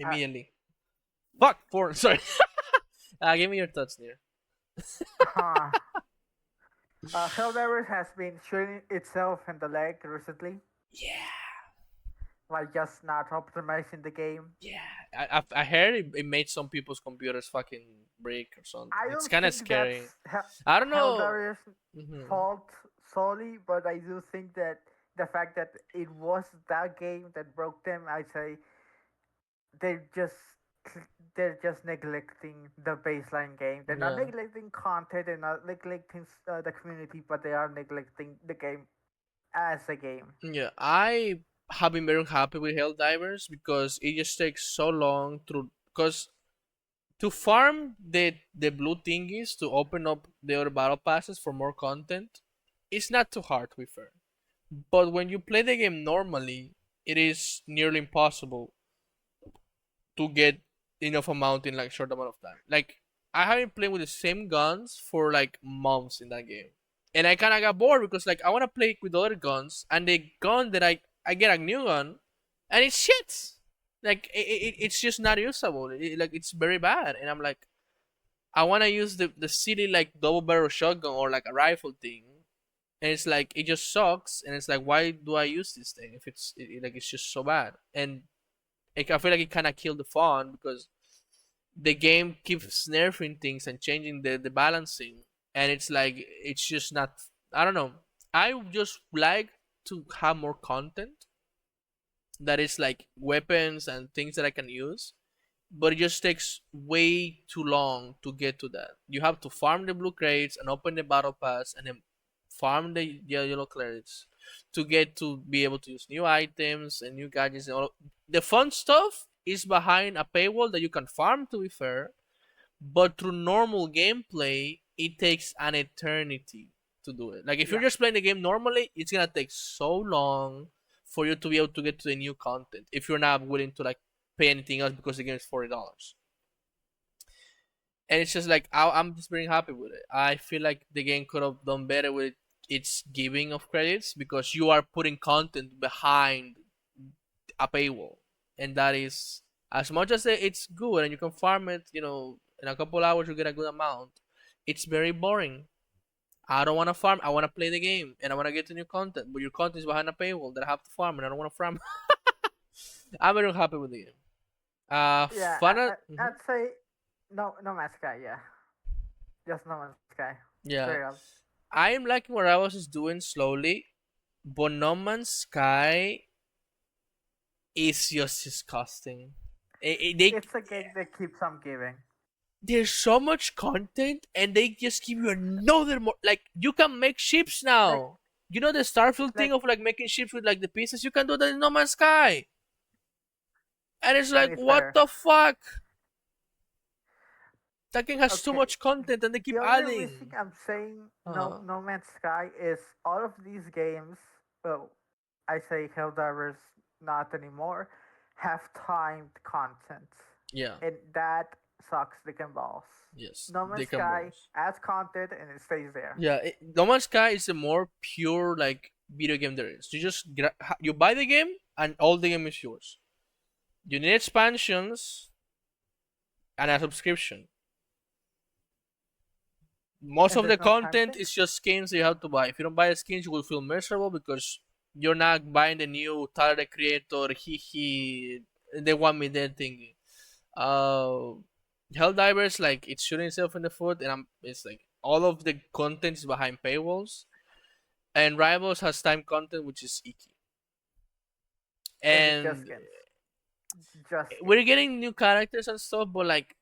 Uh, immediately. Fuck, porn. Sorry. Give me your thoughts there. huh. Helldivers has been shooting itself in the leg recently Yeah, by just not optimizing the game. yeah. I heard it made some people's computers fucking break or something. I It's don't kind of think that's scary. I don't know. Helldivers' Hmm. fault solely, but I do think that the fact that it was that game that broke them, I say they're just they're just neglecting the baseline game. They're not Yeah, neglecting content. They're not neglecting the community, but they are neglecting the game as a game. yeah. I have been very happy with Helldivers because it just takes so long to because to farm the blue thingies to open up the other battle passes for more content, it's not too hard to be fair. But when you play the game normally, it is nearly impossible to get enough amount in like short amount of time. Like I have been playing with the same guns for like months in that game, and I kind of got bored because like I want to play with other guns, and the gun that I get a new gun, and it's shit. Like it's just not usable. Like it's very bad, and I'm like I want to use the silly like double barrel shotgun or like a rifle thing, and it's like it just sucks, and it's like why do I use this thing if like it's just so bad? And I feel like it kind of killed the fun because the game keeps nerfing things and changing the balancing, and it's like it's just not. I don't know. I just like to have more content that is like weapons and things that I can use, but it just takes way too long to get to that. You have to farm the blue crates and open the battle pass and then farm the yellow crates to get to be able to use new items and new gadgets and all. The fun stuff is behind a paywall that you can farm to be fair, but through normal gameplay it takes an eternity to do it. Like if you're Yeah. just playing the game normally, it's gonna take so long for you to be able to get to the new content if you're not willing to like pay anything else because the game is $40. And it's just like I'm just very happy with it. I feel like the game could have done better with its giving of credits because you are putting content behind a paywall, and that is as much as it's good and you can farm it. In a couple hours you get a good amount. It's very boring. I don't want to farm. I want to play the game and I want to get the new content. But your content is behind a paywall that I have to farm, and I don't want to farm. I'm very happy with the game. Yeah, Fun. I'd say No Man's Sky. Yeah, just No Man's Sky. Yeah, Straight up. I am liking what I was doing slowly, but No Man's Sky is just disgusting. It's a game that keeps on giving. There's so much content, and they just give you another more. Like you can make ships Like now. You know the Starfield thing like of like making ships with like the pieces. You can do that in No Man's Sky, and it's and like it's what better. the fuck? That game has too Okay. much content, and they keep The only reason adding. I'm saying Uh, No Man's Sky is all of these games. Well, I say Helldivers not anymore. Have timed content, yeah, and that sucks dick and balls. yes, No Man's they can Sky balls. adds content and it stays there. Yeah, No Man's Sky is a more pure like video game there is. You buy the game, and all the game is yours. You need expansions and a subscription. Most And of the there's no time content sink. is just skins you have to buy. If you don't buy the skins, you will feel miserable because you're not buying the new Tyler the Creator, he, they want me dead thingy. Uh, Helldivers, like, it's shooting itself in the foot, and it's like all of the content is behind paywalls. And Rivals has time content, which is icky. And it's just And skins. Just we're skins. getting new characters and stuff, but like,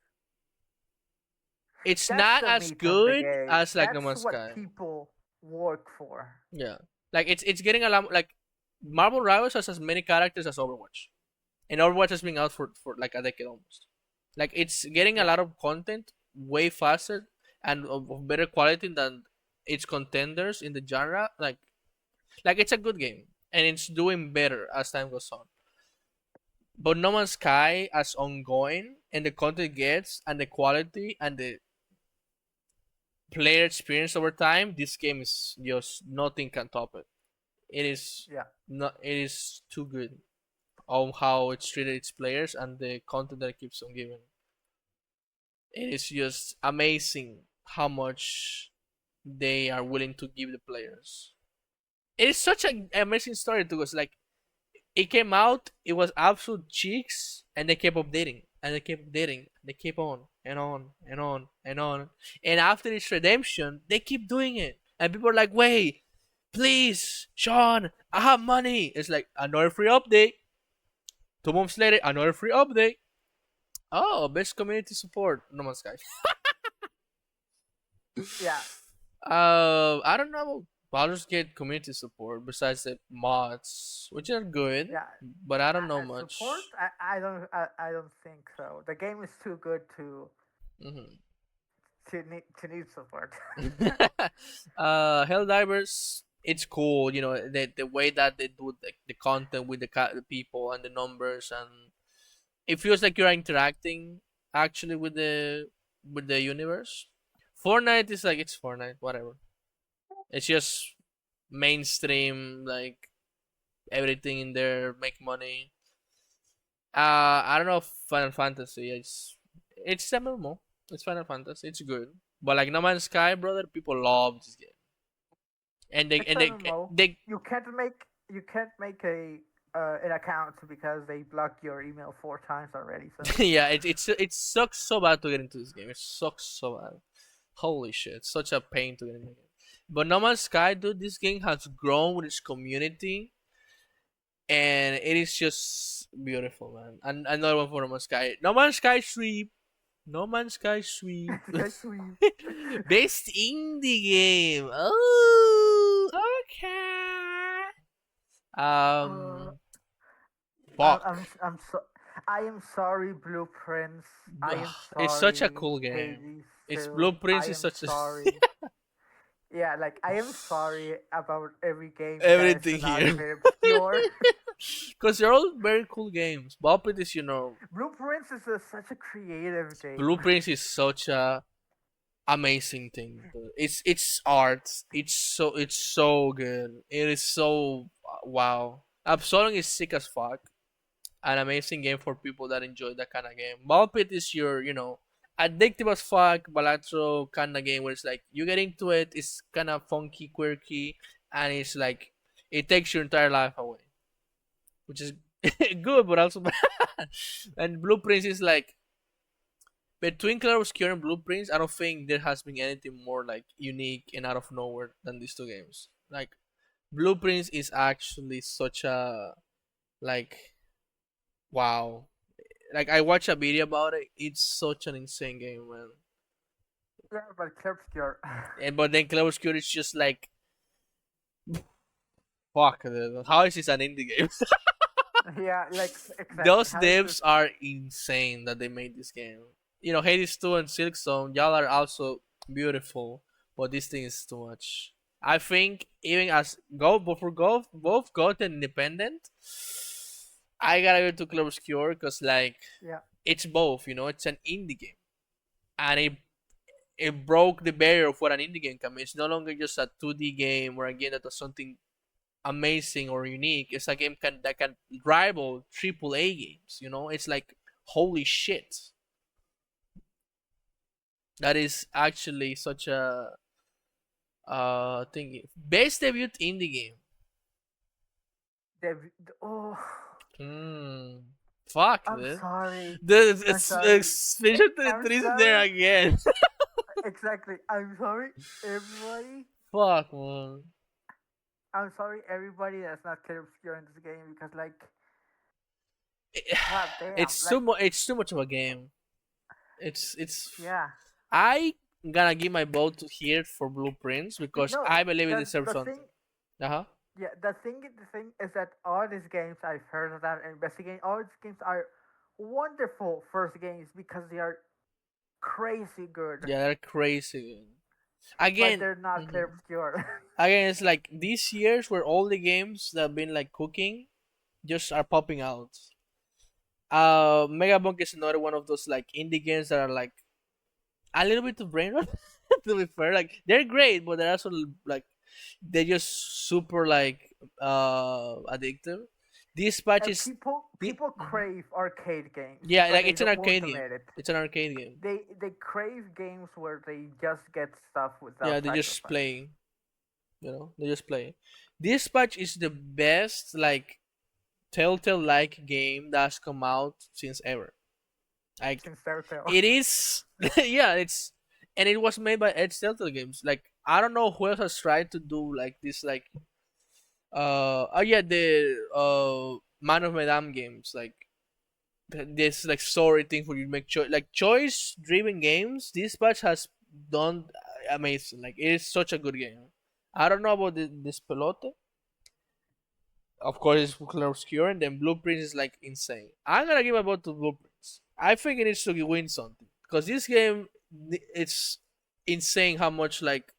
it's That's not the as meat of the good game. as like No That's Man's what Sky. people work for. Yeah, like it's getting a lot like Marvel Rivals has as many characters as Overwatch, and Overwatch has been out for like a decade almost. Like it's getting a Yeah. lot of content way faster and of better quality than its contenders in the genre. Like it's a good game and it's doing better as time goes on. But No Man's Sky as ongoing and the content gets and the quality and the player experience over time, this game is just nothing can top it. It is Yeah. not. It is too good on how it's treated its players and the content that it keeps on giving. It is just amazing how much they are willing to give the players. It is such an amazing story too. It's like it came out, it was absolute cheeks, and they kept updating, and they kept updating, they keep on and on and on and on. And after its redemption, they keep doing it, and people are like, "Wait, please, Sean, I have money." It's like another free update. 2 months later, another free update. Oh, best community support. No Man's Sky. Yeah. I don't know. Baldur's Gate community support besides the mods, which are good, Yeah. but I don't know much. Support? I don't think so. The game is too good Hmm to need support. Helldivers, it's cool. The way that they do the content with the people and the numbers, and it feels like you're interacting actually with the universe. Fortnite is like it's Fortnite, whatever. It's just mainstream, like everything in there make money. I don't know if Final Fantasy. It's MMO. It's Final Fantasy. It's good, but like No Man's Sky, brother, people love this game, and they It's and they MMO. they You can't make a an account because they blocked your email 4 times already. So yeah, it sucks so bad to get into this game. It sucks so bad. Holy shit, it's such a pain to get into the game. But No Man's Sky, dude, this game has grown with its community, and it is just beautiful, man. And another one for No Man's Sky. No Man's Sky sweep. No Man's Sky sweep. Sky Sweep. Best indie game. Oh, okay. Uh, Fuck. I'm so I am sorry, Blueprints. I am It's such a sorry, cool game. Hades. It's too. I Blueprints is am such a sorry. Yeah, like I am sorry about every game that is everything not here. clear obscure. Because they're all very cool games. Blueprint is, Blueprints is such a creative game. Blueprints is such a amazing thing. It's art. It's so good. It is so wow. Absoling is sick as fuck. An amazing game for people that enjoy that kind of game. Ballpit is your, addictive as fuck, but also kind of game where it's like you get into it, it's kind of funky, quirky, and it's like it takes your entire life away, which is good, but also bad. And Blueprints is like between Clair Obscur and Blueprints. I don't think there has been anything more like unique and out of nowhere than these two games. Like Blueprints is actually such a like wow. Like I watched a video about it. It's such an insane game, man. Yeah, but clear obscure. And but then Clair Obscur is just like fuck. How is this an indie game? Yeah, like exactly. Those How is this? devs are insane that they made this game. Hades 2 and Silksong, y'all are also beautiful, but this thing is too much. I think even as go for both God and Independent, I gotta go to Clair Obscur because like Yeah, it's both. It's an indie game, and it broke the barrier of what an indie game can be. It's no longer just a 2D game or a game that does something amazing or unique. It's a game that can rival AAA games. It's like holy shit. That is actually such a thing. Best debut indie game. oh, Hmm. Fuck I'm this. sorry. The I'm sorry. Special I'm 33 is there sorry. again. Exactly. I'm sorry, everybody. Fuck man. I'm sorry, everybody that's not clear obscure in this game because, like, It- god damn, It's too like, much. It's too much of a game. It's. yeah. I gonna give my vote to here for Blueprints because No, I believe it deserves the thing, something. Uh huh. yeah, the thing is that all these games I've heard of that and investigating, all these games are wonderful first games because they are crazy good, Yeah, they're crazy. but Again, they're not clear mhm. obscure. Again, it's like these years where all the games that have been like cooking just are popping out. Megabunk is another one of those like indie games that are like a little bit of brain rot. To be fair, like they're great, but they're also like they're just super like addictive. This patch And is people Mhm. crave arcade games, Yeah, but like they it's an don't won't arcade game. admit it. It's an arcade game. They crave games where they just get stuff Yeah, without they're just sacrifice. playing. They just play. This patch is the best like Telltale like game that's come out since ever. Like Since Telltale. it is, yeah, and it was made by Edge Telltale Games. Like I don't know who else has tried to do like this, like oh yeah, the Man of Medan games, like this like story thing where you make choice driven games. This patch has done amazing. Like it is such a good game. I don't know about this pelote. Of course, it's Clear Obscure, and then Blueprints is like insane. I'm gonna give a vote to Blueprints. I think it needs to win something because this game, it's insane how much like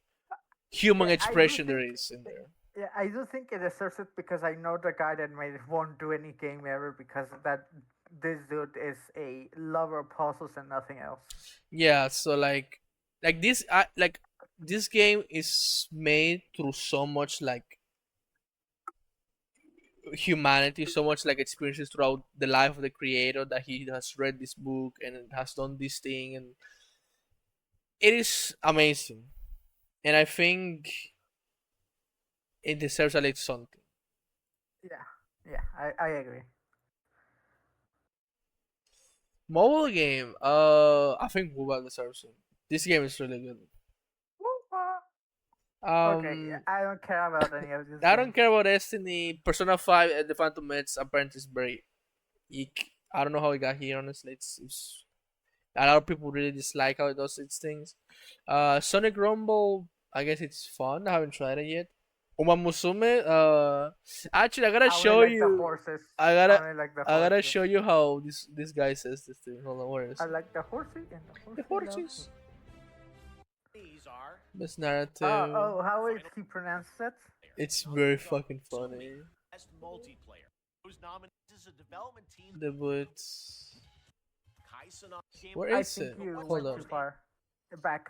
human Yeah, I do expression there think. is in there. Yeah, I do think it deserves it because I know the guy that made it won't do any game ever because that this dude is a lover of puzzles and nothing else. Yeah, so like this, this game is made through so much like humanity, so much like experiences throughout the life of the creator that he has read this book and has done this thing, and it is amazing. And I think it deserves a little something. Yeah, yeah, I agree. Mobile game, I think mobile deserves it. This game is really good. Okay, yeah, Um, I don't care about any of these I don't games. care about Destiny. Persona 5 and the Phantom Menace apparently is very eek. I don't know how it got here. Honestly, it's a lot of people really dislike how it does its things. Sonic Rumble, I guess it's fun. I haven't tried it yet. Uma Musume, actually, I gotta I only show like the you. horses. I I gotta, only like the I gotta horses. show you how this guy says this thing. Hold on, where is I it? like the horsey and the The horsey loves me. horses. Best narrative. how is he pronounced it? It's very fucking funny. Best multiplayer. Those nominees is a development team. Debuts. Game Where I is think it? you Hold went on. too far. Back,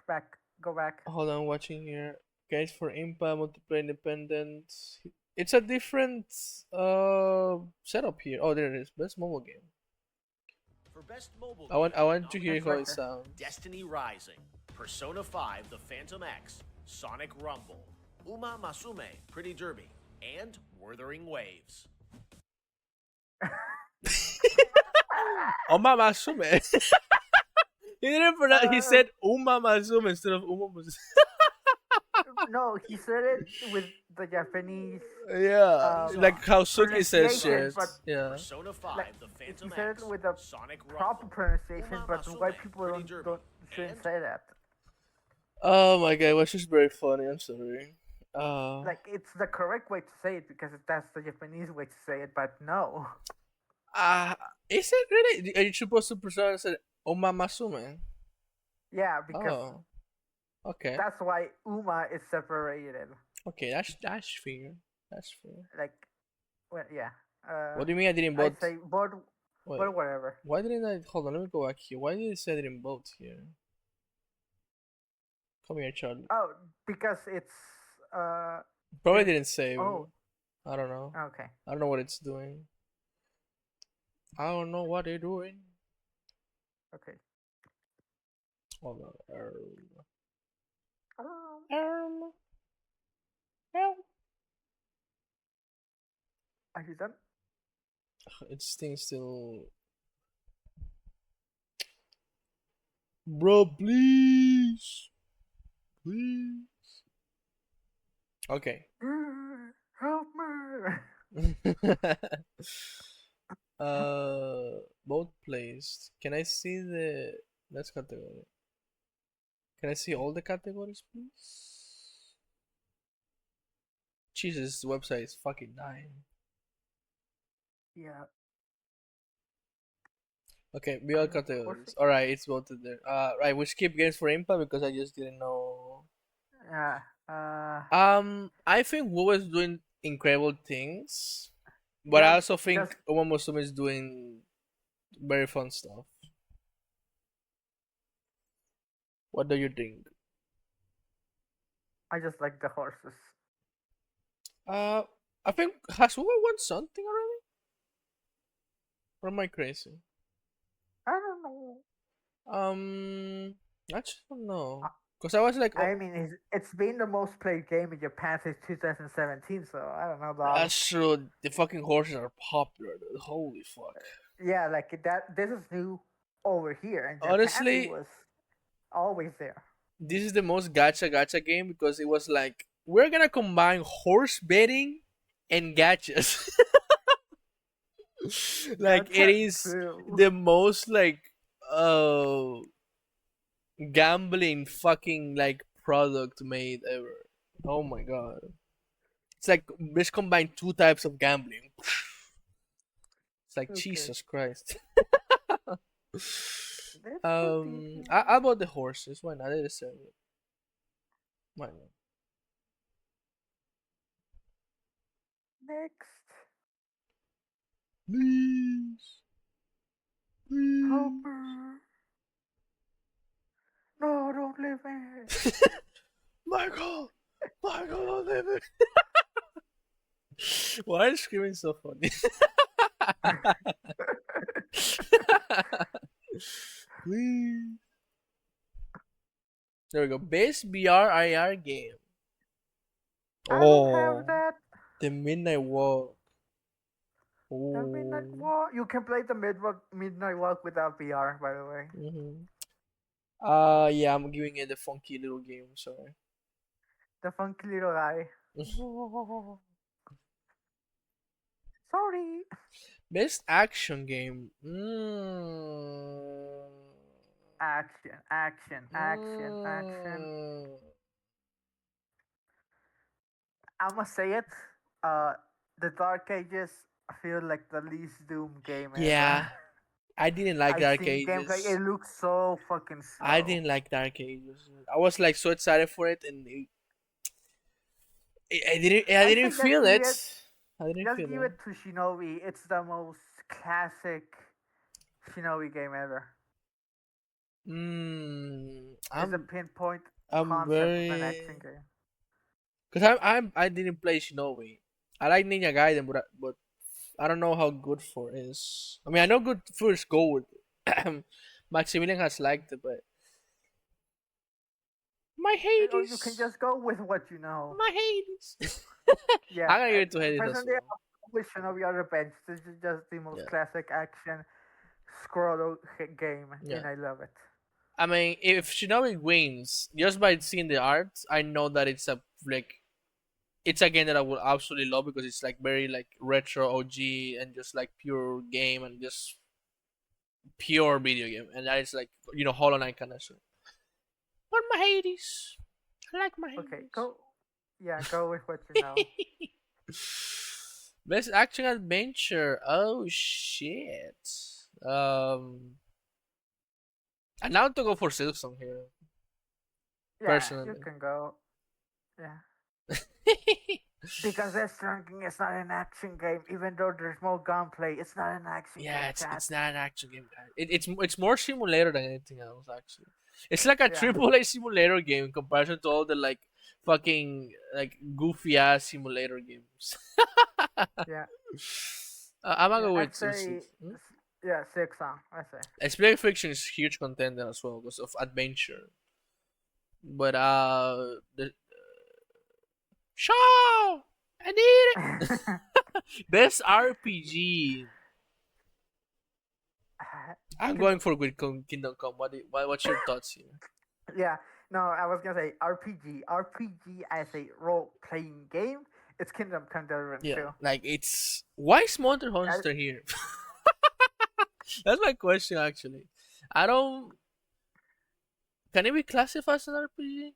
go back. Hold on, watching here. Guys for Impa multiplayer independent. It's a different setup here. Oh, there it is. Best mobile game. For best mobile I want to game, hear It's how right it there. sounds. Destiny Rising, Persona 5 The Phantom X, Sonic Rumble, Uma Masume Pretty Derby, and Wuthering Waves. Oma Masume. He didn't pronounce. He Uh, said Uma Masume instead of Uma Masume. no, he said it with the Japanese Yeah, um, like how Suki says pronunciation, shit. but Yeah. Persona 5 like The he Phantom said X, it with the Sonic proper Rumble, pronunciation, Uma but white Masume people Pretty Derby, shouldn't and say that. Oh my god, it was just very funny. I'm sorry. Like it's the correct way to say it because that's the Japanese way to say it, but no. uh is it really? Are you supposed to pronounce it Oma Masume? Yeah, because Oh, okay, that's why Uma is separated. okay. That's fair. That's fair. Like, well, yeah. Uh, What do you mean I didn't I vote? say but Wait, but whatever. why didn't I? Hold on, let me go back here. Why did it say I didn't vote here? Come here, Charlie. Oh, because it's uh, Probably it, didn't save. oh, I don't know. okay. I don't know what it's doing. I don't know what they're doing. Okay. Hold on. Um, Um, um, are you done? It's thing still. Bro, please. Please. Okay. Help me! Both placed. Can I see the next category? Can I see all the categories, please? Jesus, this website is fucking dying. Yeah. Okay, be all Of course. categories. Alright, it's voted there. Right, we skip games for Impa because I just didn't know. Yeah. I think Wu is doing incredible things, but I Yeah. also Just think Uma Musume is doing very fun stuff. What do you think? I just like the horses. Uh, I think has Uma won something already? Or am I crazy? I don't know. I just don't know. Cause I was like, oh, I mean, it's been the most played game in Japan since 2017, so I don't know, dog. that's true. The fucking horses are popular, dude. Holy fuck. Yeah, like that. This is new over here in Japan. It Honestly, was always there. this is the most gacha game because it was like we're gonna combine horse betting and gachas. Like it Gacha is too. the most like uh gambling fucking like product made ever. Oh my god. It's like let's combine two types of gambling. It's like Okay, Jesus Christ. this would be I bought the horses. Why not? They deserve it. Why not? next. Please, please. Hopper. No, don't leave me. Michael, Michael, don't leave me. Why are you screaming so funny? Please. There we go. Best BR game. I don't have Oh, that. the Midnight Walk. The Midnight Oh. Walk. You can play the Midnight Walk without VR, by the way. Mm-hmm. Yeah, I'm giving it a funky little game. Sorry. The funky little guy. Sorry. Best action game. Action, action, action, action. I'ma say it. Uh, the Dark Ages feel like the least Doom game Yeah, ever. I didn't like I've Dark seen gameplay. Ages. It looks so fucking I slow. didn't like Dark Ages. I was like so excited for it, and I I didn't say feel it. I didn't just feel give it. it to Shinobi. It's the most classic Shinobi game ever. Mm, It's a I'm pinpoint I'm concept of an action very game. because I didn't play Shinobi. I like Ninja Gaiden, but I don't know how good for is. I mean, I know good for is gold. Maximilian has liked it, but my Or you can Hades, just go with what you know. my Hades. Yeah, I'm gonna give it to Hades as personally, well. I with Shinobi on the bench. This is just the most Yeah, classic action scroll game, yeah. and I love it. I mean, if Shinobi wins just by seeing the art, I know that it's a like it's a game that I would absolutely love because it's like very like retro OG and just like pure game and just pure video game, and that is like Hollow Knight kind of shit. But my Hades, I like my Okay, Hades. go. Yeah, go with what you know. Best action adventure. Oh shit. Um, and now to go for Silksong here, Yeah, you personally. can go. Yeah. Because Death Ranking is not an action game, even though there's more gunplay. It's not an action Yeah, game, it's chat. it's not an action game. It's more simulator than anything else. Actually, it's like a Yeah, triple A simulator game in comparison to all the like fucking like goofy ass simulator games. yeah, I'm gonna yeah. go I'd with say, hmm? yeah, six on. I say. Explain Fiction is huge contender as well because of adventure. But the show I need it. Best RPG. I'm Can- going for Kingdom Come. What's your thoughts here? yeah, no, I was gonna say RPG. RPG as a role playing game. It's Kingdom Come Deliverance Yeah, too. like it's why is Monster I, Hunter here? That's my question actually. I don't. Can it be classified as an RPG?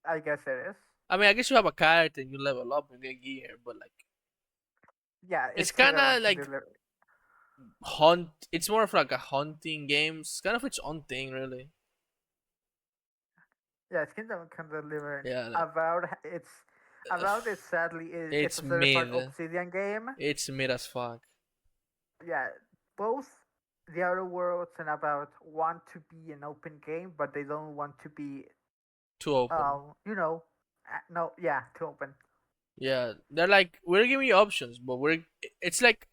I guess it is. I mean, I guess you have a character and you level up and get gear, but like Yeah, it's it's kind Kingdom of Come like Deliverance. hunt. It's more of like a hunting game. It's kind of its own thing, really. Yeah, it's Kingdom Come Deliverance. Yeah, like About it. Sadly, it's it's a third-party mid. Obsidian game. It's mid as fuck. Yeah, both the Outer Worlds and About want to be an open game, but they don't want to be, Too open. no, yeah, too open. Yeah, they're like we're giving you options, but it's like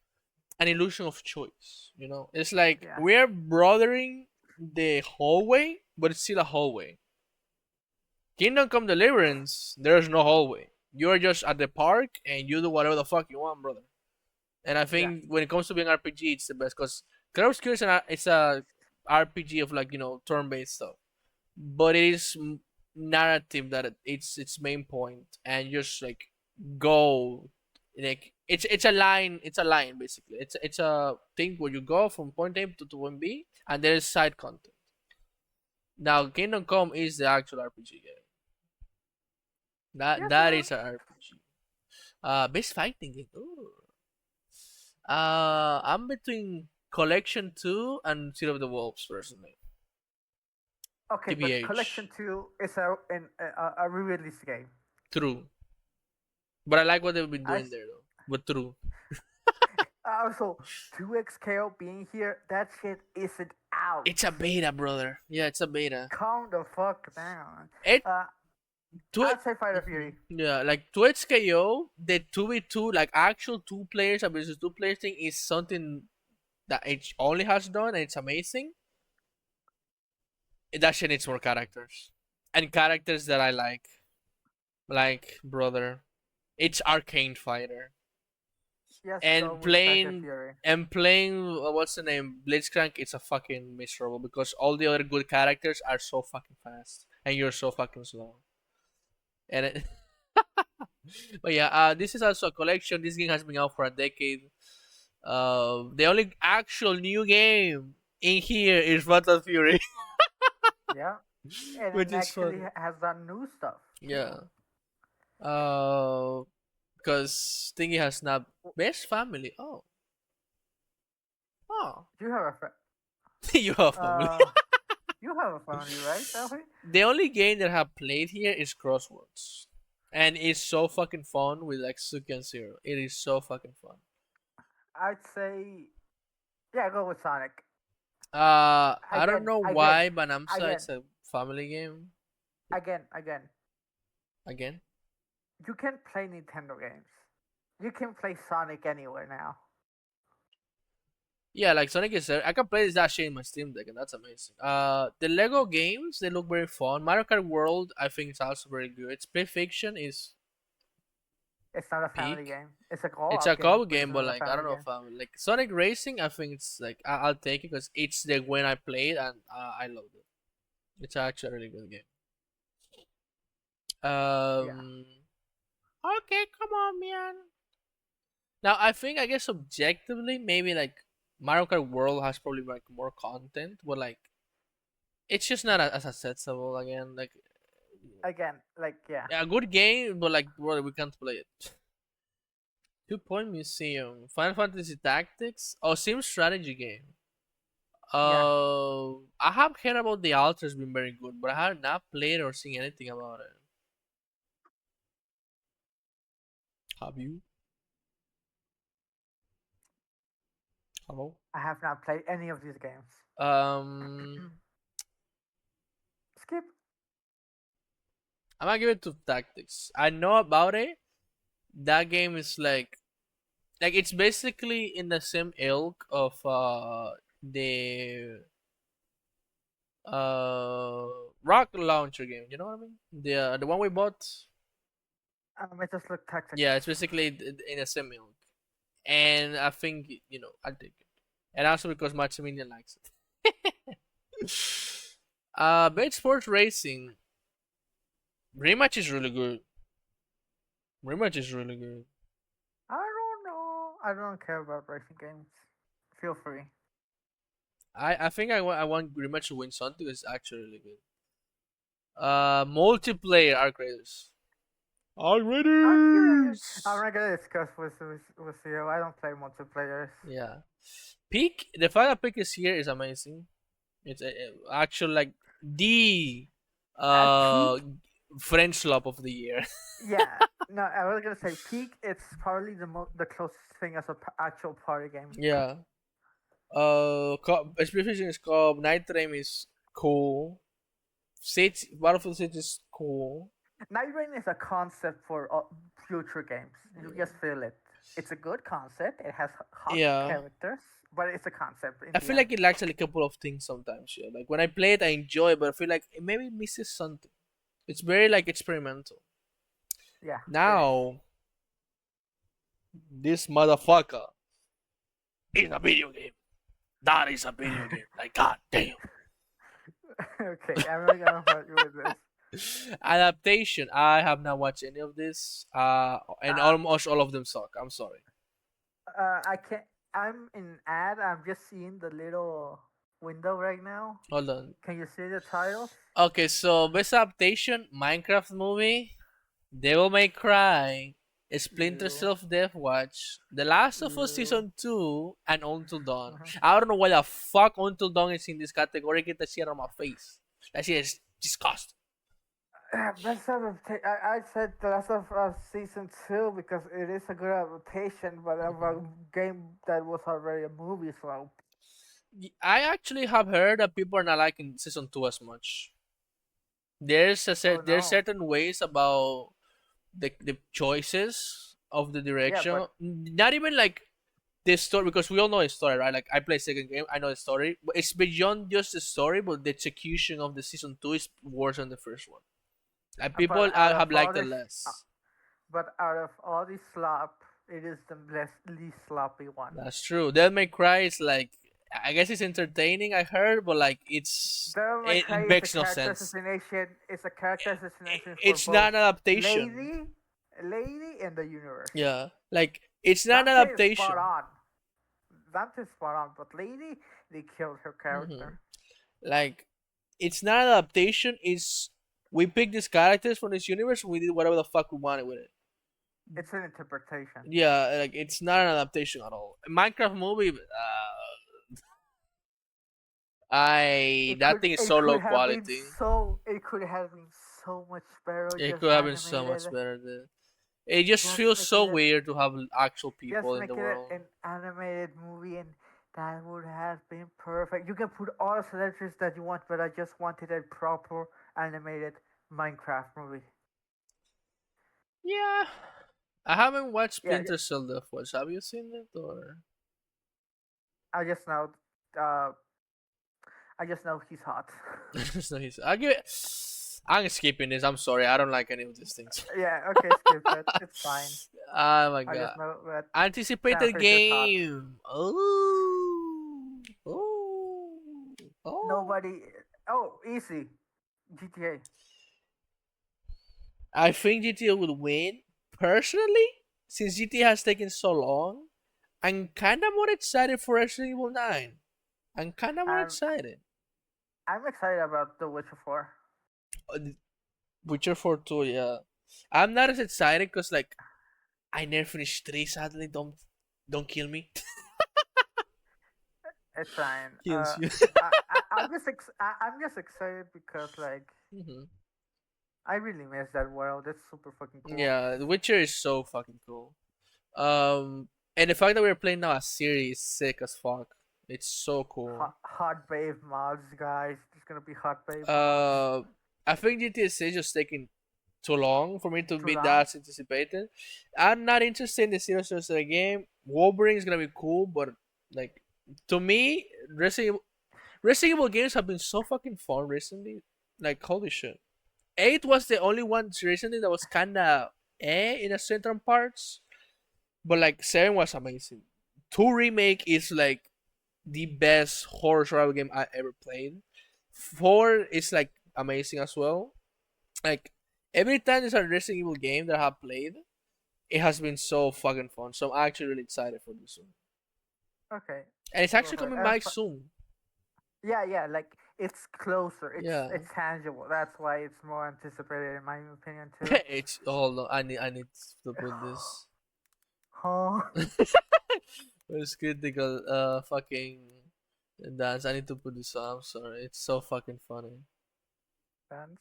an illusion of choice. It's like Yeah, we're broadening the hallway, but it's still a hallway. Kingdom Come Deliverance, there's no hallway. You're just at the park and you do whatever the fuck you want, brother. And I yeah, think when it comes to being RPG, it's the best because Clair Obscur it's a RPG of like turn-based stuff, but it is narrative that it's its main point, and just like go like it's a line basically. It's a thing where you go from point A to point B, and there is side content. Now, Kingdom Come is the actual RPG game. That yeah. that is an RPG. Best fighting game. Ooh. I'm between Collection 2 and City of the Wolves personally. Okay, but Collection TBH. 2 is a re-release game. True. But I like what they've been I doing there though. But true. also 2XKO being here. That shit isn't out. It's a beta, brother. Yeah, it's a beta. Calm the fuck down. It Uh, to it. I'd say Fighter Mhm. Fury. Yeah, like to HKO, the 2v2, like actual two players versus two players thing is something that it only has done and it's amazing. That shit needs more characters. And characters that I like. Like, brother. It's Arcane Fighter. Yes, go And with Fighter playing Fury. and playing what's the name? Blitzcrank, it's a fucking miserable because all the other good characters are so fucking fast. And you're so fucking slow. And it but yeah, this is also a collection. This game has been out for a decade. The only actual new game in here is Battle Fury, Yeah, and which it is actually funny. has done new stuff Yeah. too. Because Thingy has not best family. Oh, oh. Do you have a friend? You have family. Uh, you have a family, right, Alfy? The only game that I have played here is Crosswords, and it's so fucking fun with like Suki and Zero. It is so fucking fun. I'd say, yeah, go with Sonic. I don't Again, know again, why, but Namsa again, it's a family game again. again. You can play Nintendo games. You can play Sonic anywhere now. Yeah, like Sonic is. I can play that shit in my Steam Deck, and that's amazing. The Lego games they look very fun. Mario Kart World, I think it's also very good. Split Fiction is It's not a family peak. game. It's a It's co-op a game, co-op but it's game, but not a like I don't family know game. if I'm like Sonic Racing. I think it's like I'll take it because it's the when I played and I loved it. It's actually a really good game. Yeah. Okay, come on, man. Now I guess objectively maybe like Mario Kart World has probably like more content, but like it's just not as accessible again. Like Again, like yeah, a good game, but like well, we can't play it. 2 Point Museum, Final Fantasy Tactics, Sim strategy game. yeah. I have heard about the Altars being very good, but I have not played or seen anything about it. Have you? Hello? I have not played any of these games. Um, Skip. I'm gonna give it to Tactics. I know about it. That game is like it's basically in the same ilk of the uh rock launcher game. You know what I mean? The one we bought. It just looked tactics. Yeah, it's basically in the same ilk, and I think I'll take it, and also because Maximilian likes it. Bait Sports Racing rematch is really good. Rematch is really good. I don't know. I don't care about racing games. Feel free. I think I want rematch to win something. It's actually really good. Multiplayer Arc Raiders. Arc I'm curious. I'm Raiders. not gonna discuss with you. I don't play multiplayers. Yeah. Peak. The fact that Peak is here is amazing. It's actually like the At uh peak, French love of the year. yeah. No, I was gonna say peak. It's probably the closest thing as a actual party game. Yeah. Expedition is called Night Train is cool. City Battlefield City is cool. Night Rain is a concept for future games. You just feel it. It's a good concept. It has hot Yeah. characters, but it's a concept in I the feel end. like it lacks a couple of things sometimes. Yeah. Like when I play it, I enjoy it, but I feel like it maybe misses something. It's very like experimental. Yeah, it is. Now, this motherfucker is a video game. That is a video game. Like god damn. Okay, I'm not gonna fight you with this. Adaptation. I have not watched any of this. And Uh, almost all of them suck. I'm sorry. I can't. I'm in ad. I'm just seeing the little window right now. Hold on. Can you see the titles? Okay, so best adaptation: Minecraft movie, Devil May Cry, Splinter Ew. Cell: Death Watch, The Last of Us Ew. Season 2, and Until Dawn. Uh-huh. I don't know why the fuck Until Dawn is in this category. Get that shit out of my face. That shit is disgusting. Best adaptation. I said The Last of Us Season 2 because it is a good adaptation, but of a game that was already a movie, so. I actually have heard that people are not liking Season 2 as much. Oh There's no. certain ways about the choices of the Yeah, direction. but Not even like the story, because we all know the story, right? Like I play second game, I know the story, but it's beyond just the story. But the execution of the season 2 is worse than the first one. Like people but out of have all liked it this, less. but out of all this slop, it is the least sloppy one. That's true. Devil May Cry is like, I guess it's entertaining. I heard, but like Devil May Cry it is a makes no character sense. assassination. It's a character assassination for It's both not an adaptation. lady, lady, and the universe. Yeah, like it's not an Dante is spot adaptation. on. Dante's spot on, but lady, they killed her Hmm. character. Like it's not an adaptation. It's we picked these characters from this universe. We did whatever the fuck we wanted with it. It's an interpretation. Yeah, like it's not an adaptation at all. Minecraft movie. I that thing is it so low could have been quality. so much better It just could have been so much animated. better. Dude. It just Just feels make so it weird to have actual just people in make the it world. an animated movie, and that would have been perfect. You can put all the celebrities that you want, but I just wanted a proper animated Minecraft movie. Yeah, I haven't watched Yeah, Splinter Cell the Force. Have you seen it or? I just know, uh, I just know he's hot. So I give it. I'm skipping this. I'm sorry. I don't like any of these things. Yeah, okay, skip it. It's fine. Oh my I god. just know that Anticipated Stanfish is hot. game. Oh. Oh. Oh. Nobody. Oh, easy. GTA. I think GTA would win. Personally, since GTA has taken so long, I'm kind of more excited for Resident Evil 9. I'm kind of more I'm excited. I'm excited about The Witcher 4. Uh, Witcher 4 too, yeah. I'm not as excited because, like, I never finished 3, sadly. Don't kill me. It's fine. Kills you. I'm just excited because like hmm I really miss that world. It's super fucking cool. Yeah, The Witcher is so fucking cool. And the fact that we're playing now a series is sick as fuck. It's so cool. Hot babe mods, guys. There's gonna be hot babe mods. Uh, I think GTA 6 is just taking too long for me to Too be long? that anticipated. I'm not interested in the serious of the game. Wolverine is gonna be cool, but like to me, Resident Evil games have been so fucking fun recently. Like holy shit. 8 was the only one recently that was kinda in a certain parts. But like 7 was amazing. 2 remake is like the best horror survival game I ever played. 4 is like amazing as well. Like every time there's a Resident Evil game that I have played, it has been so fucking fun. So I'm actually really excited for this one. Okay. And it's actually Perfect. coming back soon. Yeah, yeah. Like it's closer. Yeah. It's tangible. That's why it's more anticipated in my opinion too. It's hold on, I need to put this. Huh? It's critical fucking dance. I need to put this on. I'm sorry. It's so fucking funny. Dance.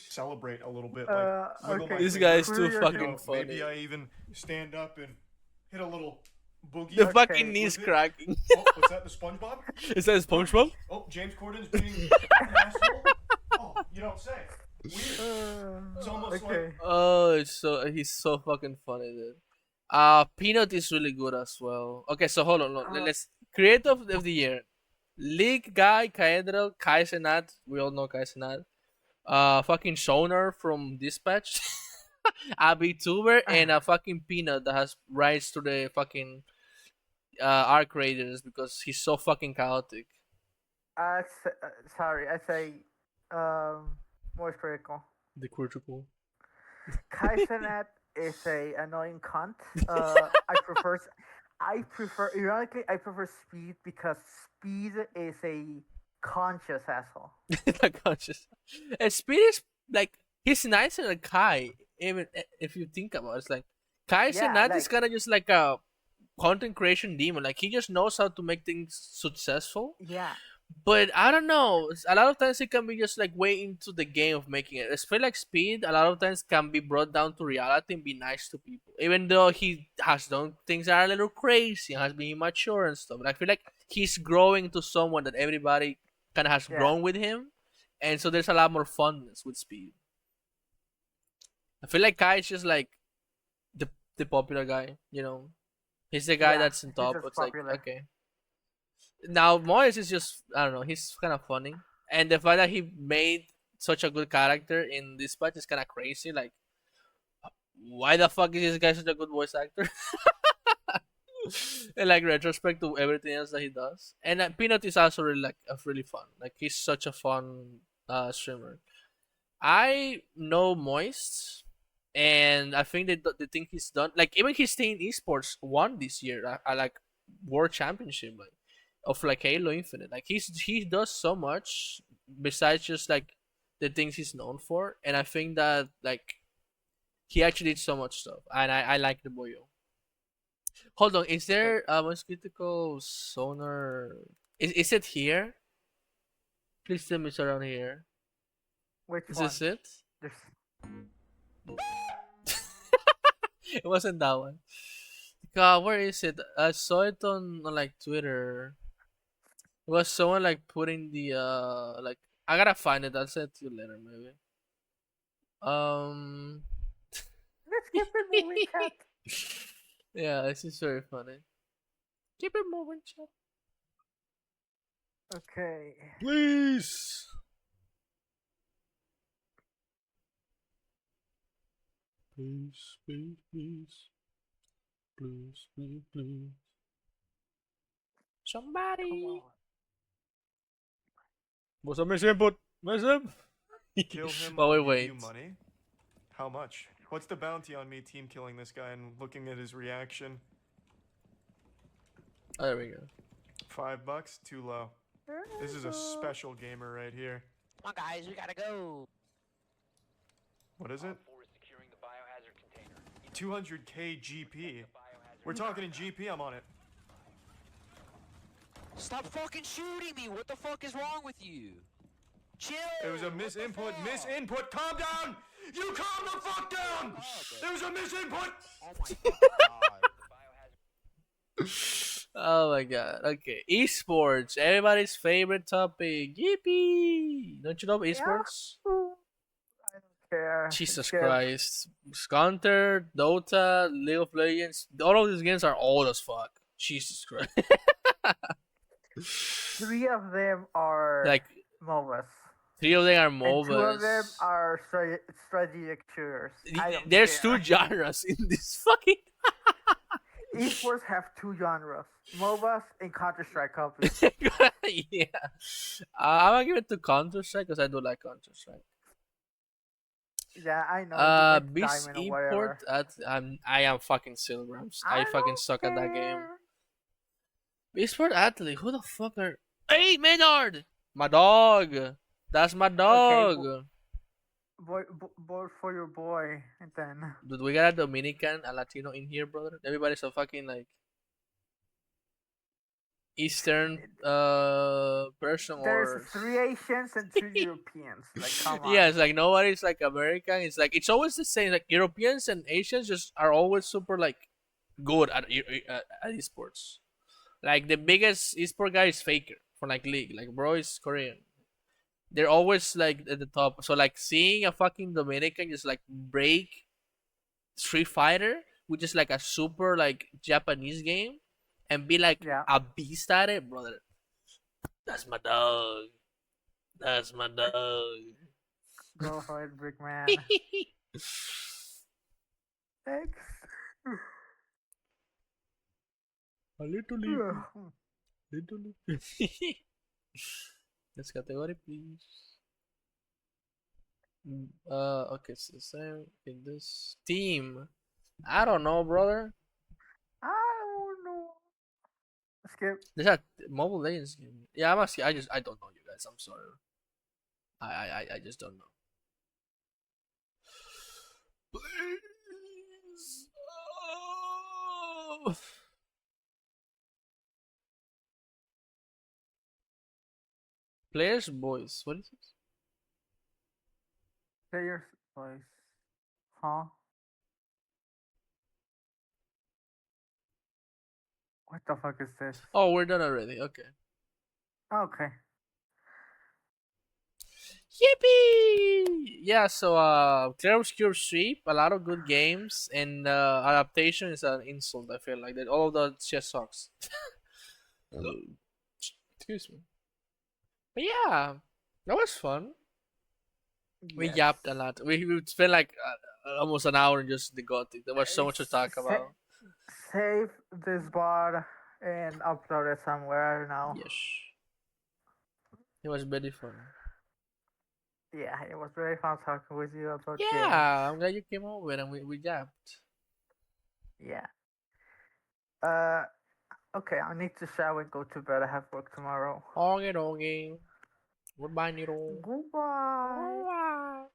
Celebrate a little bit, like wiggle my Okay. This finger. guy's Who too are your You two? fucking know, funny. maybe I even stand up and hit a little boogie. The Okay. fucking knees with it. cracking. Oh, was that the SpongeBob? Is that SpongeBob? Oh, James Corden's being an asshole. Oh, you don't say. Weird. It's almost Okay. Oh, he's so fucking funny, dude. Peanut is really good as well. Okay, so hold on, let's creative of the year. League guy, Kaedrel, Kai Cenat. We all know Kai Cenat. Fucking Shoner from Dispatch. A VTuber and a fucking Peanut that has rights to the fucking arc raiders because he's so fucking chaotic. Sorry, I say more critical. The critical. Kaisenet is a annoying cunt. Ironically I prefer Speed because Speed is a conscious asshole. Not conscious. And Speed is like he's nicer than Kai. Even if you think about it, it's like Kai Yeah, Cenat is like kind of just like a content creation demon. Like he just knows how to make things successful. yeah. But I don't know. A lot of times it can be just like way into the game of making it. I feel like Speed a lot of times can be brought down to reality and be nice to people, even though he has done things that are a little crazy and has been immature and stuff. But I feel like he's growing to someone that everybody kind of has Yeah. grown with him, and so there's a lot more funness with Speed. I feel like Kai is just like the popular guy. You know, he's the guy Yeah, that's in he's top. just It's like popular. okay. Now Morris is just I don't know. He's kind of funny, and the fact that he made such a good character in this part is kind of crazy. Like, why the fuck is this guy such a good voice actor? And like retrospect to everything else that he does, and Peanut is also really like really fun. Like he's such a fun streamer. I know Moist, and I think that the thing he's done, like even his team esports won this year. I like world championship like of like Halo Infinite. Like he does so much besides just like the things he's known for, and I think that like he actually did so much stuff, and I like the boyo. Hold on, is Okay, there a mosquito sonar? Is it here? Please tell me it's around here. which Is one? this it? There's It wasn't that one. God, where is it? I saw it on like Twitter. It was someone like putting the like I gotta find it. I'll send it to you later maybe. Um let's keep it moving, chat. yeah, this is very funny. Keep it moving, chat. Okay. Please. Please, please, please. Please, please, please. Come Somebody. on. What's up, Miss Input? What's up? Kill him, While we I'll give wait. you money. How much? What's the bounty on me team killing this guy and looking at his reaction? Oh, there we go. $5? Too low. This is a special gamer right here. Come on, guys, we gotta go. What is it? 200k GP. We're talking in GP, I'm on it. Stop fucking shooting me! What the fuck is wrong with you? Chill! It was a What the misinput, fuck? misinput. Calm down! You calm the fuck down! There was a misinput! Oh my fucking god. Oh my god. Okay. Esports. Everybody's favorite topic. Yippee! Don't you love esports? I don't care. Jesus Skip. Christ. Counter, Dota, League of Legends. All of these games are old as fuck. Jesus Christ. 3 of them are Like, MOBAs. 3 of them are And 2 of them MOBAs. are strategic shooters. I don't There's care. 2 genres in this fucking. Esports have 2 genres: MOBAs and Counter Strike copies. Yeah. I'm gonna give it to Counter Strike because I do like Counter Strike. Yeah, I know. You went Beast diamond or Import. whatever. I am fucking silver. I fucking don't suck at that game. care. Esport athlete. Who the fuck are? Hey, Maynard. My dog. That's my Okay, dog. vote for your boy, and then Dude, we got a Dominican, a Latino in here, brother. Everybody's a fucking like Eastern person there's or 3 Asians and 2 Europeans. Like, come on. yeah, it's like nobody's like American. It's like it's always the same. Like Europeans and Asians just are always super like good at esports. Like the biggest esport guy is Faker for like League. Like bro is Korean. They're always like at the top. So like seeing a fucking Dominican just like break Street Fighter, which is like a super like Japanese game, and be like Yeah. a beast at it, brother. That's my dog. That's my dog. Go for it, Brick Man. Thanks. A little little. Next category, please. Okay, so same in this team. I don't know, brother. I don't know. Skip. There's a Mobile Legends game. Yeah, I'm asking. I don't know, you guys. I'm sorry. I just don't know. Please. Oh. Players voice. What is this? Player's voice. Huh? What the fuck is this? Oh, we're done already. Okay. Okay. Yippee! Yeah, so Clear Obscure Sweep, a lot of good games, and adaptation is an insult. I feel like that all of that shit sucks. Excuse me. But yeah, that was fun. We Yes. yapped a lot. We spent like almost an hour in just the Gothic. There was so much to talk Sa- about. Save this bar and upload it somewhere now. Yes, it was very fun. Yeah, it was very fun talking with you about games. Yeah, I'm glad you came over and we yapped. Yeah. Okay, I need to shower and go to bed. I have work tomorrow. Okay, okay. Goodbye, Nero. Goodbye.